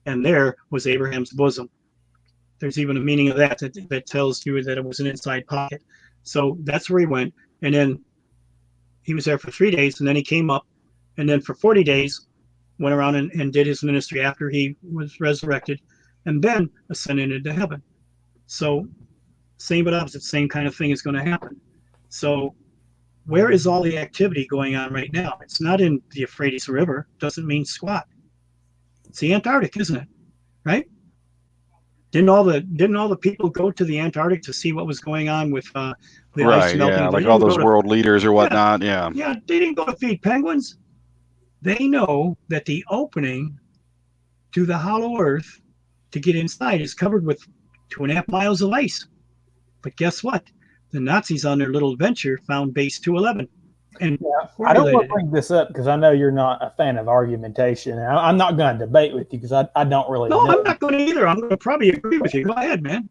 And there was Abraham's bosom. There's even a meaning of that tells you that it was an inside pocket. So that's where he went. And then he was there for 3 days, and then he came up. And then for 40 days, went around and did his ministry after he was resurrected, and then ascended into heaven. So same but opposite, same kind of thing is going to happen. So where is all the activity going on right now? It's not in the Euphrates River. Doesn't mean squat. It's the Antarctic, isn't it? Right? Didn't all the people go to the Antarctic to see what was going on with the ice melting? Yeah, like all those world leaders or whatnot. Yeah, they didn't go to feed penguins. They know that the opening to the hollow earth to get inside is covered with 2.5 miles of ice. But guess what? The Nazis on their little adventure found base 211. And I don't want to bring this up because I know you're not a fan of argumentation. And I'm not going to debate with you because I don't really know. I'm not going to either. I'm going to probably agree with you. Go ahead, man.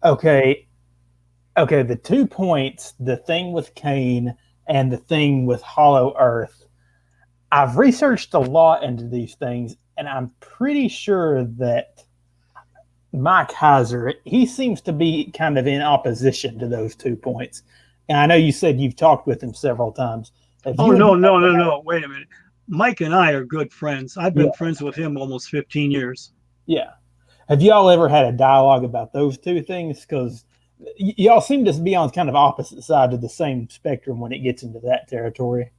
Okay, the 2 points, the thing with Cain and the thing with hollow earth. I've researched a lot into these things, and I'm pretty sure that Mike Heiser, he seems to be kind of in opposition to those 2 points. And I know you said you've talked with him several times. No. Wait a minute. Mike and I are good friends. I've been friends with him almost 15 years. Yeah. Have y'all ever had a dialogue about those two things? Because y'all seem to be on kind of opposite sides of the same spectrum when it gets into that territory.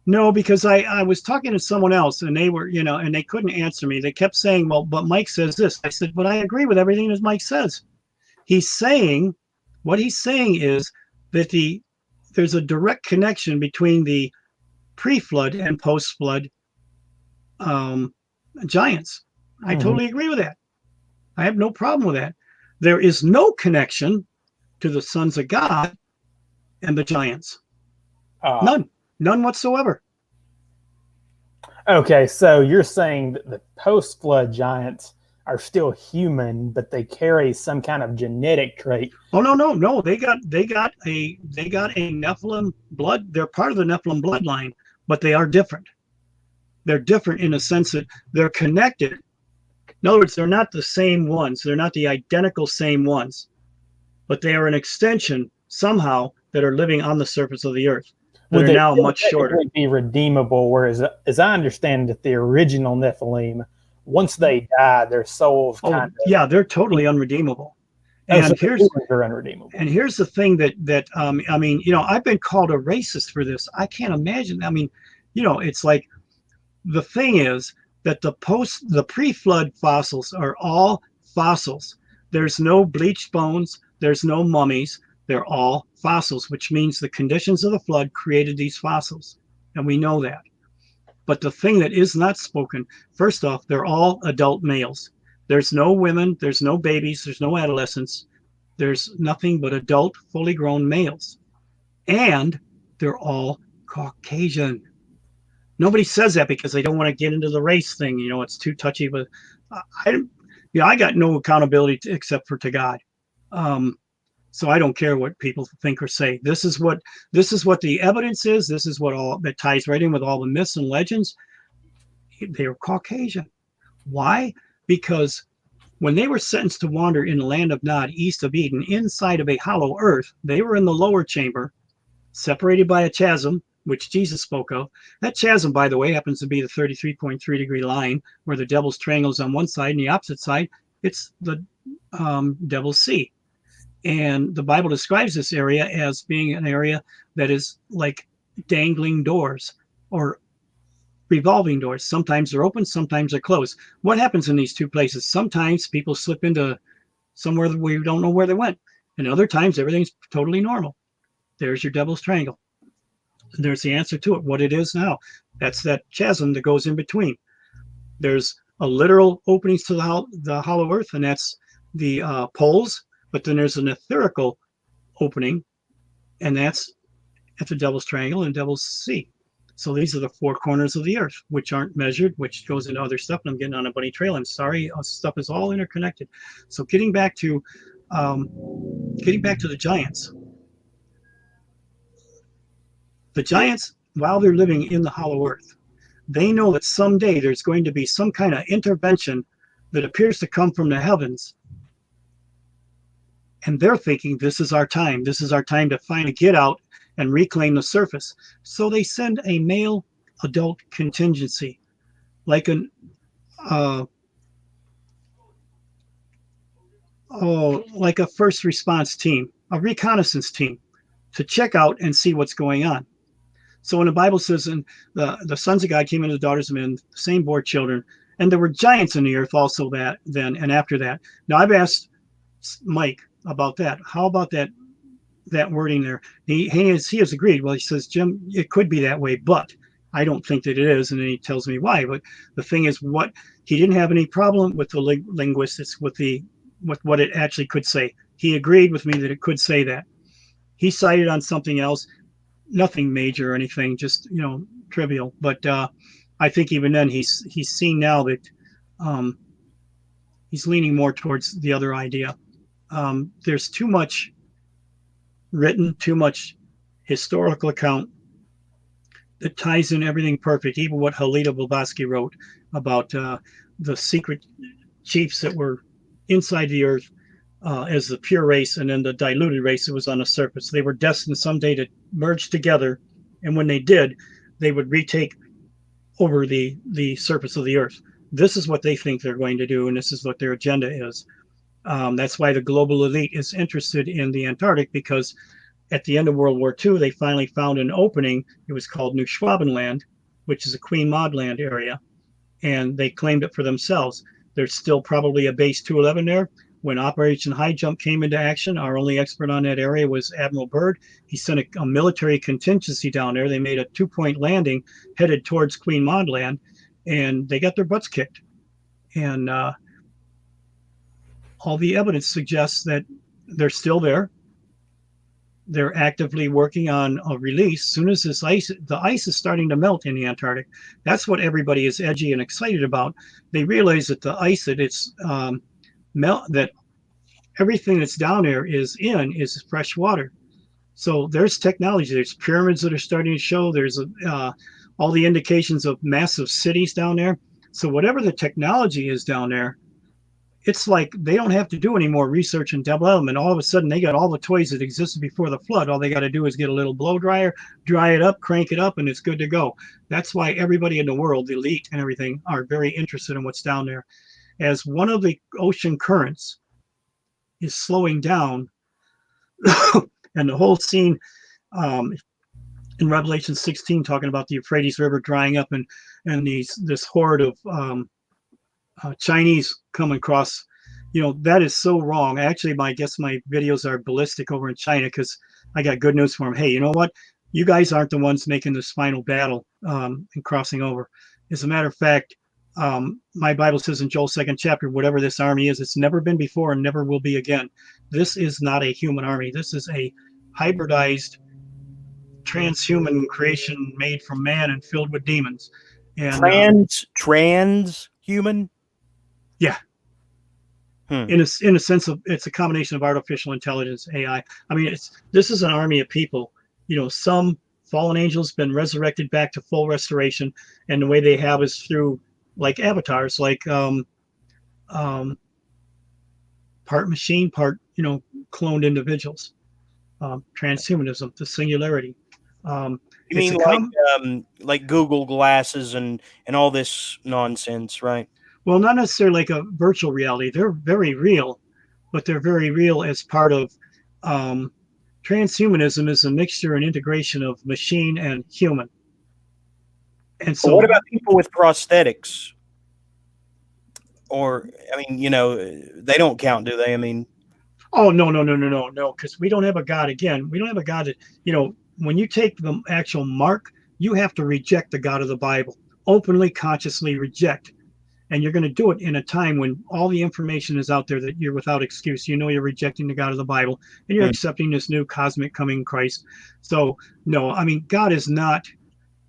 No, because I was talking to someone else and they were, and they couldn't answer me. They kept saying, well, but Mike says this. I said, but I agree with everything that Mike says. What he's saying is that there's a direct connection between the pre-flood and post-flood giants. I totally agree with that. I have no problem with that. There is no connection to the sons of God and the giants. None whatsoever. Okay, so you're saying that the post-flood giants are still human, but they carry some kind of genetic trait. Oh no! They got a Nephilim blood. They're part of the Nephilim bloodline, but they are different. They're different in a sense that they're connected. In other words, they're not the same ones. They're not the identical same ones, but they are an extension somehow that are living on the surface of the earth. That are now much shorter. Would be redeemable, whereas, as I understand it, the original Nephilim, once they die, their souls they're totally unredeemable. And they're unredeemable. And here's the thing that I've been called a racist for this. I can't imagine. It's like the thing is that the pre-flood fossils are all fossils. There's no bleached bones. There's no mummies. They're all fossils, which means the conditions of the flood created these fossils. And we know that. But the thing that is not spoken, first off, they're all adult males. There's no women, there's no babies, there's no adolescents. There's nothing but adult, fully grown males. And they're all Caucasian. Nobody says that because they don't want to get into the race thing. It's too touchy. But I got no accountability except for to God. So I don't care what people think or say. This is what the evidence is. This is what all that ties right in with all the myths and legends. They're Caucasian. Why? Because When they were sentenced to wander in the land of Nod, east of Eden, inside of a hollow earth, they were in the lower chamber, separated by a chasm, which Jesus spoke of. That chasm, by the way, happens to be the 33.3-degree line where the devil's triangle is on one side, and the opposite side, it's the devil's sea. And the Bible describes this area as being an area that is like dangling doors or revolving doors. Sometimes they're open, sometimes they're closed. What happens in these two places? Sometimes people slip into somewhere that we don't know where they went, and other times everything's totally normal. There's your devil's triangle. And there's the answer to it, what it is now. That's that chasm that goes in between. There's a literal openings to the hollow earth, and that's the poles. But then there's an etherical opening, and that's at the devil's triangle and devil's sea. So these are the four corners of the earth, which aren't measured, which goes into other stuff. And I'm getting on a bunny trail. I'm sorry. Stuff is all interconnected. So getting back to the giants. The giants, while they're living in the hollow earth, they know that someday there's going to be some kind of intervention that appears to come from the heavens. And they're thinking, this is our time. This is our time to finally get out and reclaim the surface. So they send a male adult contingency, like a first response team, a reconnaissance team, to check out and see what's going on. So when the Bible says, and the sons of God came into the daughters of men, the same bore children, and there were giants in the earth also that then and after that. Now I've asked Mike about that. How about that wording there? He has agreed. Well, he says, Jim, it could be that way, but I don't think that it is. And then he tells me why. But the thing is, he didn't have any problem with the linguistics, with what it actually could say. He agreed with me that it could say that. He cited on something else, nothing major or anything, just trivial. But I think even then he's seen now that he's leaning more towards the other idea. There's too much written, too much historical account that ties in everything perfect. Even what Helena Blavatsky wrote about the secret chiefs that were inside the earth as the pure race, and then the diluted race that was on the surface. They were destined someday to merge together, and when they did, they would retake over the surface of the earth. This is what they think they're going to do, and this is what their agenda is. That's why the global elite is interested in the Antarctic, because at the end of World War II, they finally found an opening. It was called New Schwabenland, which is a Queen Maud Land area, and they claimed it for themselves. There's still probably a base 211 there. When Operation High Jump came into action, our only expert on that area was Admiral Byrd. He sent a military contingency down there. They made a 2-point landing headed towards Queen Maud Land, and they got their butts kicked. And all the evidence suggests that they're still there. They're actively working on a release. As soon as the ice is starting to melt in the Antarctic, that's what everybody is edgy and excited about. They realize that the ice that it's that everything that's down there is fresh water. So there's technology. There's pyramids that are starting to show. There's all the indications of massive cities down there. So whatever the technology is down there, it's like they don't have to do any more research and development. All of a sudden, they got all the toys that existed before the flood. All they got to do is get a little blow dryer, dry it up, crank it up, and it's good to go. That's why everybody in the world, the elite and everything, are very interested in what's down there. As one of the ocean currents is slowing down, and the whole scene in Revelation 16 talking about the Euphrates River drying up and this horde of Chinese coming across, that is so wrong. Actually, I guess my videos are ballistic over in China, because I got good news for them. Hey, you know what? You guys aren't the ones making this final battle and crossing over. As a matter of fact, my Bible says in Joel 2nd chapter, whatever this army is, it's never been before and never will be again. This is not a human army. This is a hybridized transhuman creation made from man and filled with demons. And transhuman? Yeah. In a sense of, it's a combination of artificial intelligence, AI. I mean, this is an army of people. Some fallen angels been resurrected back to full restoration, and the way they have is through like avatars, like part machine, part cloned individuals. Transhumanism, the singularity. You It's mean a like Google glasses and all this nonsense, right? well, not necessarily like a virtual reality. They're very real, but they're very real as part of um, transhumanism is a mixture and integration of machine and human. And But what so, about people with prosthetics? Or I mean, they don't count, do they? I mean, oh no, because we don't have a God. Again, we don't have a God that when you take the actual mark, you have to reject the God of the Bible, openly, consciously reject. And you're going to do it in a time when all the information is out there that you're without excuse. You're rejecting the God of the Bible and you're Hmm. accepting this new cosmic coming Christ. So no, I mean, God is not,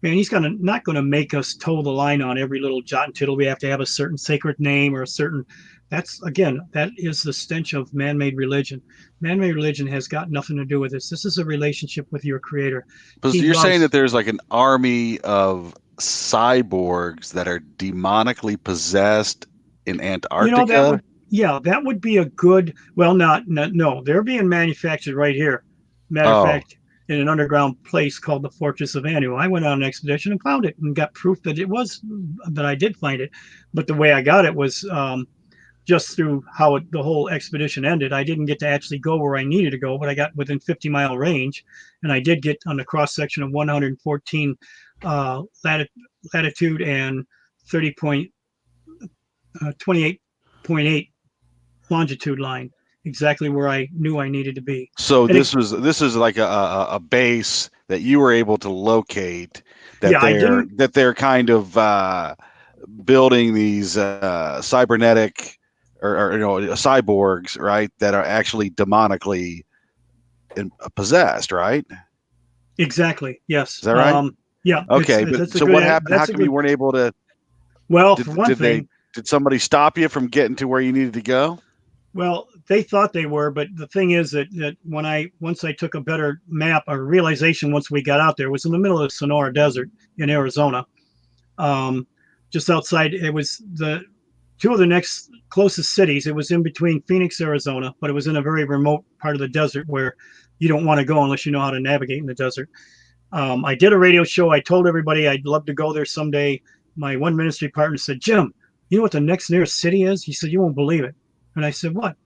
man, he's not going to make us toe the line on every little jot and tittle. We have to have a certain sacred name or a certain, that is the stench of man-made religion. Man-made religion has got nothing to do with this. This is a relationship with your creator. But He you're saying loves, that there's like an army of cyborgs that are demonically possessed in that Antarctica? would, yeah, that would be a good, well, no, they're being manufactured right here. Matter of Oh, fact, in an underground place called the Fortress of Anu. I went on an expedition and found it and got proof that I did find it. But the way I got it was just through how the whole expedition ended. I didn't get to actually go where I needed to go, but I got within 50-mile range. And I did get on the cross section of 114 latitude and 28.8 longitude line, exactly where I knew I needed to be. so And this is like a base that you were able to locate yeah, I didn't. that they're kind of building these cybernetic or cyborgs, right, that are actually demonically possessed, right? Exactly. Is Yes. that right? Yeah. Okay, but That's a so what good. happened? How That's a come you good. weren't able to? Well, for one Did they? thing, Did somebody stop you from getting to where you needed to go? well, they thought they were, but the thing is that once I took a better map or realization once we got out there, it was in the middle of the Sonora Desert in Arizona, um, just outside. It was the two of the next closest cities. It was in between Phoenix, Arizona, but it was in a very remote part of the desert where you don't want to go unless you know how to navigate in the desert. I did a radio show. I told everybody I'd love to go there someday. My one ministry partner said, Jim, you know what the next nearest city is? He said, you won't believe it. And I said, what?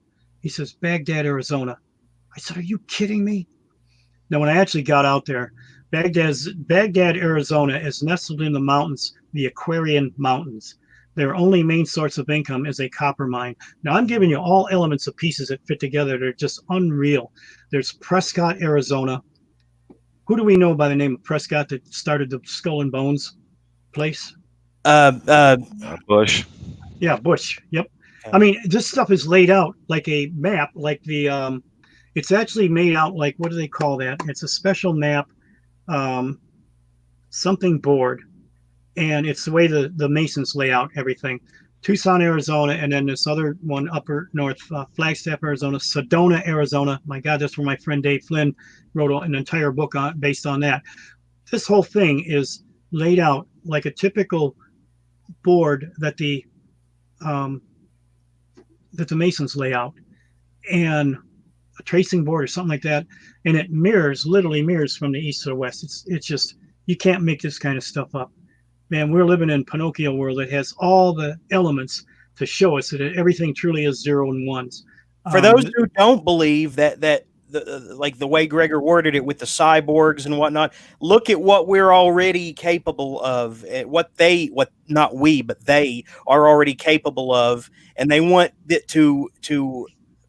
He says, Baghdad, Arizona. I said, are you kidding me? Now, when I actually got out there, Baghdad, Arizona is nestled in the mountains, the Aquarian Mountains. Their only main source of income is a copper mine. Now, I'm giving you all elements of pieces that fit together. They're just unreal. There's Prescott, Arizona. Who do we know by the name of Prescott that started the Skull and Bones place? uh, uh, Bush. Yeah, Bush. Yep. I okay. mean, this stuff is laid out like a map, like it's actually made out like, what do they call that? It's a special map, um, something board, and it's the way the Masons lay out everything. Tucson, Arizona, and then this other one upper north, Flagstaff, Arizona, Sedona, Arizona. My God, that's where my friend Dave Flynn wrote an entire book based on that. This whole thing is laid out like a typical board um, that the Masons lay out, and a tracing board or something like that, and it literally mirrors from the east to the west. It's just, you can't make this kind of stuff up, man. We're living in Pinocchio world that has all the elements to show us that everything truly is zero and ones. For those who don't believe that like the way Gregor worded it with the cyborgs and whatnot, look at what we're already capable of, what not we, but they are already capable of, and they want it to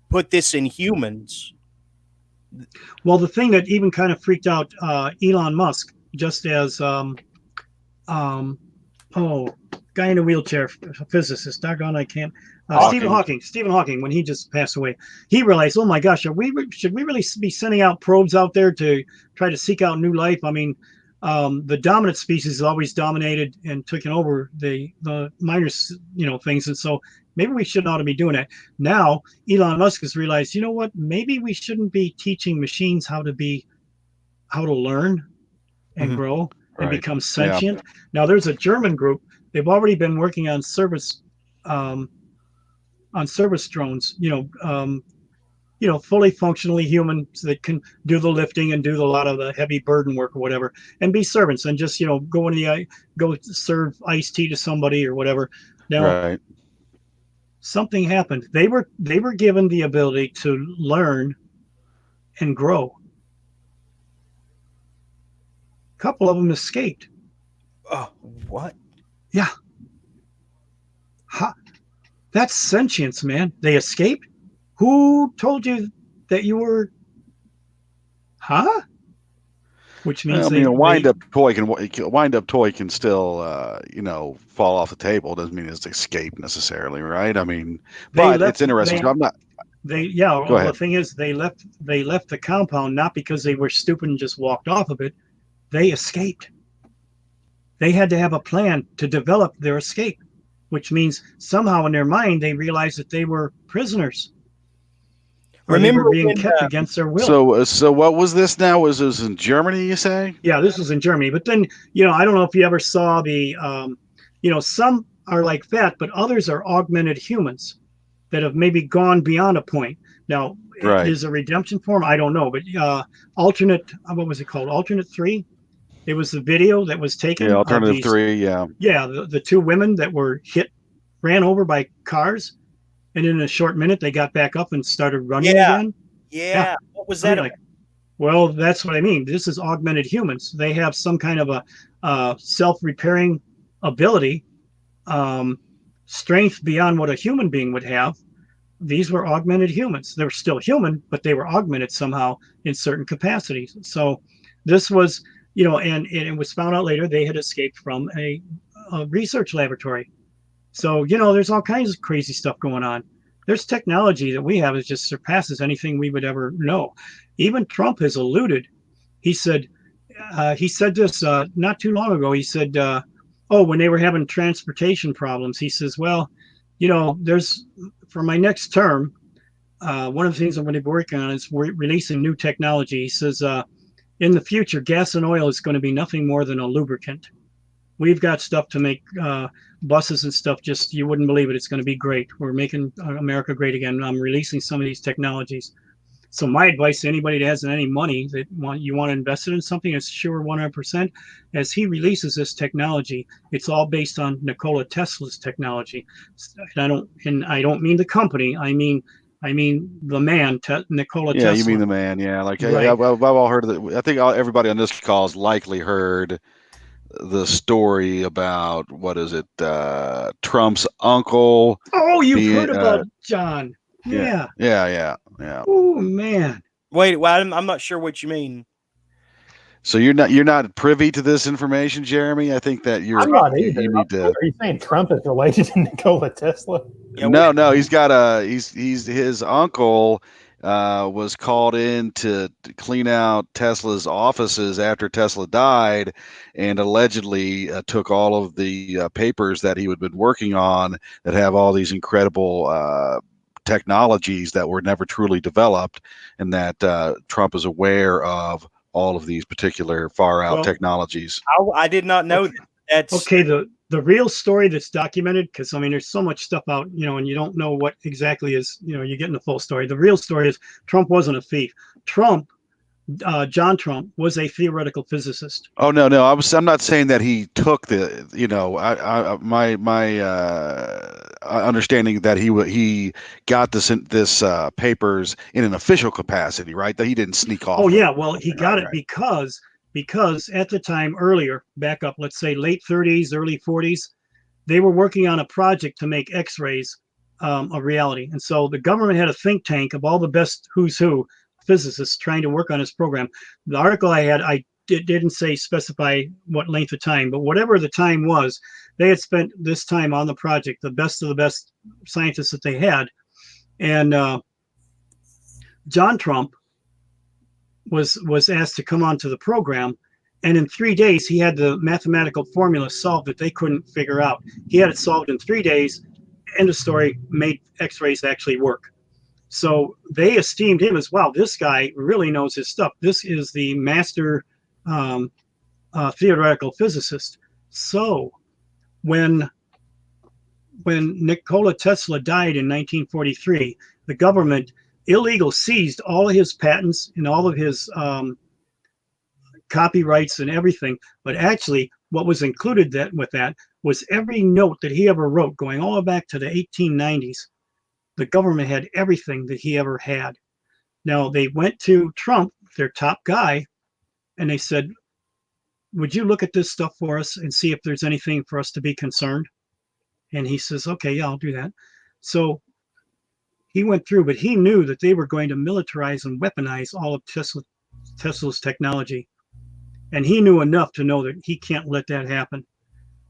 put this in humans. Well, the thing that even kind of freaked out Elon Musk, just as um, oh, guy in a wheelchair, a physicist, doggone, I can't. Stephen Hawking, when he just passed away, he realized, oh my gosh, should we really be sending out probes out there to try to seek out new life? I mean, the dominant species has always dominated and taken over the minor, things, and so maybe we shouldn't ought to be doing that. Now, Elon Musk has realized, you know what? Maybe we shouldn't be teaching machines how to learn and grow and become sentient. Yeah. Now, there's a German group. They've already been working on service on service drones, fully functionally human that can do the lifting and do a lot of the heavy burden work or whatever, and be servants and just, go serve iced tea to somebody or whatever. Now, Right. something happened. They were given the ability to learn and grow. A couple of them escaped. Oh, what? Yeah. That's sentience, man. They escaped? Who told you that you were? Huh? Which means I mean, a wind-up toy can still, fall off the table. Doesn't mean it's escape necessarily, right? I mean, but it's interesting. So I'm not. Go ahead. The thing is, they left the compound not because they were stupid and just walked off of it. They escaped. They had to have a plan to develop their escape, which means somehow in their mind they realized that they were prisoners. Remember, they were being kept against their will. So what was this now? Was this in Germany, you say? Yeah, this was in Germany. But then, I don't know if you ever saw the, some are like that, but others are augmented humans that have maybe gone beyond a point. Now, right. Is a redemption form? I don't know. But alternate, what was it called? Alternate 3? It was the video that was taken. Yeah, alternative 3, yeah. Yeah, the two women that were ran over by cars. And in a short minute, they got back up and started running again. Yeah. What was that? Well, that's what I mean. This is augmented humans. They have some kind of a self-repairing ability, strength beyond what a human being would have. These were augmented humans. They were still human, but they were augmented somehow in certain capacities. So this was, and it was found out later they had escaped from a research laboratory. So, there's all kinds of crazy stuff going on. There's technology that we have that just surpasses anything we would ever know. Even Trump has alluded. He said this not too long ago. He said, when they were having transportation problems, he says, well, there's for my next term, one of the things I'm going to be working on is releasing new technology. He says, in the future, gas and oil is going to be nothing more than a lubricant. We've got stuff to make buses and stuff. Just you wouldn't believe it. It's going to be great. We're making America great again. I'm releasing some of these technologies. So my advice to anybody that has any money that you want to invest it in something, is sure 100%. As he releases this technology, it's all based on Nikola Tesla's technology. And I don't mean the company. I mean the man, Nikola Tesla. Yeah, you mean the man. Yeah, like Right. I've all heard of it. I think everybody on this call has likely heard the story about Trump's uncle. Oh, you've heard about John. Yeah. Oh man. Wait, well, I'm not sure what you mean. So you're not privy to this information, Jeremy? I think that I'm not either. Are you saying Trump is related to Nikola Tesla? Yeah, no. He's got his uncle was called in to clean out Tesla's offices after Tesla died, and allegedly took all of the papers that he had been working on that have all these incredible technologies that were never truly developed, and that Trump is aware of all of these particular far out technologies. I did not know that. That's okay. The real story that's documented, because there's so much stuff out, and you don't know what exactly is, you're getting the full story. The real story is Trump wasn't a thief. John Trump was a theoretical physicist. Oh no! I'm not saying that he took the. My understanding that he got this papers in an official capacity, right? That he didn't sneak off. Oh yeah, well he got it because at the time earlier, back up, let's say late 30s, early 40s, they were working on a project to make X-rays a reality, and so the government had a think tank of all the best who's who physicists trying to work on this program. The article I had, didn't specify what length of time, but whatever the time was, they had spent this time on the project, the best of the best scientists that they had. And John Trump was asked to come onto the program, and in 3 days he had the mathematical formula solved that they couldn't figure out. He had it solved in 3 days. End of story. Made X-rays actually work. So they esteemed him as, wow, this guy really knows his stuff. This is the master theoretical physicist. So when when Nikola Tesla died in 1943, the government illegal seized all of his patents and all of his copyrights and everything. But actually, what was included with that was every note that he ever wrote, going all the way back to the 1890s. The government had everything that he ever had. Now, they went to Trump, their top guy, and they said, would you look at this stuff for us and see if there's anything for us to be concerned? And he says, okay, yeah, I'll do that. So he went through, but he knew that they were going to militarize and weaponize all of Tesla's technology. And he knew enough to know that he can't let that happen.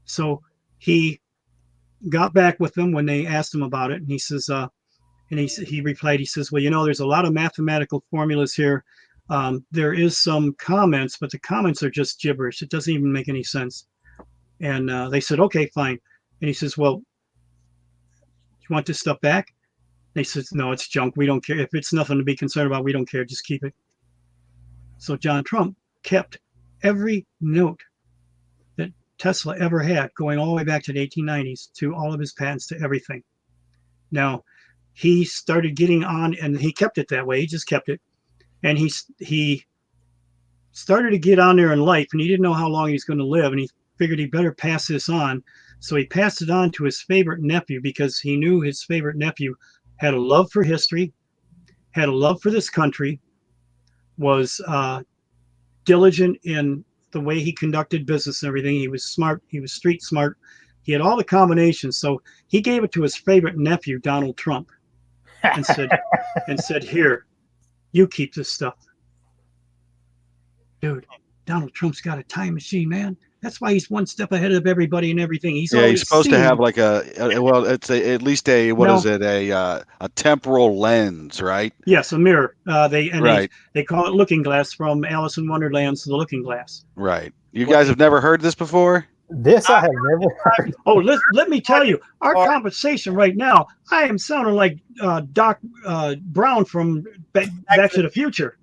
So he got back with them when they asked him about it. And he says, he replied, he says, well, there's a lot of mathematical formulas here. There is some comments, but the comments are just gibberish. It doesn't even make any sense. And they said, okay, fine. And he says, well, you want this stuff back? And he says, no, it's junk. We don't care. If it's nothing to be concerned about, we don't care. Just keep it. So John Trump kept every note that Tesla ever had, going all the way back to the 1890s, to all of his patents, to everything. Now, he started getting on, and he kept it that way. He just kept it. And he started to get on there in life, and he didn't know how long he was going to live, and he figured he better pass this on. So he passed it on to his favorite nephew, because he knew his favorite nephew had a love for history, had a love for this country, was diligent in the way he conducted business and everything. He was smart. He was street smart. He had all the combinations. So he gave it to his favorite nephew, Donald Trump, and said, here, you keep this stuff. Dude, Donald Trump's got a time machine, man. That's why he's one step ahead of everybody and everything. He's supposed to have like at least a temporal lens, right? Yes, a mirror. They call it Looking Glass, from Alice in Wonderland to the Looking Glass. Right. You guys have never heard this before? This I have never heard. Oh, let me tell you, our conversation right now, I am sounding like Doc Brown from Back to the Future.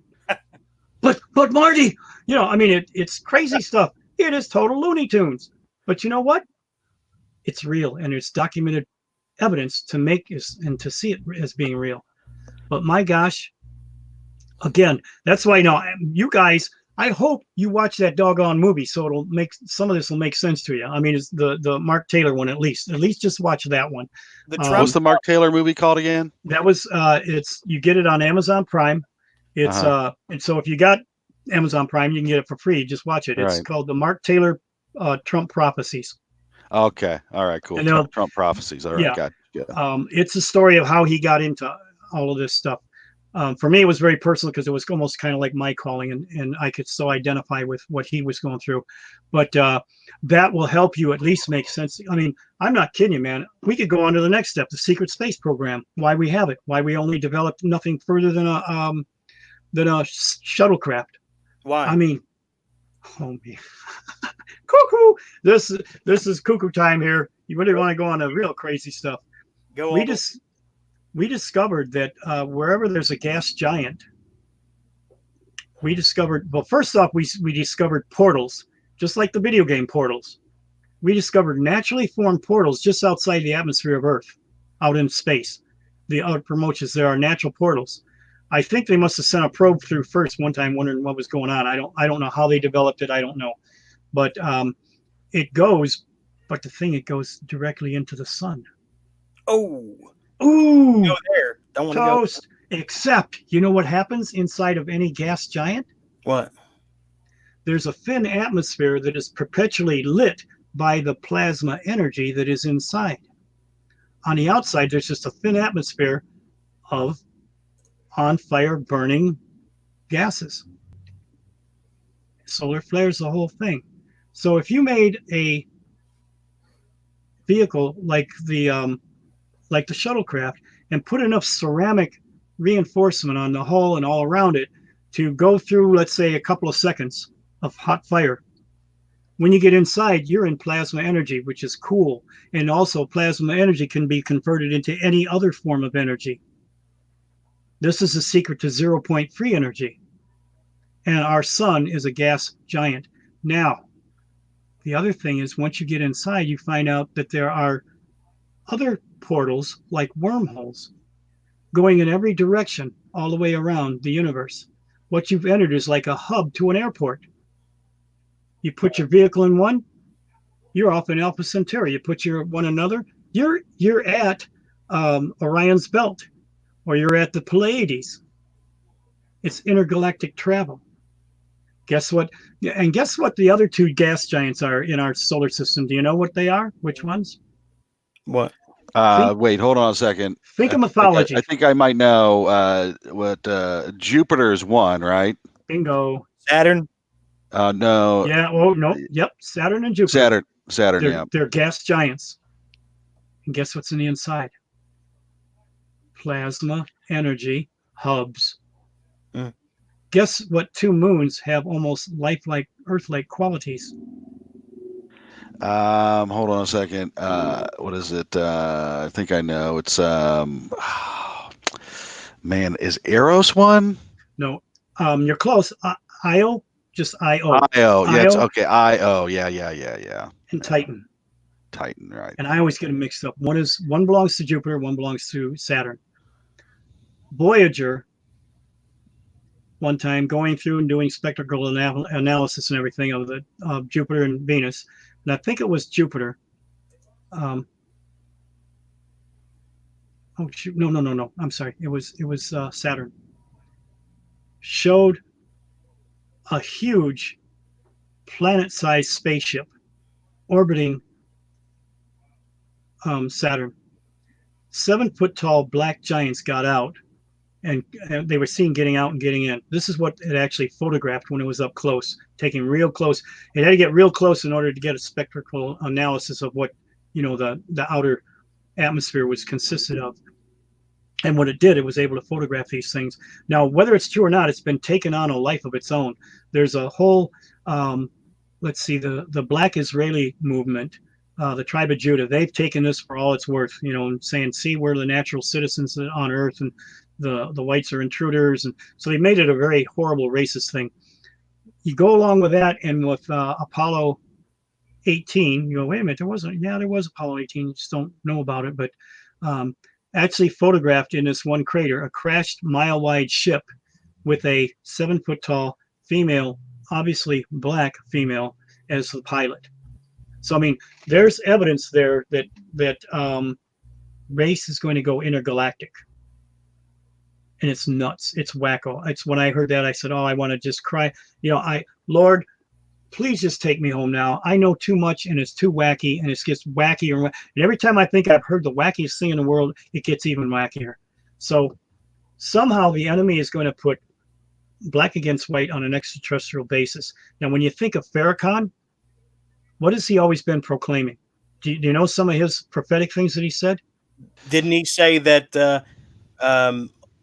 But Marty, it's crazy stuff. It is total Looney Tunes. But you know what? It's real, and there's documented evidence to make and to see it as being real. But my gosh, again, that's why you guys, I hope you watch that doggone movie, so it'll make some of this will make sense to you. I mean, it's the Mark Taylor one at least. At least just watch that one. What's the Mark Taylor movie called again? That was you get it on Amazon Prime. It's and so if you got Amazon Prime, you can get it for free. Just watch it. It's called the Mark Taylor Trump Prophecies. Okay. All right, cool. Trump Prophecies. All right, yeah. got it. It's a story of how he got into all of this stuff. For me, it was very personal because it was almost kind of like my calling, and I could so identify with what he was going through. But that will help you at least make sense. I mean, I'm not kidding you, man. We could go on to the next step, the secret space program, why we have it, why we only developed nothing further than a shuttlecraft. Why? I mean, oh man, cuckoo! This is cuckoo time here. You really want to go on to real crazy stuff? We discovered that wherever there's a gas giant, we discovered. Well, first off, we discovered portals, just like the video game portals. We discovered naturally formed portals just outside the atmosphere of Earth, out in space. The outermost, there are natural portals. I think they must have sent a probe through first one time, wondering what was going on. I don't know how they developed it. I don't know, but it goes. But the thing, it goes directly into the sun. Oh, ooh, go there. Don't want toast. to go. Except, you know what happens inside of any gas giant? What? There's a thin atmosphere that is perpetually lit by the plasma energy that is inside. On the outside, there's just a thin atmosphere of on fire burning gases. Solar flares, the whole thing. So if you made a vehicle like the shuttlecraft and put enough ceramic reinforcement on the hull and all around it to go through, let's say, a couple of seconds of hot fire, when you get inside, you're in plasma energy, which is cool. And also plasma energy can be converted into any other form of energy. This is the secret to zero-point free energy. And our sun is a gas giant. Now, the other thing is, once you get inside, you find out that there are other portals like wormholes going in every direction all the way around the universe. What you've entered is like a hub to an airport. You put your vehicle in one, you're off in Alpha Centauri. You put your one another, you're at Orion's belt, or you're at the Pleiades. It's intergalactic travel. Guess what? And guess what the other two gas giants are in our solar system? Do you know what they are? Which ones? What? Wait, hold on a second. Think of mythology. I think I might know what Jupiter is one, right? Bingo. Saturn? No. Yeah. Oh no. Yep. Saturn and Jupiter. Saturn. Yeah. They're gas giants. And guess what's in the inside? Plasma energy hubs. Mm. Guess what two moons have almost lifelike, Earth-like qualities? Hold on a second. What is it? I think I know. It's man, is Eros one? No. You're close. Io, just Io. Io. Yeah, it's Io okay. Io. Yeah. and Titan. Titan, right. And I always get them mixed up. One belongs to Jupiter, one belongs to Saturn. Voyager, one time going through and doing spectral analysis and everything of Jupiter and Venus, and I think it was Jupiter. Oh shoot! No. I'm sorry. It was Saturn. Showed a huge planet-sized spaceship orbiting Saturn. 7-foot tall black giants got out, and they were seen getting out and getting in. This is what it actually photographed when it was up close, taking real close. It had to get real close in order to get a spectral analysis of what the outer atmosphere was consisted of. And what it did, it was able to photograph these things. Now, whether it's true or not, it's been taken on a life of its own. There's a whole, let's see, the Black Israeli movement, the tribe of Judah. They've taken this for all it's worth, and saying, see, we're the natural citizens on Earth, and the whites are intruders. And so they made it a very horrible racist thing. You go along with that, and with Apollo 18, you go, wait a minute, there was Apollo 18. You just don't know about it, but actually photographed in this one crater a crashed mile-wide ship with a 7-foot tall female, obviously black female, as the pilot. So I mean, there's evidence there that race is going to go intergalactic, and it's nuts. It's wacko. It's when I heard that, I said, oh, I want to just cry. Lord, please just take me home now. I know too much, and it's too wacky, and it gets wackier. And every time I think I've heard the wackiest thing in the world, it gets even wackier. So somehow the enemy is going to put black against white on an extraterrestrial basis. Now, when you think of Farrakhan, what has he always been proclaiming? Do you know some of his prophetic things that he said? Didn't he say that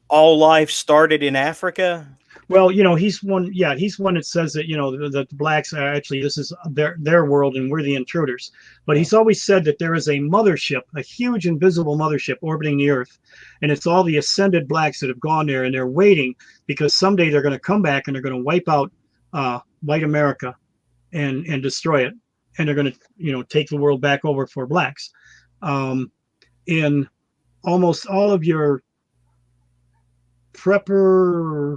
all life started in Africa? Well, he's one. Yeah, he's one that says that the blacks are actually, this is their world and we're the intruders. But he's always said that there is a mothership, a huge invisible mothership orbiting the Earth, and it's all the ascended blacks that have gone there, and they're waiting because someday they're going to come back and they're going to wipe out white America and destroy it, and they're going to take the world back over for blacks. In almost all of your prepper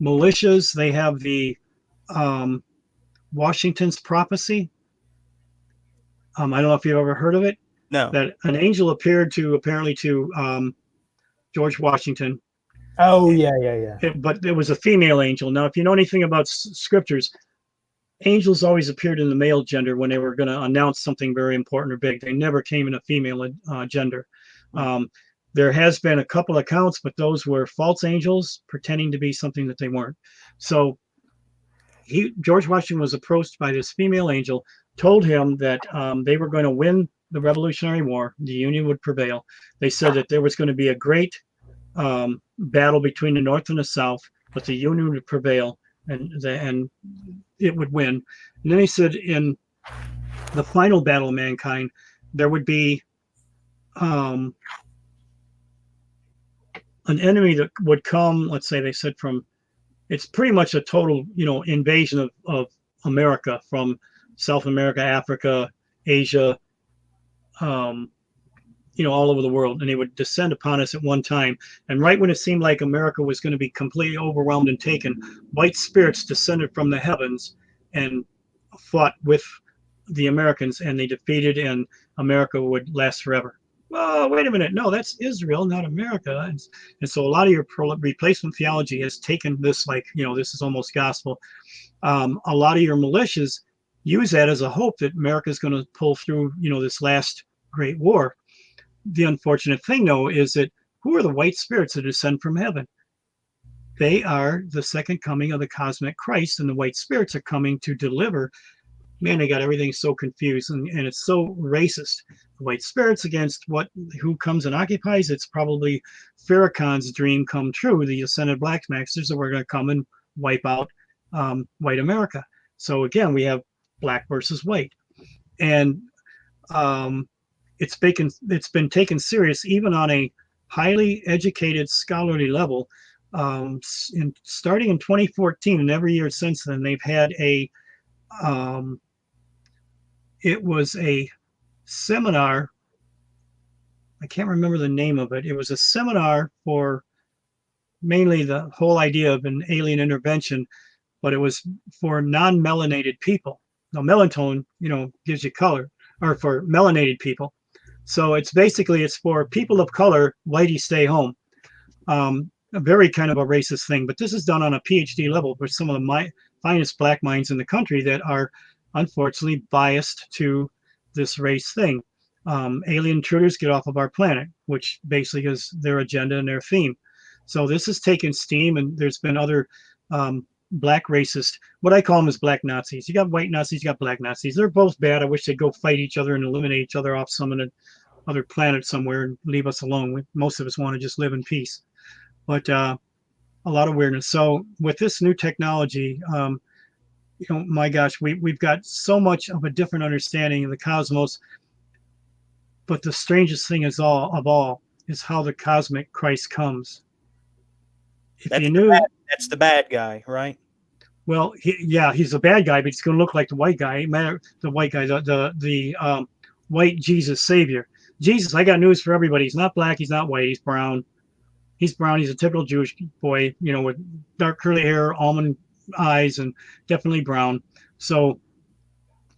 militias, they have the Washington's prophecy. I don't know if you've ever heard of it. No. That an angel appeared apparently to George Washington. Oh, yeah. But it was a female angel. Now, if you know anything about scriptures, angels always appeared in the male gender when they were going to announce something very important or big. They never came in a female gender. There has been a couple accounts, but those were false angels pretending to be something that they weren't. So George Washington was approached by this female angel, told him that they were going to win the Revolutionary War. The Union would prevail. They said that there was going to be a great battle between the North and the South, but the Union would prevail and it would win. And then he said in the final battle of mankind, there would be an enemy that would come, let's say they said it's pretty much a total, invasion of America, from South America, Africa, Asia, all over the world, and they would descend upon us at one time. And right when it seemed like America was going to be completely overwhelmed and taken, white spirits descended from the heavens and fought with the Americans, and they defeated, and America would last forever. Well, wait a minute. No, that's Israel, not America. And so a lot of your replacement theology has taken this like, this is almost gospel. A lot of your militias use that as a hope that America is going to pull through, this last great war. The unfortunate thing, though, is that who are the white spirits that descend from heaven? They are the second coming of the cosmic Christ, and the white spirits are coming to deliver. Man, they got everything so confused, and it's so racist. The white spirits against who comes and occupies? It's probably Farrakhan's dream come true. The ascended black masters that were going to come and wipe out white America. So again, we have black versus white, and it's been taken serious even on a highly educated scholarly level. Starting in 2014 and every year since then, they've had it was a seminar. I can't remember the name of it. It was a seminar for mainly the whole idea of an alien intervention, but it was for non-melanated people. Now, melatonin, gives you color, or for melanated people. So it's for people of color, whitey stay home. A very kind of a racist thing, but this is done on a PhD level with some of the finest black minds in the country that are unfortunately biased to this race thing. Alien intruders, get off of our planet, which basically is their agenda and their theme. So this has taken steam, and there's been other black racist, what I call them is black Nazis. You got white Nazis, you got black Nazis. They're both bad. I wish they'd go fight each other and eliminate each other off some other planet somewhere and leave us alone. Most of us want to just live in peace. But a lot of weirdness. So with this new technology, my gosh, we've got so much of a different understanding of the cosmos. But the strangest thing is how the cosmic Christ comes. That's the bad guy, right? Well, he's a bad guy, but he's going to look like the white guy. The white guy, the white Jesus Savior. Jesus, I got news for everybody. He's not black. He's not white. He's brown. He's brown. He's a typical Jewish boy, with dark curly hair, almond eyes, and definitely brown. So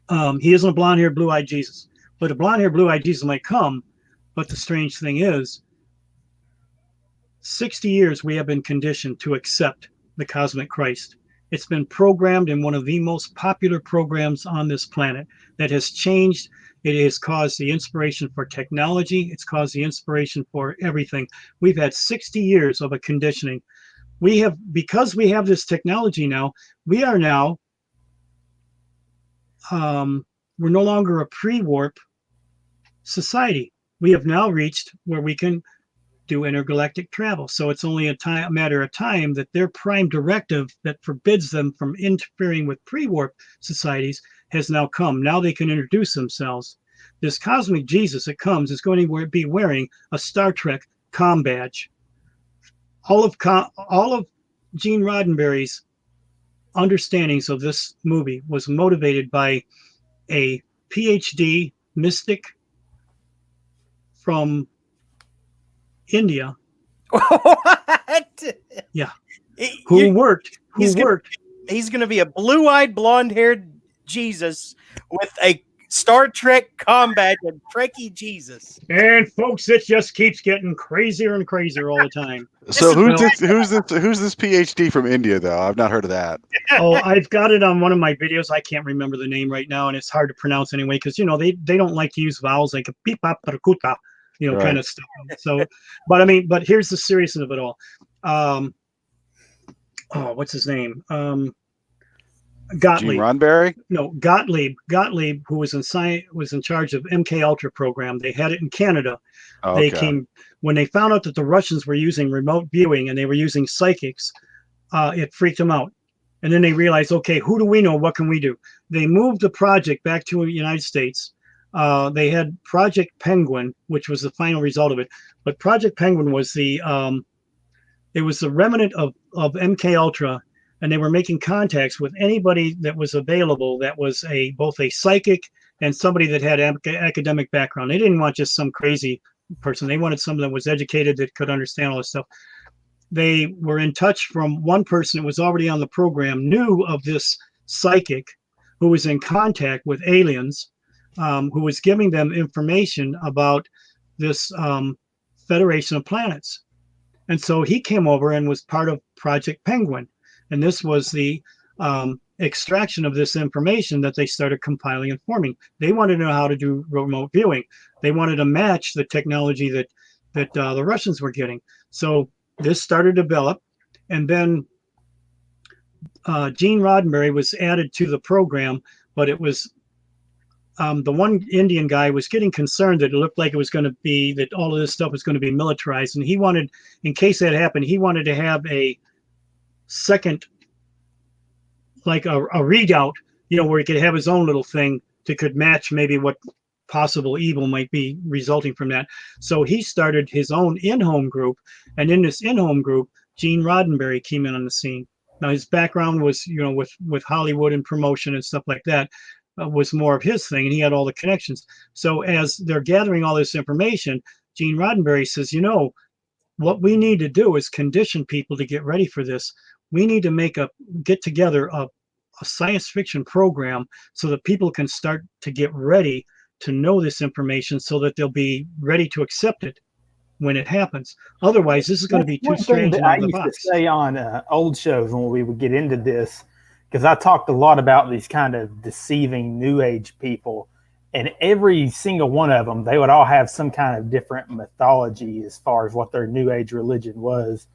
he isn't a blonde-haired, blue-eyed Jesus. But a blonde-haired, blue-eyed Jesus might come. But the strange thing is, 60 years we have been conditioned to accept the cosmic Christ. It's been programmed in one of the most popular programs on this planet that has changed. It has caused the inspiration for technology. It's caused the inspiration for everything. We've had 60 years of a conditioning. Because we have this technology now, we are now, we're no longer a pre-warp society. We have now reached where we can do intergalactic travel. So it's only a matter of time that their prime directive that forbids them from interfering with pre-warp societies has now come. Now they can introduce themselves. This cosmic Jesus that comes is going to be wearing a Star Trek comm badge. All of Gene Roddenberry's understandings of this movie was motivated by a PhD mystic from India. What? Yeah. He's going to be a blue-eyed, blonde-haired Jesus with a Star Trek combat and Trekkie Jesus. And folks, it just keeps getting crazier and crazier all the time. So who's this PhD from India though? I've not heard of that. Oh, I've got it on one of my videos. I can't remember the name right now, and it's hard to pronounce anyway because they don't like to use vowels like beep bop parakuta, right. Kind of stuff. So, but here's the seriousness of it all. What's his name? Gottlieb. Gene Roddenberry? No, Gottlieb. Gottlieb, who was in charge of MK Ultra program. They had it in Canada. Okay. They came when they found out that the Russians were using remote viewing and they were using psychics. It freaked them out, and then they realized, okay, who do we know? What can we do? They moved the project back to the United States. They had Project Penguin, which was the final result of it. But Project Penguin was it was the remnant of MK Ultra. And they were making contacts with anybody that was available that was both a psychic and somebody that had academic background. They didn't want just some crazy person. They wanted someone that was educated, that could understand all this stuff. They were in touch from one person that was already on the program, knew of this psychic who was in contact with aliens, who was giving them information about this Federation of Planets. And so he came over and was part of Project Penguin. And this was the extraction of this information that they started compiling and forming. They wanted to know how to do remote viewing. They wanted to match the technology that the Russians were getting. So this started to develop, and then Gene Roddenberry was added to the program, but it was the one Indian guy was getting concerned that it looked like it was going to be, that all of this stuff was going to be militarized, and he wanted, in case that happened, he wanted to have a second, like a readout, where he could have his own little thing that could match maybe what possible evil might be resulting from that. So he started his own in-home group, and in this in-home group, Gene Roddenberry came in on the scene. Now his background was, with Hollywood and promotion and stuff like that, was more of his thing, and he had all the connections. So as they're gathering all this information, Gene Roddenberry says, what we need to do is condition people to get ready for this. We need to get together a science fiction program so that people can start to get ready to know this information, so that they'll be ready to accept it when it happens. Otherwise, this is going to be too strange. I used to say on old shows when we would get into this, because I talked a lot about these kind of deceiving New Age people, and every single one of them, they would all have some kind of different mythology as far as what their New Age religion was.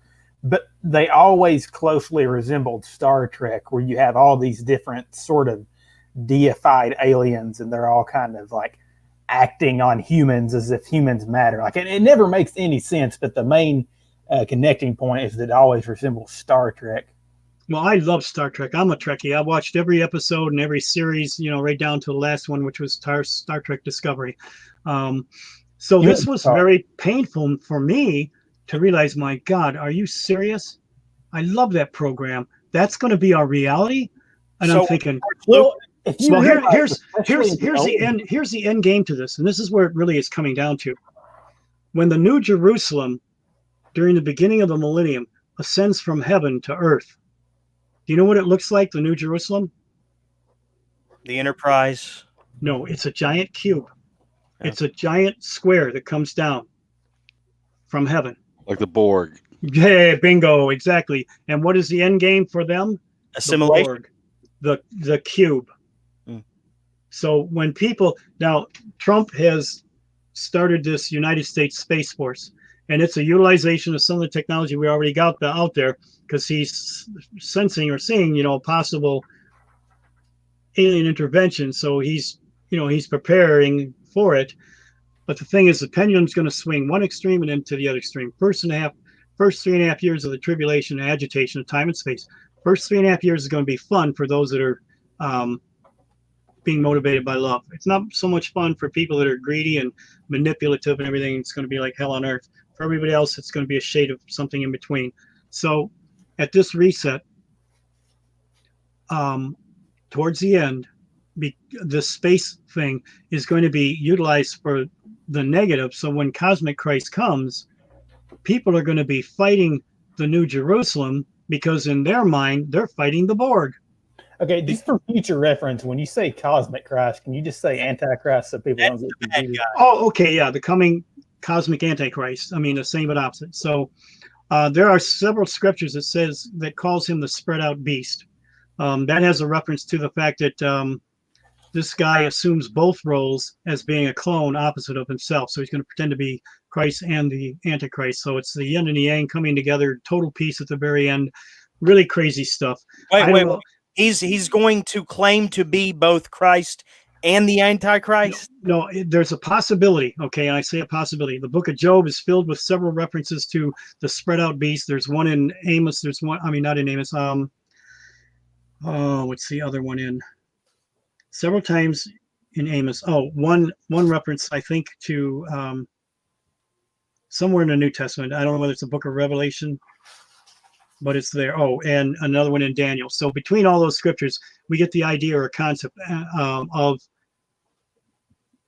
But they always closely resembled Star Trek, where you have all these different sort of deified aliens, and they're all kind of like acting on humans as if humans matter. Like it never makes any sense, but the main connecting point is that it always resembles Star Trek. Well, I love Star Trek. I'm a Trekkie. I watched every episode and every series, right down to the last one, which was Star Trek Discovery. So this was very painful for me to realize, my God, are you serious? I love that program. That's going to be our reality? And I'm thinking, here's the end game to this, and this is where it really is coming down to. When the New Jerusalem, during the beginning of the millennium, ascends from heaven to earth, do you know what it looks like, the New Jerusalem? The Enterprise? No, it's a giant cube. Yeah. It's a giant square that comes down from heaven. Like the Borg. Yeah, bingo, exactly. And what is the end game for them? Assimilation. The cube. So when people, now Trump has started this United States Space Force, and it's a utilization of some of the technology we already got out there, because he's sensing or seeing, possible alien intervention. So he's preparing for it. But the thing is, the pendulum's going to swing one extreme and then to the other extreme. First 3.5 years of the tribulation and agitation of time and space. First 3.5 years is going to be fun for those that are being motivated by love. It's not so much fun for people that are greedy and manipulative and everything. It's going to be like hell on earth. For everybody else, it's going to be a shade of something in between. So at this reset, towards the end, the space thing is going to be utilized for the negative. So when Cosmic Christ comes, people are going to be fighting the New Jerusalem, because in their mind, they're fighting the Borg. Okay, just for future reference, when you say Cosmic Christ, can you just say Antichrist so people don't get confused? Oh, okay, yeah, the coming Cosmic Antichrist. I mean, the same but opposite. So there are several scriptures that calls him the spread out beast. That has a reference to the fact that this guy assumes both roles as being a clone opposite of himself. So he's going to pretend to be Christ and the Antichrist. So it's the yin and the yang coming together, total peace at the very end. Really crazy stuff. Wait. He's going to claim to be both Christ and the Antichrist? No, there's a possibility. Okay, I say a possibility. The book of Job is filled with several references to the spread out beast. There's one in Amos. There's one, not in Amos. What's the other one in? Several times in Amos. One reference, I think, to somewhere in the New Testament. I don't know whether it's the book of Revelation, but it's there. And another one in Daniel. So between all those scriptures, we get the idea or concept of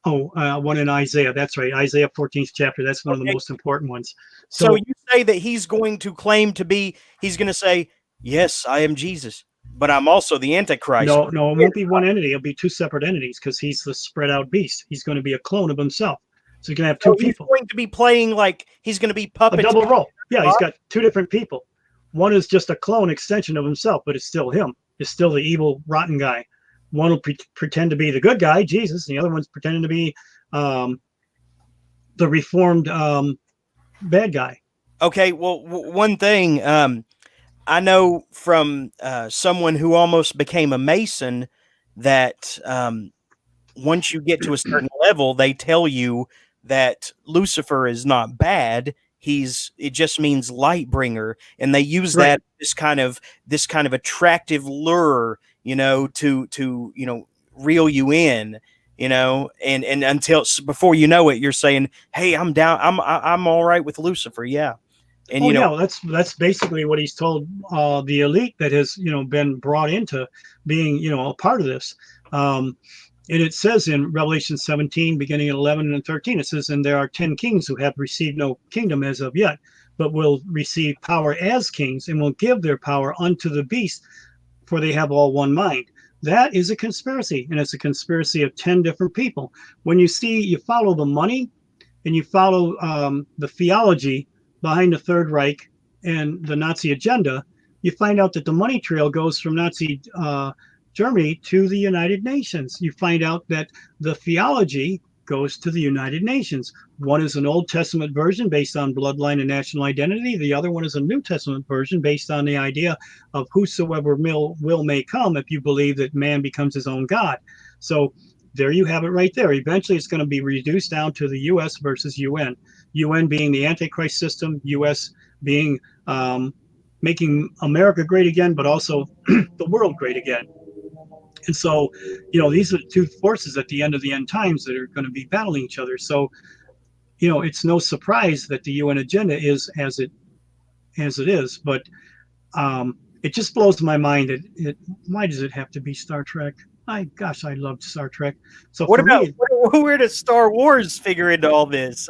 One in Isaiah. That's right. Isaiah 14th chapter. That's one of the Okay. most important ones. So you say that he's going to claim to be, he's going to say, yes, I am Jesus, but I'm also the Antichrist. no, it won't be one entity. It'll be two separate entities because he's the spread out beast. He's going to be a clone of himself. So you can have two So he's people. going to be playing like he's going to be A puppets. double role. Yeah, he's got two different people. One is just a clone extension of himself, but it's still him. It's still the evil, rotten guy. One will pretend to be the good guy, Jesus, and the other one's pretending to be the reformed bad guy. Okay, well, one thing I know from someone who almost became a Mason that once you get to a certain level, they tell you that Lucifer is not bad. It just means light bringer, and they use Right. that this kind of attractive lure, to reel you in, and until before you know it, you're saying, "Hey, I'm down. I'm all right with Lucifer." Yeah. And that's basically what he's told the elite that has been brought into being a part of this. And it says in Revelation 17, beginning at 11 and 13, it says, "And there are 10 kings who have received no kingdom as of yet, but will receive power as kings, and will give their power unto the beast, for they have all one mind." That is a conspiracy, and it's a conspiracy of 10 different people. When you follow the money, and you follow the theology behind the Third Reich and the Nazi agenda, you find out that the money trail goes from Nazi Germany to the United Nations. You find out that the theology goes to the United Nations. One is an Old Testament version based on bloodline and national identity. The other one is a New Testament version based on the idea of whosoever will may come if you believe that man becomes his own God. So there you have it right there. Eventually, it's going to be reduced down to the U.S. versus UN. UN being the Antichrist system, U.S. being making America great again, but also the world great again. And so, these are the two forces at the end of the end times that are going to be battling each other. So, it's no surprise that the UN agenda is as it is. But it just blows my mind that why does it have to be Star Trek? I loved Star Trek. So where does Star Wars figure into all this?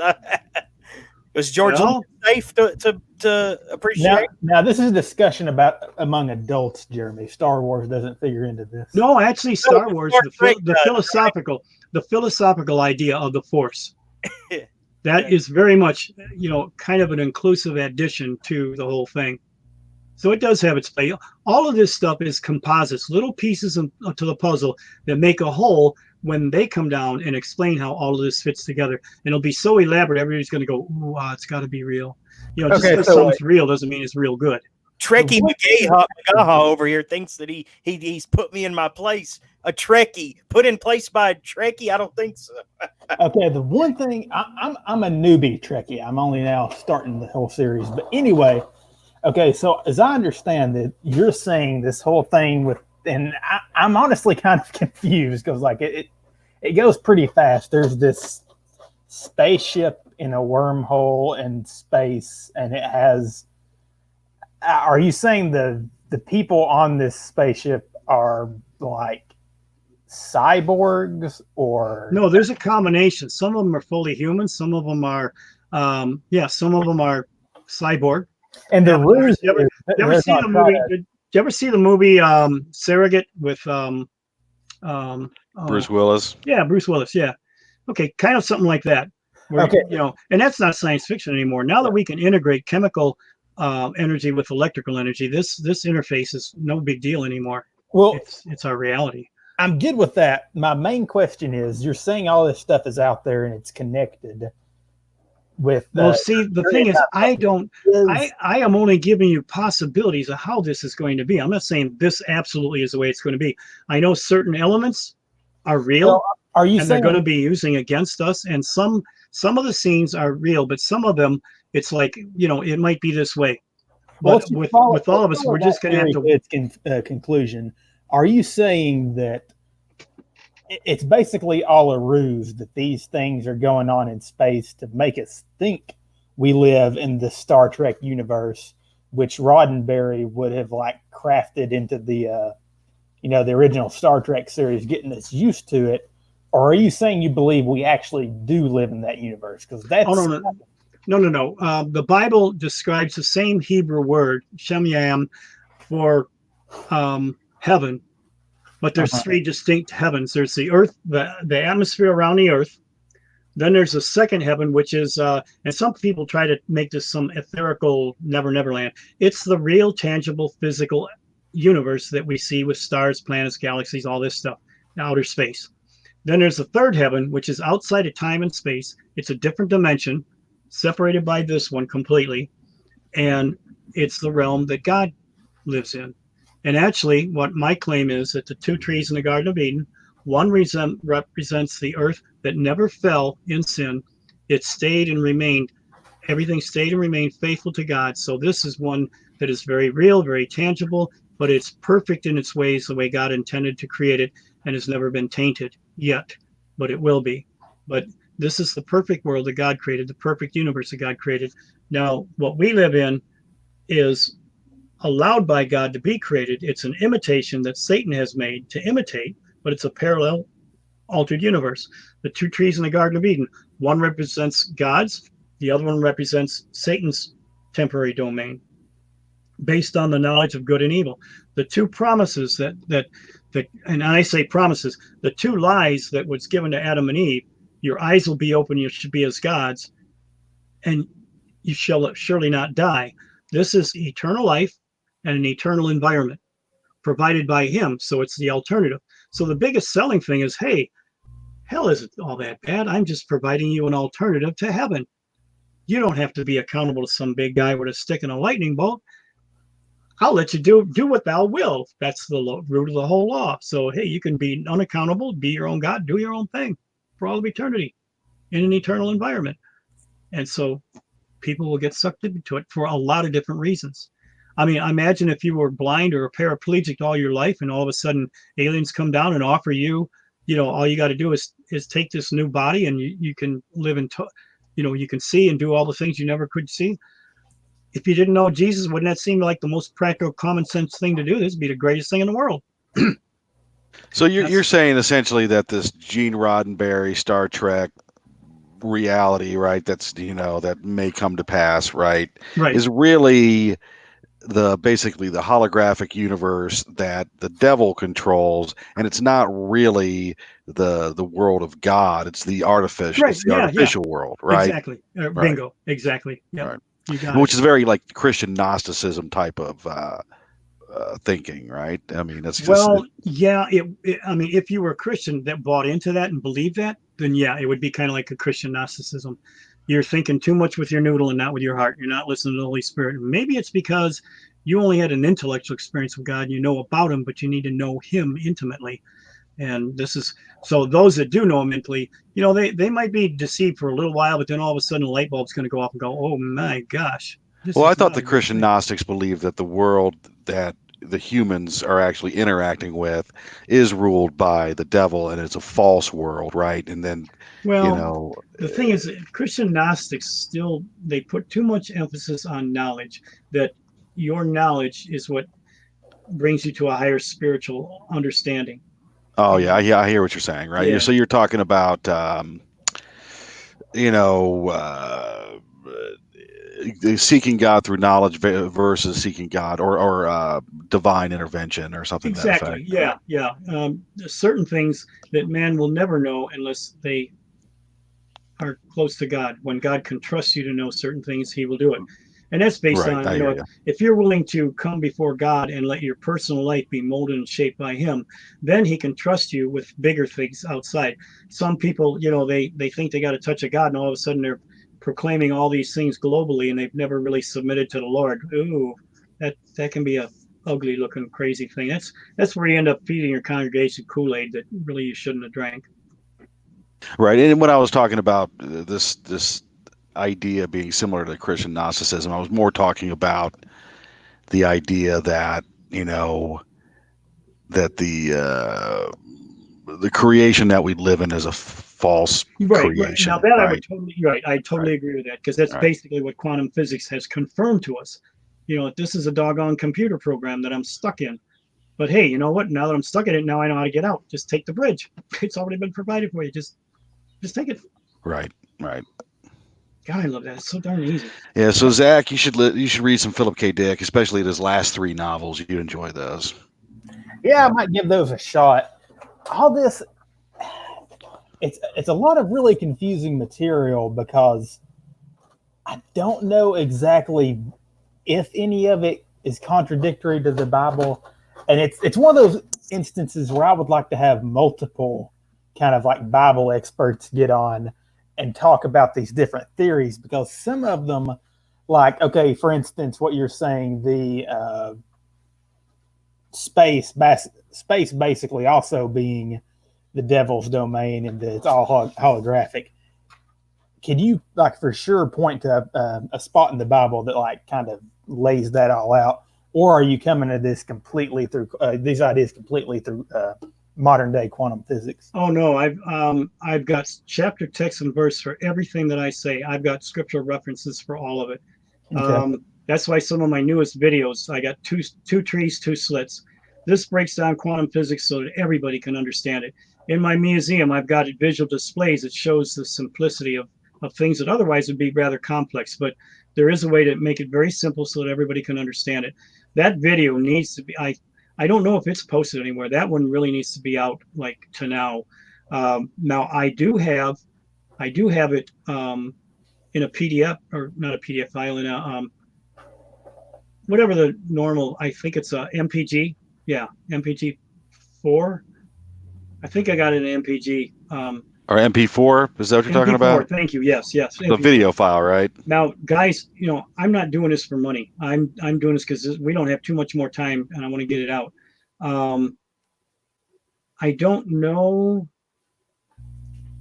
Was George Lucas safe to appreciate? Now, this is a discussion among adults, Jeremy. Star Wars doesn't figure into this. No, actually, Star Wars, the philosophical idea of the Force. That is very much, kind of an inclusive addition to the whole thing. So it does have its play. All of this stuff is composites, little pieces to the puzzle that make a whole when they come down and explain how all of this fits together. And it'll be so elaborate, everybody's going to go, "Ooh, it's got to be real." Just because something's real doesn't mean it's real good. Trekkie McGaha over here thinks that he's put me in my place. A Trekkie put in place by a Trekkie? I don't think so. Okay, the one thing I'm a newbie Trekkie. I'm only now starting the whole series, but anyway. Okay, so as I understand it, you're saying this whole thing and I'm honestly kind of confused because it goes pretty fast. There's this spaceship in a wormhole in space, and it has. Are you saying the people on this spaceship are like cyborgs or? No, there's a combination. Some of them are fully human. Some of them are, some of them are cyborg. And the ruse. You ever see the movie? Did you ever see the movie Surrogate with Bruce Willis? Yeah, Bruce Willis. Yeah. Okay, kind of something like that. Where, okay. And that's not science fiction anymore. Now that we can integrate chemical energy with electrical energy, this interface is no big deal anymore. Well, it's our reality. I'm good with that. My main question is, you're saying all this stuff is out there and it's connected. The thing is, I am only giving you possibilities of how this is going to be. I'm not saying this absolutely is the way it's going to be. I know certain elements are real, they're going to be using against us, and some of the scenes are real, but some of them, it's like, it might be this way. But with all of us, we're just going to have to. Its conclusion. Are you saying that it's basically all a ruse, that these things are going on in space to make us think we live in the Star Trek universe, which Roddenberry would have crafted into the the original Star Trek series, getting us used to it, Or are you saying you believe we actually do live in that universe? Because that's Oh, no. The Bible describes the same Hebrew word, Shemayim, for heaven, but there's three distinct heavens. There's the earth, the atmosphere around the earth. Then there's a second heaven, which is, and some people try to make this some etherical never land. It's the real, tangible, physical universe that we see with stars, planets, galaxies, all this stuff, outer space. Then there's the third heaven, which is outside of time and space. It's a different dimension, separated by this one completely. And it's the realm that God lives in. And actually, what my claim is that the two trees in the Garden of Eden, one represents the earth that never fell in sin. It stayed and remained. Everything stayed and remained faithful to God. So this is one that is very real, very tangible, but it's perfect in its ways, the way God intended to create it, and has never been tainted yet, but it will be. But this is the perfect world that God created, the perfect universe that God created. Now, what we live in is allowed by God to be created. It's an imitation that Satan has made to imitate, but it's a parallel, altered universe. The two trees in the Garden of Eden, one represents God's, the other one represents Satan's temporary domain, based on the knowledge of good and evil. The two promises and I say promises, the two lies that was given to Adam and Eve, your eyes will be open, you should be as gods, and you shall surely not die. This is eternal life and an eternal environment provided by him. So it's the alternative. So the biggest selling thing is, hey, hell isn't all that bad. I'm just providing you an alternative to heaven. You don't have to be accountable to some big guy with a stick and a lightning bolt. I'll let you do what thou wilt. That's the root of the whole law. So, hey, you can be unaccountable, be your own God, do your own thing for all of eternity in an eternal environment. And so people will get sucked into it for a lot of different reasons. I mean, imagine if you were blind or a paraplegic all your life, and all of a sudden aliens come down and offer you, all you got to do is take this new body, and you can live in, you can see and do all the things you never could see. If you didn't know Jesus, wouldn't that seem like the most practical, common sense thing to do? This would be the greatest thing in the world. So you're saying essentially that this Gene Roddenberry Star Trek reality, right? That's that may come to pass, right? Right. Is really basically the holographic universe that the devil controls, and it's not really the world of God. It's the artificial, right. It's the artificial world, right? Exactly. Bingo. Right. Exactly. Yeah. Right. You got Which it. is very like Christian Gnosticism type of thinking, right? I mean, that's just yeah. I mean, if you were a Christian that bought into that and believed that, then yeah, it would be kind of like a Christian Gnosticism. You're thinking too much with your noodle and not with your heart. You're not listening to the Holy Spirit. Maybe it's because you only had an intellectual experience with God. You know about him, but you need to know him intimately. And this is, so those that do know him intimately, they might be deceived for a little while, but then all of a sudden a light bulb's going to go off and go, oh my gosh. Well, I thought the Christian Gnostics believed that the world that the humans are actually interacting with is ruled by the devil, and it's a false world, right? And then, the thing is, Christian Gnostics they put too much emphasis on knowledge, that your knowledge is what brings you to a higher spiritual understanding. Oh yeah, I hear what you're saying, right? Yeah. So you're talking about, seeking God through knowledge versus seeking God or divine intervention or something. Exactly. Yeah. There's certain things that man will never know unless they are close to God. When God can trust you to know certain things, he will do it. And that's based on, if you're willing to come before God and let your personal life be molded and shaped by him, then he can trust you with bigger things outside. Some people, they think they got to touch a God, and all of a sudden they're proclaiming all these things globally, and they've never really submitted to the Lord. Ooh, that can be a ugly looking, crazy thing. That's where you end up feeding your congregation Kool-Aid that really you shouldn't have drank. Right. And when I was talking about this idea being similar to Christian Gnosticism, I was more talking about the idea that that the creation that we live in is a false creation. Now that I totally agree with that, because that's basically what quantum physics has confirmed to us. This is a doggone computer program that I'm stuck in. But hey, you know what? Now that I'm stuck in it, now I know how to get out. Just take the bridge. It's already been provided for you. Just take it. Right. God, I love that. It's so darn easy. Yeah. So Zach, you should read some Philip K. Dick, especially his last 3 novels. You'd enjoy those. Yeah, I might give those a shot. All this, it's a lot of really confusing material because I don't know exactly if any of it is contradictory to the Bible, and it's one of those instances where I would like to have multiple kind of like Bible experts get on and talk about these different theories, because some of them, like, okay, for instance, what you're saying, the space basically also being the devil's domain and that it's all holographic. Can you like for sure point to a spot in the Bible that like kind of lays that all out, or are you coming to this completely through these ideas completely through modern day quantum physics? Oh no, I've got chapter, text, and verse for everything that I say. I've got scriptural references for all of it. Okay. That's why some of my newest videos, I got two trees, 2 slits. This breaks down quantum physics so that everybody can understand it. In my museum, I've got visual displays that shows the simplicity of things that otherwise would be rather complex, but there is a way to make it very simple so that everybody can understand it. That video needs to be, I don't know if it's posted anywhere. That one really needs to be out like to now. Now I do have it in a PDF, or not a PDF file, in a whatever the normal, I think it's a MPG. Yeah, MPG 4. I think I got it in MPG. Or MP4, is that what you're talking MP4, about? thank you. Yes. The MP4. video file, right? Now, guys, I'm not doing this for money. I'm doing this because we don't have too much more time, and I want to get it out. I don't know.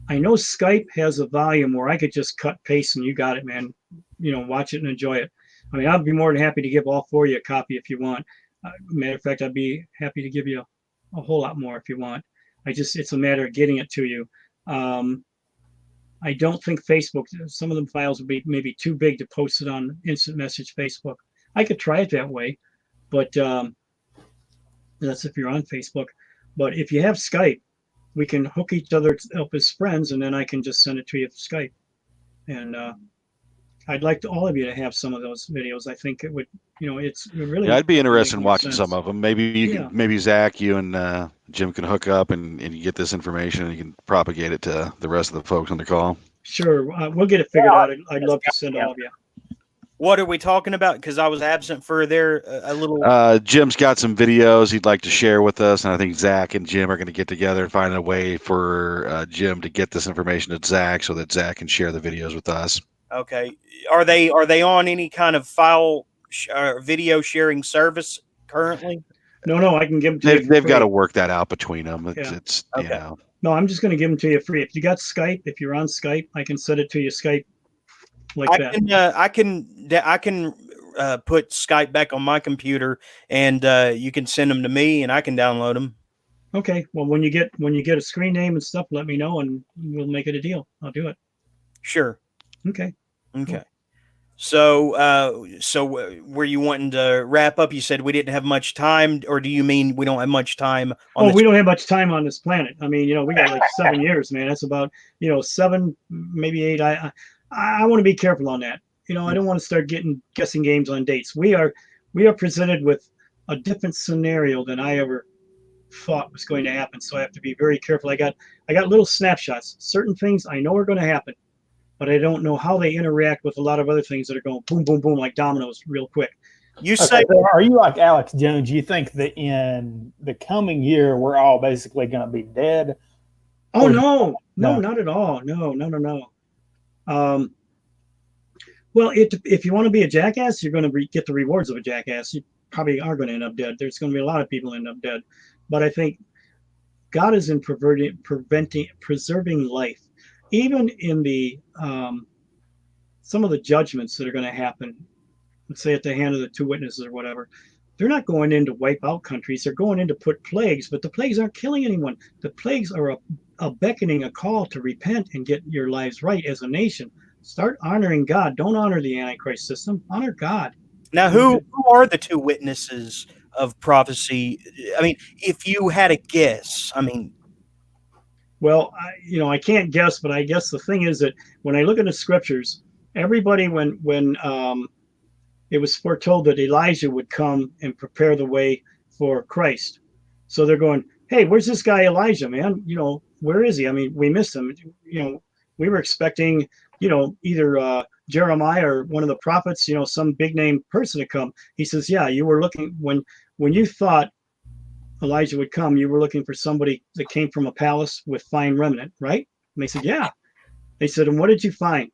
I know Skype has a volume where I could just cut, paste, and you got it, man. Watch it and enjoy it. I mean, I'd be more than happy to give all 4 of you a copy if you want. Matter of fact, I'd be happy to give you a whole lot more if you want. It's a matter of getting it to you. I don't think Facebook, some of them files would be maybe too big to post it on instant message Facebook. I could try it that way, but that's if you're on Facebook. But if you have Skype, we can hook each other up as friends, and then I can just send it to you for Skype. And I'd like all of you to have some of those videos. I think it would, it's really. Yeah, I'd be interested in watching sense. some of them. Maybe Zach, you and Jim can hook up and you get this information and you can propagate it to the rest of the folks on the call. Sure, we'll get it figured out. I'd love to send all of you. What are we talking about? Because I was absent for there a little. Jim's got some videos he'd like to share with us, and I think Zach and Jim are going to get together and find a way for Jim to get this information to Zach so that Zach can share the videos with us. Okay, are they on any kind of file video sharing service currently? No, I can give them to you. They've got to work that out between them. It's okay. No, I'm just going to give them to you free. If you got Skype, if you're on Skype, I can send it to you Skype that. I can put Skype back on my computer, and you can send them to me, and I can download them. Okay. Well, when you get a screen name and stuff, let me know, and we'll make it a deal. I'll do it. Sure. Okay. Cool. So were you wanting to wrap up? You said we didn't have much time, or do you mean we don't have much time? We don't have much time on this planet. I mean, we got like 7 years, man. That's about 7, maybe 8. I want to be careful on that. I don't want to start guessing games on dates. We are presented with a different scenario than I ever thought was going to happen. So I have to be very careful. I got little snapshots. Certain things I know are going to happen, but I don't know how they interact with a lot of other things that are going boom, boom, boom, like dominoes real quick. You say, so are you like Alex Jones? You think that in the coming year, we're all basically going to be dead? Oh, no, not at all. No. Well, if you want to be a jackass, you're going to get the rewards of a jackass. You probably are going to end up dead. There's going to be a lot of people end up dead. But I think God is in preserving life. Even in the some of the judgments that are going to happen, let's say at the hand of the 2 witnesses or whatever, they're not going in to wipe out countries. They're going in to put plagues, but the plagues aren't killing anyone. The plagues are a beckoning, a call to repent and get your lives right as a nation. Start honoring God. Don't honor the Antichrist system. Honor God. Now, who are the 2 witnesses of prophecy. I mean, if you had a guess, I mean, Well, I can't guess, but I guess the thing is that when I look at the scriptures, everybody, when it was foretold that Elijah would come and prepare the way for Christ, so they're going, "Hey, where's this guy Elijah, man? Where is he? I mean, we missed him. We were expecting, either Jeremiah or one of the prophets, some big name person to come." He says, "Yeah, you were looking when you thought Elijah would come, you were looking for somebody that came from a palace with fine remnant, right?" And they said, "Yeah." They said, "And what did you find?"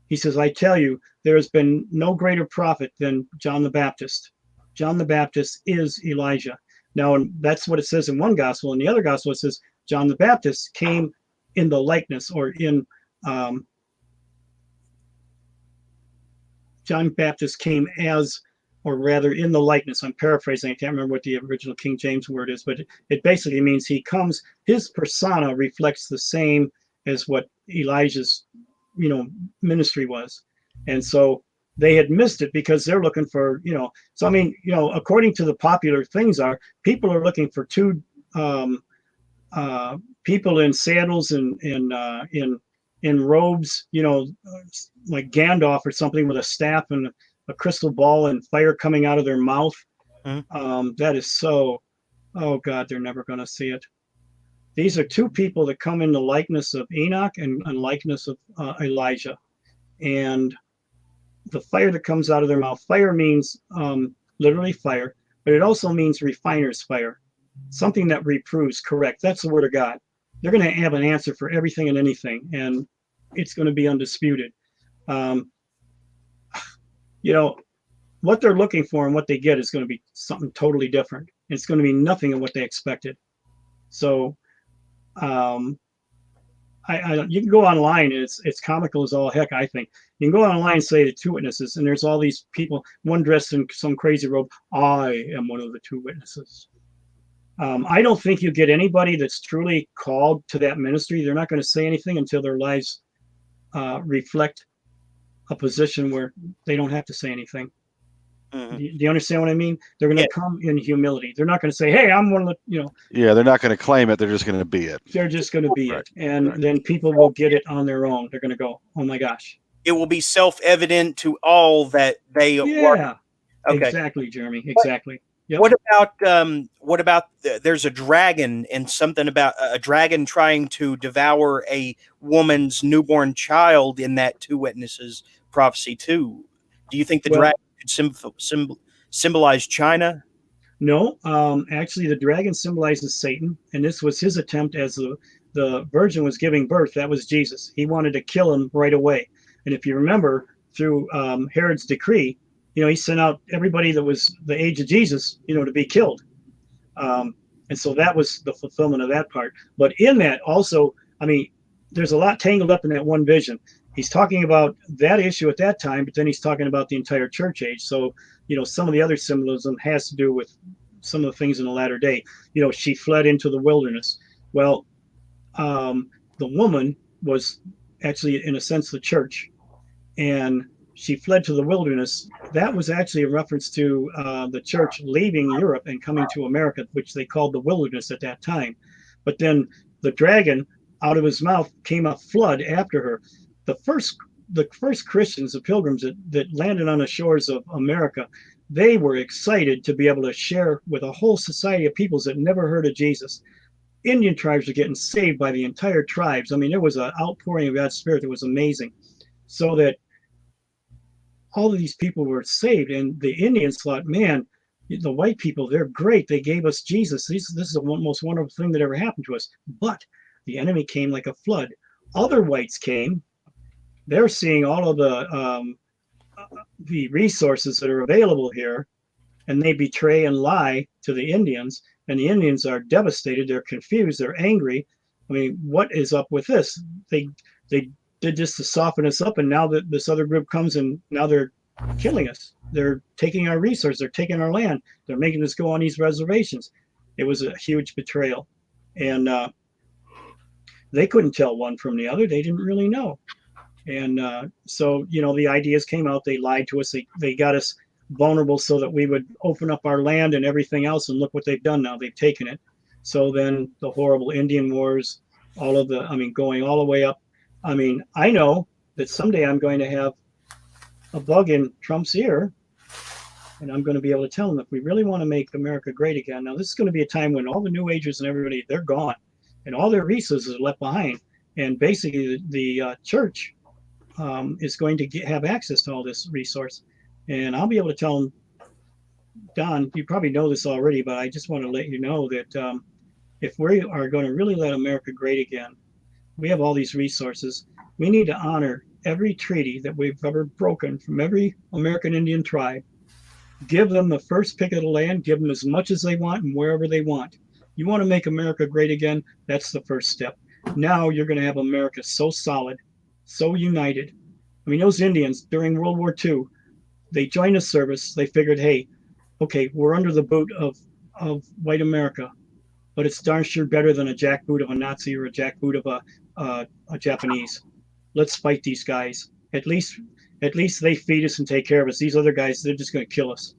He says, "I tell you, there has been no greater prophet than John the Baptist. John the Baptist is Elijah." Now, and that's what it says in one gospel. In the other gospel, it says John the Baptist came in the likeness, or John Baptist came as, or rather in the likeness. I'm paraphrasing. I can't remember what the original King James word is, but it basically means he comes, his persona reflects the same as what Elijah's, ministry was. And so they had missed it because they're looking for, so I mean, according to the popular things people are looking for two people in sandals and in robes, like Gandalf or something, with a staff and a crystal ball and fire coming out of their mouth. That is so, oh God, they're never going to see it. These are two people that come in the likeness of Enoch and likeness of Elijah. And the fire that comes out of their mouth, fire means literally fire, but it also means refiner's fire, something that reproves, correct. That's the word of God. They're going to have an answer for everything and anything, and it's going to be undisputed. What they're looking for and what they get is going to be something totally different. It's going to be nothing of what they expected. So you can go online, and it's comical as all heck. I think you can go online and say the two witnesses, and there's all these people, one dressed in some crazy robe. I am one of the two witnesses. I don't think you get anybody that's truly called to that ministry. They're not going to say anything until their lives reflect a position where they don't have to say anything. Do you understand what I mean? They're going to come in humility. They're not going to say, "Hey, I'm one of the," Yeah, they're not going to claim it. They're just going to be it. They're just going to be it. And then people will get it on their own. They're going to go, "Oh my gosh." It will be self-evident to all that they are. Okay. Exactly, Jeremy. Exactly. Yep. What about there's a dragon, and something about a dragon trying to devour a woman's newborn child in that two witnesses prophecy too? Do you think the dragon could symbolize China? No, actually the dragon symbolizes Satan, and this was his attempt as the virgin was giving birth. That was Jesus. He wanted to kill him right away. And if you remember, through Herod's decree, he sent out everybody that was the age of Jesus, to be killed. And so that was the fulfillment of that part. But in that also, I mean, there's a lot tangled up in that one vision. He's talking about that issue at that time, but then he's talking about the entire church age. So, some of the other symbolism has to do with some of the things in the latter day. She fled into the wilderness. Well, the woman was actually, in a sense, the church. And she fled to the wilderness. That was actually a reference to the church leaving Europe and coming to America, which they called the wilderness at that time. But then the dragon, out of his mouth came a flood after her. The first Christians, the pilgrims that landed on the shores of America, they were excited to be able to share with a whole society of peoples that never heard of Jesus. Indian tribes were getting saved by the entire tribes. I mean, there was an outpouring of God's Spirit that was amazing. So that all of these people were saved, and the Indians thought, man, the white people, they're great. They gave us Jesus. This is the most wonderful thing that ever happened to us. But the enemy came like a flood. Other whites came. They're seeing all of the resources that are available here, and they betray and lie to the Indians, and the Indians are devastated. They're confused. They're angry. I mean, what is up with this? They did this to soften us up, and now that this other group comes, and now they're killing us. They're taking our resources. They're taking our land. They're making us go on these reservations. It was a huge betrayal, and they couldn't tell one from the other. They didn't really know. And so, the ideas came out. They lied to us. They got us vulnerable so that we would open up our land and everything else. And look what they've done now. They've taken it. So then the horrible Indian wars, going all the way up. I mean, I know that someday I'm going to have a bug in Trump's ear, and I'm going to be able to tell him, if we really want to make America great again, now this is going to be a time when all the New Agers and everybody, they're gone, and all their resources are left behind. And basically the church is going to have access to all this resource. And I'll be able to tell him, Don, you probably know this already, but I just want to let you know that if we are going to really let America great again, we have all these resources. We need to honor every treaty that we've ever broken from every American Indian tribe. Give them the first pick of the land, give them as much as they want and wherever they want. You want to make America great again? That's the first step. Now you're going to have America so solid, so united. I mean, those Indians during World War II, they joined the service. They figured, hey, okay, we're under the boot of white America, but it's darn sure better than a jackboot of a Nazi or a jackboot of a Japanese. Let's fight these guys. At least they feed us and take care of us. These other guys, they're just going to kill us.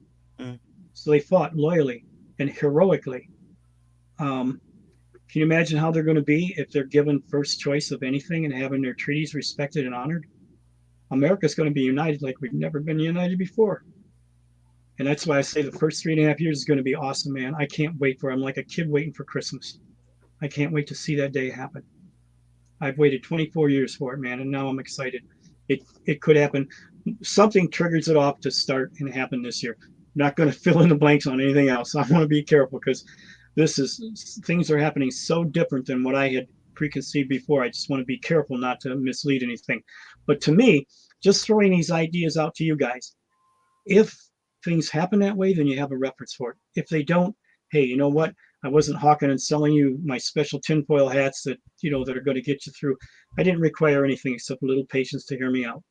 So they fought loyally and heroically. Can you imagine how they're going to be if they're given first choice of anything and having their treaties respected and honored? America's going to be united like we've never been united before. And that's why I say the first 3.5 years is going to be awesome, man. I can't wait for it. I'm like a kid waiting for Christmas. I can't wait to see that day happen. I've waited 24 years for it, man, and now I'm excited. It could happen. Something triggers it off to start and happen this year. I'm not going to fill in the blanks on anything else. I want to be careful because things are happening so different than what I had preconceived before. I just want to be careful not to mislead anything. But to me, just throwing these ideas out to you guys, if things happen that way, then you have a reference for it. If they don't, hey, you know what? I wasn't hawking and selling you my special tinfoil hats that are going to get you through. I didn't require anything except a little patience to hear me out.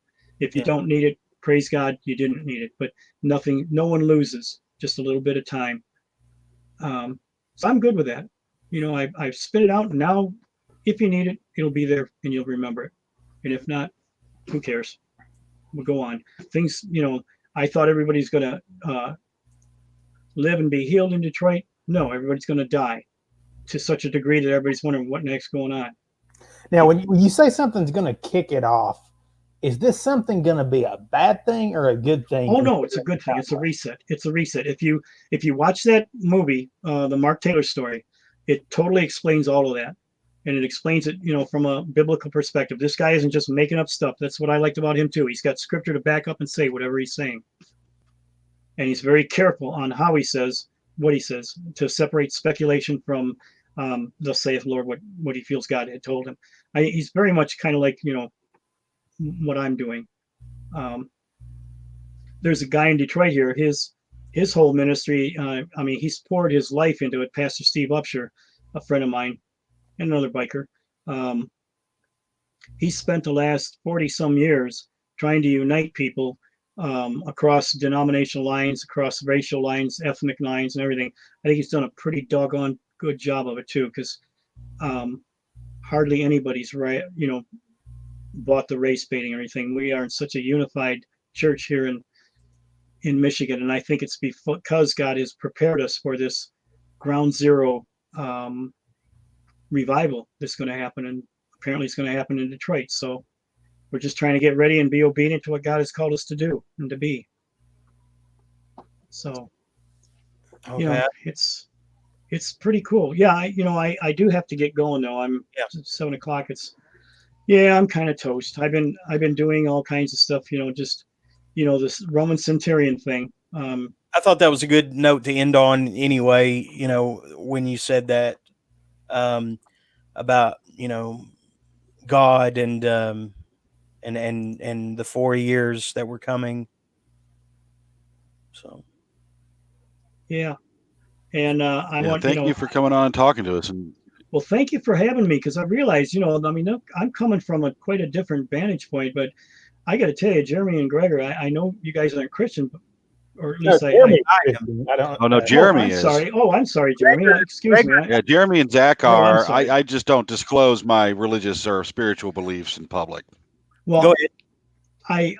If you don't need it, praise God, you didn't need it. But no one loses, just a little bit of time. So I'm good with that. I've spit it out, and now if you need it, it'll be there and you'll remember it. And if not, who cares? We'll go on. Things, I thought everybody's going to live and be healed in Detroit. No, everybody's going to die to such a degree that everybody's wondering what next going on. Now, when you say something's going to kick it off, is this something going to be a bad thing or a good thing? Oh, no, it's a good thing. It's a reset. It's a reset. If you watch that movie, the Mark Taylor story, it totally explains all of that. And it explains it, from a biblical perspective. This guy isn't just making up stuff. That's what I liked about him, too. He's got scripture to back up and say whatever he's saying. And he's very careful on how he says what he says to separate speculation from thus saith the Lord, what he feels God had told him. He's very much kind of like, what I'm doing. There's a guy in Detroit here. His whole ministry, he's poured his life into it. Pastor Steve Upshur, a friend of mine, and another biker. He spent the last 40 some years trying to unite people across denominational lines, across racial lines, ethnic lines, and everything. I think he's done a pretty doggone good job of it too, because hardly anybody's bought the race baiting or anything. We are in such a unified church here in Michigan, and I think it's because God has prepared us for this ground zero revival that's going to happen, and apparently it's going to happen in Detroit. So we're just trying to get ready and be obedient to what God has called us to do and to be. So, it's pretty cool. Yeah, I do have to get going though. I'm 7 o'clock. I'm kind of toast. I've been doing all kinds of stuff. This Roman Centurion thing. I thought that was a good note to end on anyway. When you said that about God and the 4 years that were coming. So yeah, and thank you for coming on and talking to us. And well, thank you for having me, because I realized I'm coming from quite a different vantage point, but I got to tell you, Jeremy and Gregor, I know you guys aren't Christian, or at least I am. I don't. Oh no, Jeremy is. Sorry. Oh, I'm sorry, Jeremy. Excuse me. Yeah, Jeremy and Zach No, I'm are. sorry. I just don't disclose my religious or spiritual beliefs in public. Well, go ahead.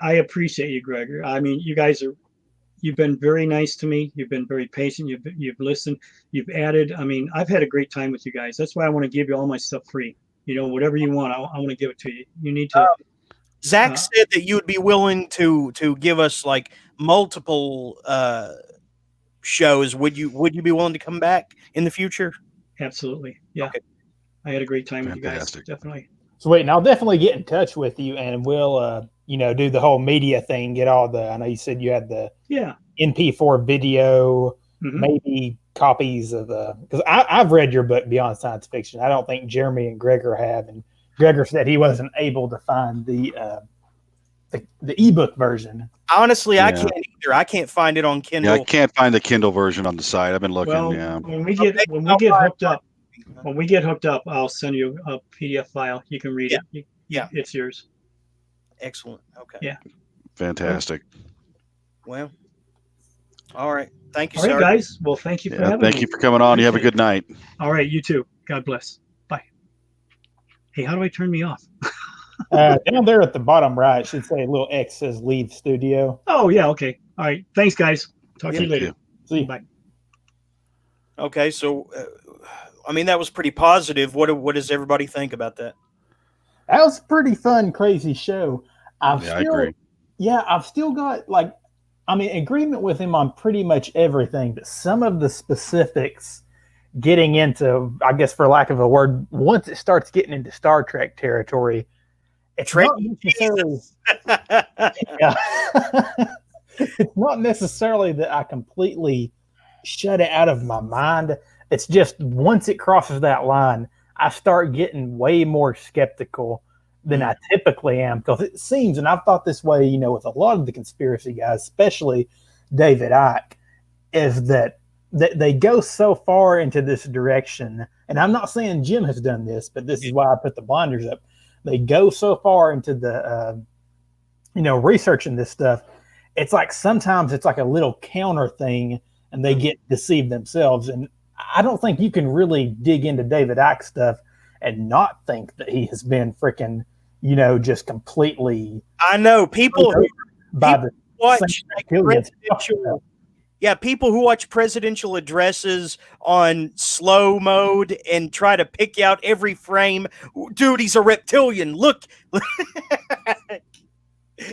I appreciate you, Gregor. I mean, you guys are you've been very nice to me. You've been very patient. You've listened. You've added. I mean, I've had a great time with you guys. That's why I want to give you all my stuff free. Whatever you want, I want to give it to you. You need to. Zach said that you would be willing to give us like multiple shows. Would you be willing to come back in the future? Absolutely. Yeah. Okay. I had a great time Fantastic. with you guys. Definitely. Sweet, and I'll definitely get in touch with you, and we'll, do the whole media thing. Get all the. I know you said you had the NP4 video, maybe copies of the. Because I've read your book Beyond Science Fiction. I don't think Jeremy and Gregor have, and Gregor said he wasn't able to find the ebook version. Honestly, I can't either. I can't find it on Kindle. Yeah, I can't find the Kindle version on the site. I've been looking. Well, when we get hooked up. When we get hooked up, I'll send you a PDF file. You can read it. It's yours. Excellent. Okay. Yeah. Fantastic. Well, all right. Thank you, sir. All right, guys. Well, thank you for having me. Thank you for coming on. You have a good night. All right. You too. God bless. Bye. Hey, how do I turn me off? Down there at the bottom right, should say a little X says leave studio. Oh, yeah. Okay. All right. Thanks, guys. Talk to you later. See you. Bye. Okay. So, I mean, that was pretty positive. What does everybody think about that? That was a pretty fun, crazy show. I agree. Yeah, I've still got agreement with him on pretty much everything, but some of the specifics getting into, I guess for lack of a word, once it starts getting into Star Trek territory, it's not necessarily it's not necessarily that I completely shut it out of my mind. It's just once it crosses that line, I start getting way more skeptical than I typically am, because it seems, and I've thought this way, with a lot of the conspiracy guys, especially David Icke, is that they go so far into this direction, and I'm not saying Jim has done this, but this is why I put the blinders up. They go so far into the, researching this stuff. It's like sometimes it's like a little counter thing, and they get deceived themselves. And I don't think you can really dig into David Icke stuff and not think that he has been freaking, just completely. I know people who watch presidential. Yeah, people who watch presidential addresses on slow mode and try to pick out every frame. Dude, he's a reptilian. Look.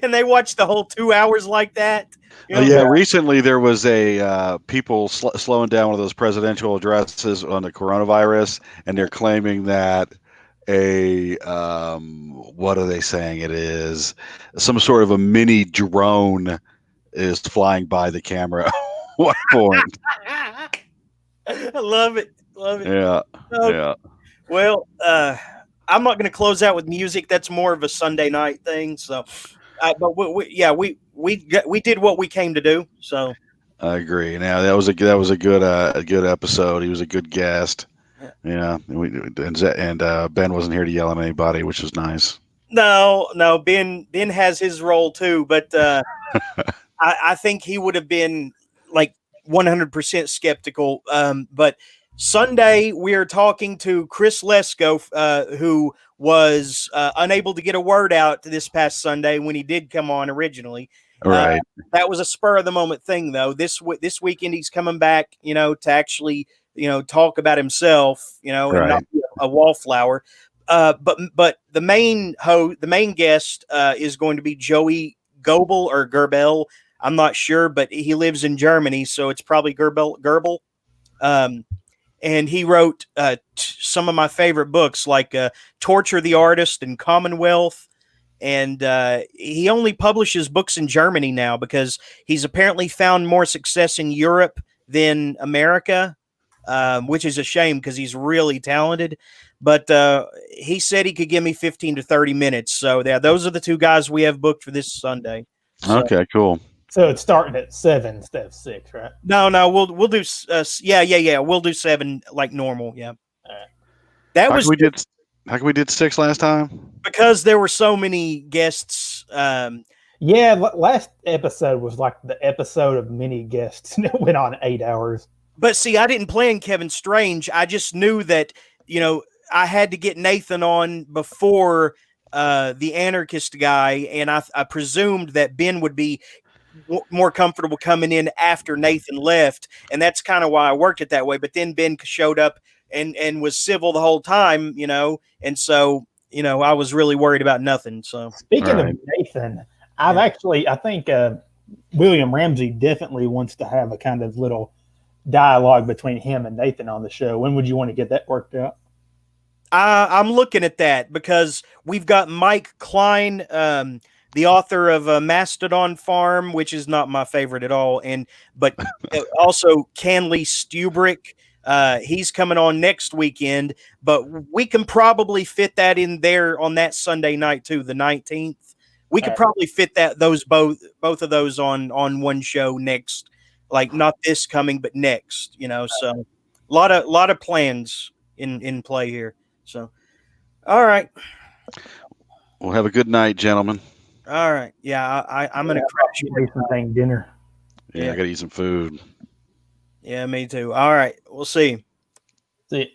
And they watch the whole 2 hours like that. Recently there was a people slowing down one of those presidential addresses on the coronavirus, and they're claiming that what are they saying it is? Some sort of a mini drone is flying by the camera. What point? I love it. Yeah. Yeah. Well, I'm not going to close out with music. That's more of a Sunday night thing. So, but we did what we came to do. So I agree. Now that was a good episode. He was a good guest. Yeah. And Ben wasn't here to yell at anybody, which was nice. No. Ben has his role too, but I think he would have been like 100% skeptical. But Sunday we're talking to Chris Lesko, who was unable to get a word out this past Sunday when he did come on originally. Right. That was a spur of the moment thing, though. This weekend he's coming back, to actually, talk about himself, and not be a wallflower. But the main guest is going to be Joey Goebel or Gerbel. I'm not sure, but he lives in Germany, so it's probably Gerbel. And he wrote some of my favorite books, like Torture the Artist and Commonwealth. And he only publishes books in Germany now because he's apparently found more success in Europe than America, which is a shame because he's really talented. But he said he could give me 15 to 30 minutes. So those are the two guys we have booked for this Sunday. So, okay, cool. So it's starting at 7 instead of 6, right? No, we'll do we'll do 7 like normal. Yeah. That was how come we did 6 last time? Because there were so many guests. Last episode was like the episode of many guests, and it went on 8 hours. But see, I didn't plan Kevin Strange. I just knew that I had to get Nathan on before the Anarchist guy, and I presumed that Ben would be more comfortable coming in after Nathan left, and that's kind of why I worked it that way. But then Ben showed up and was civil the whole time, and so I was really worried about nothing. So speaking of Nathan, I think William Ramsey definitely wants to have a kind of little dialogue between him and Nathan on the show. When would you want to get that worked out? I'm looking at that because we've got Mike Klein, the author of Mastodon Farm, which is not my favorite at all, but also Canley Stubrick. He's coming on next weekend, but we can probably fit that in there on that Sunday night too, the 19th. We could probably fit both of those on one show next, like not this coming, but next. So a lot of plans in play here. So, all right. Well, have a good night, gentlemen. All right. Yeah, I'm gonna crash. Eat something dinner. Yeah, I gotta eat some food. Yeah, me too. All right. We'll see. See you.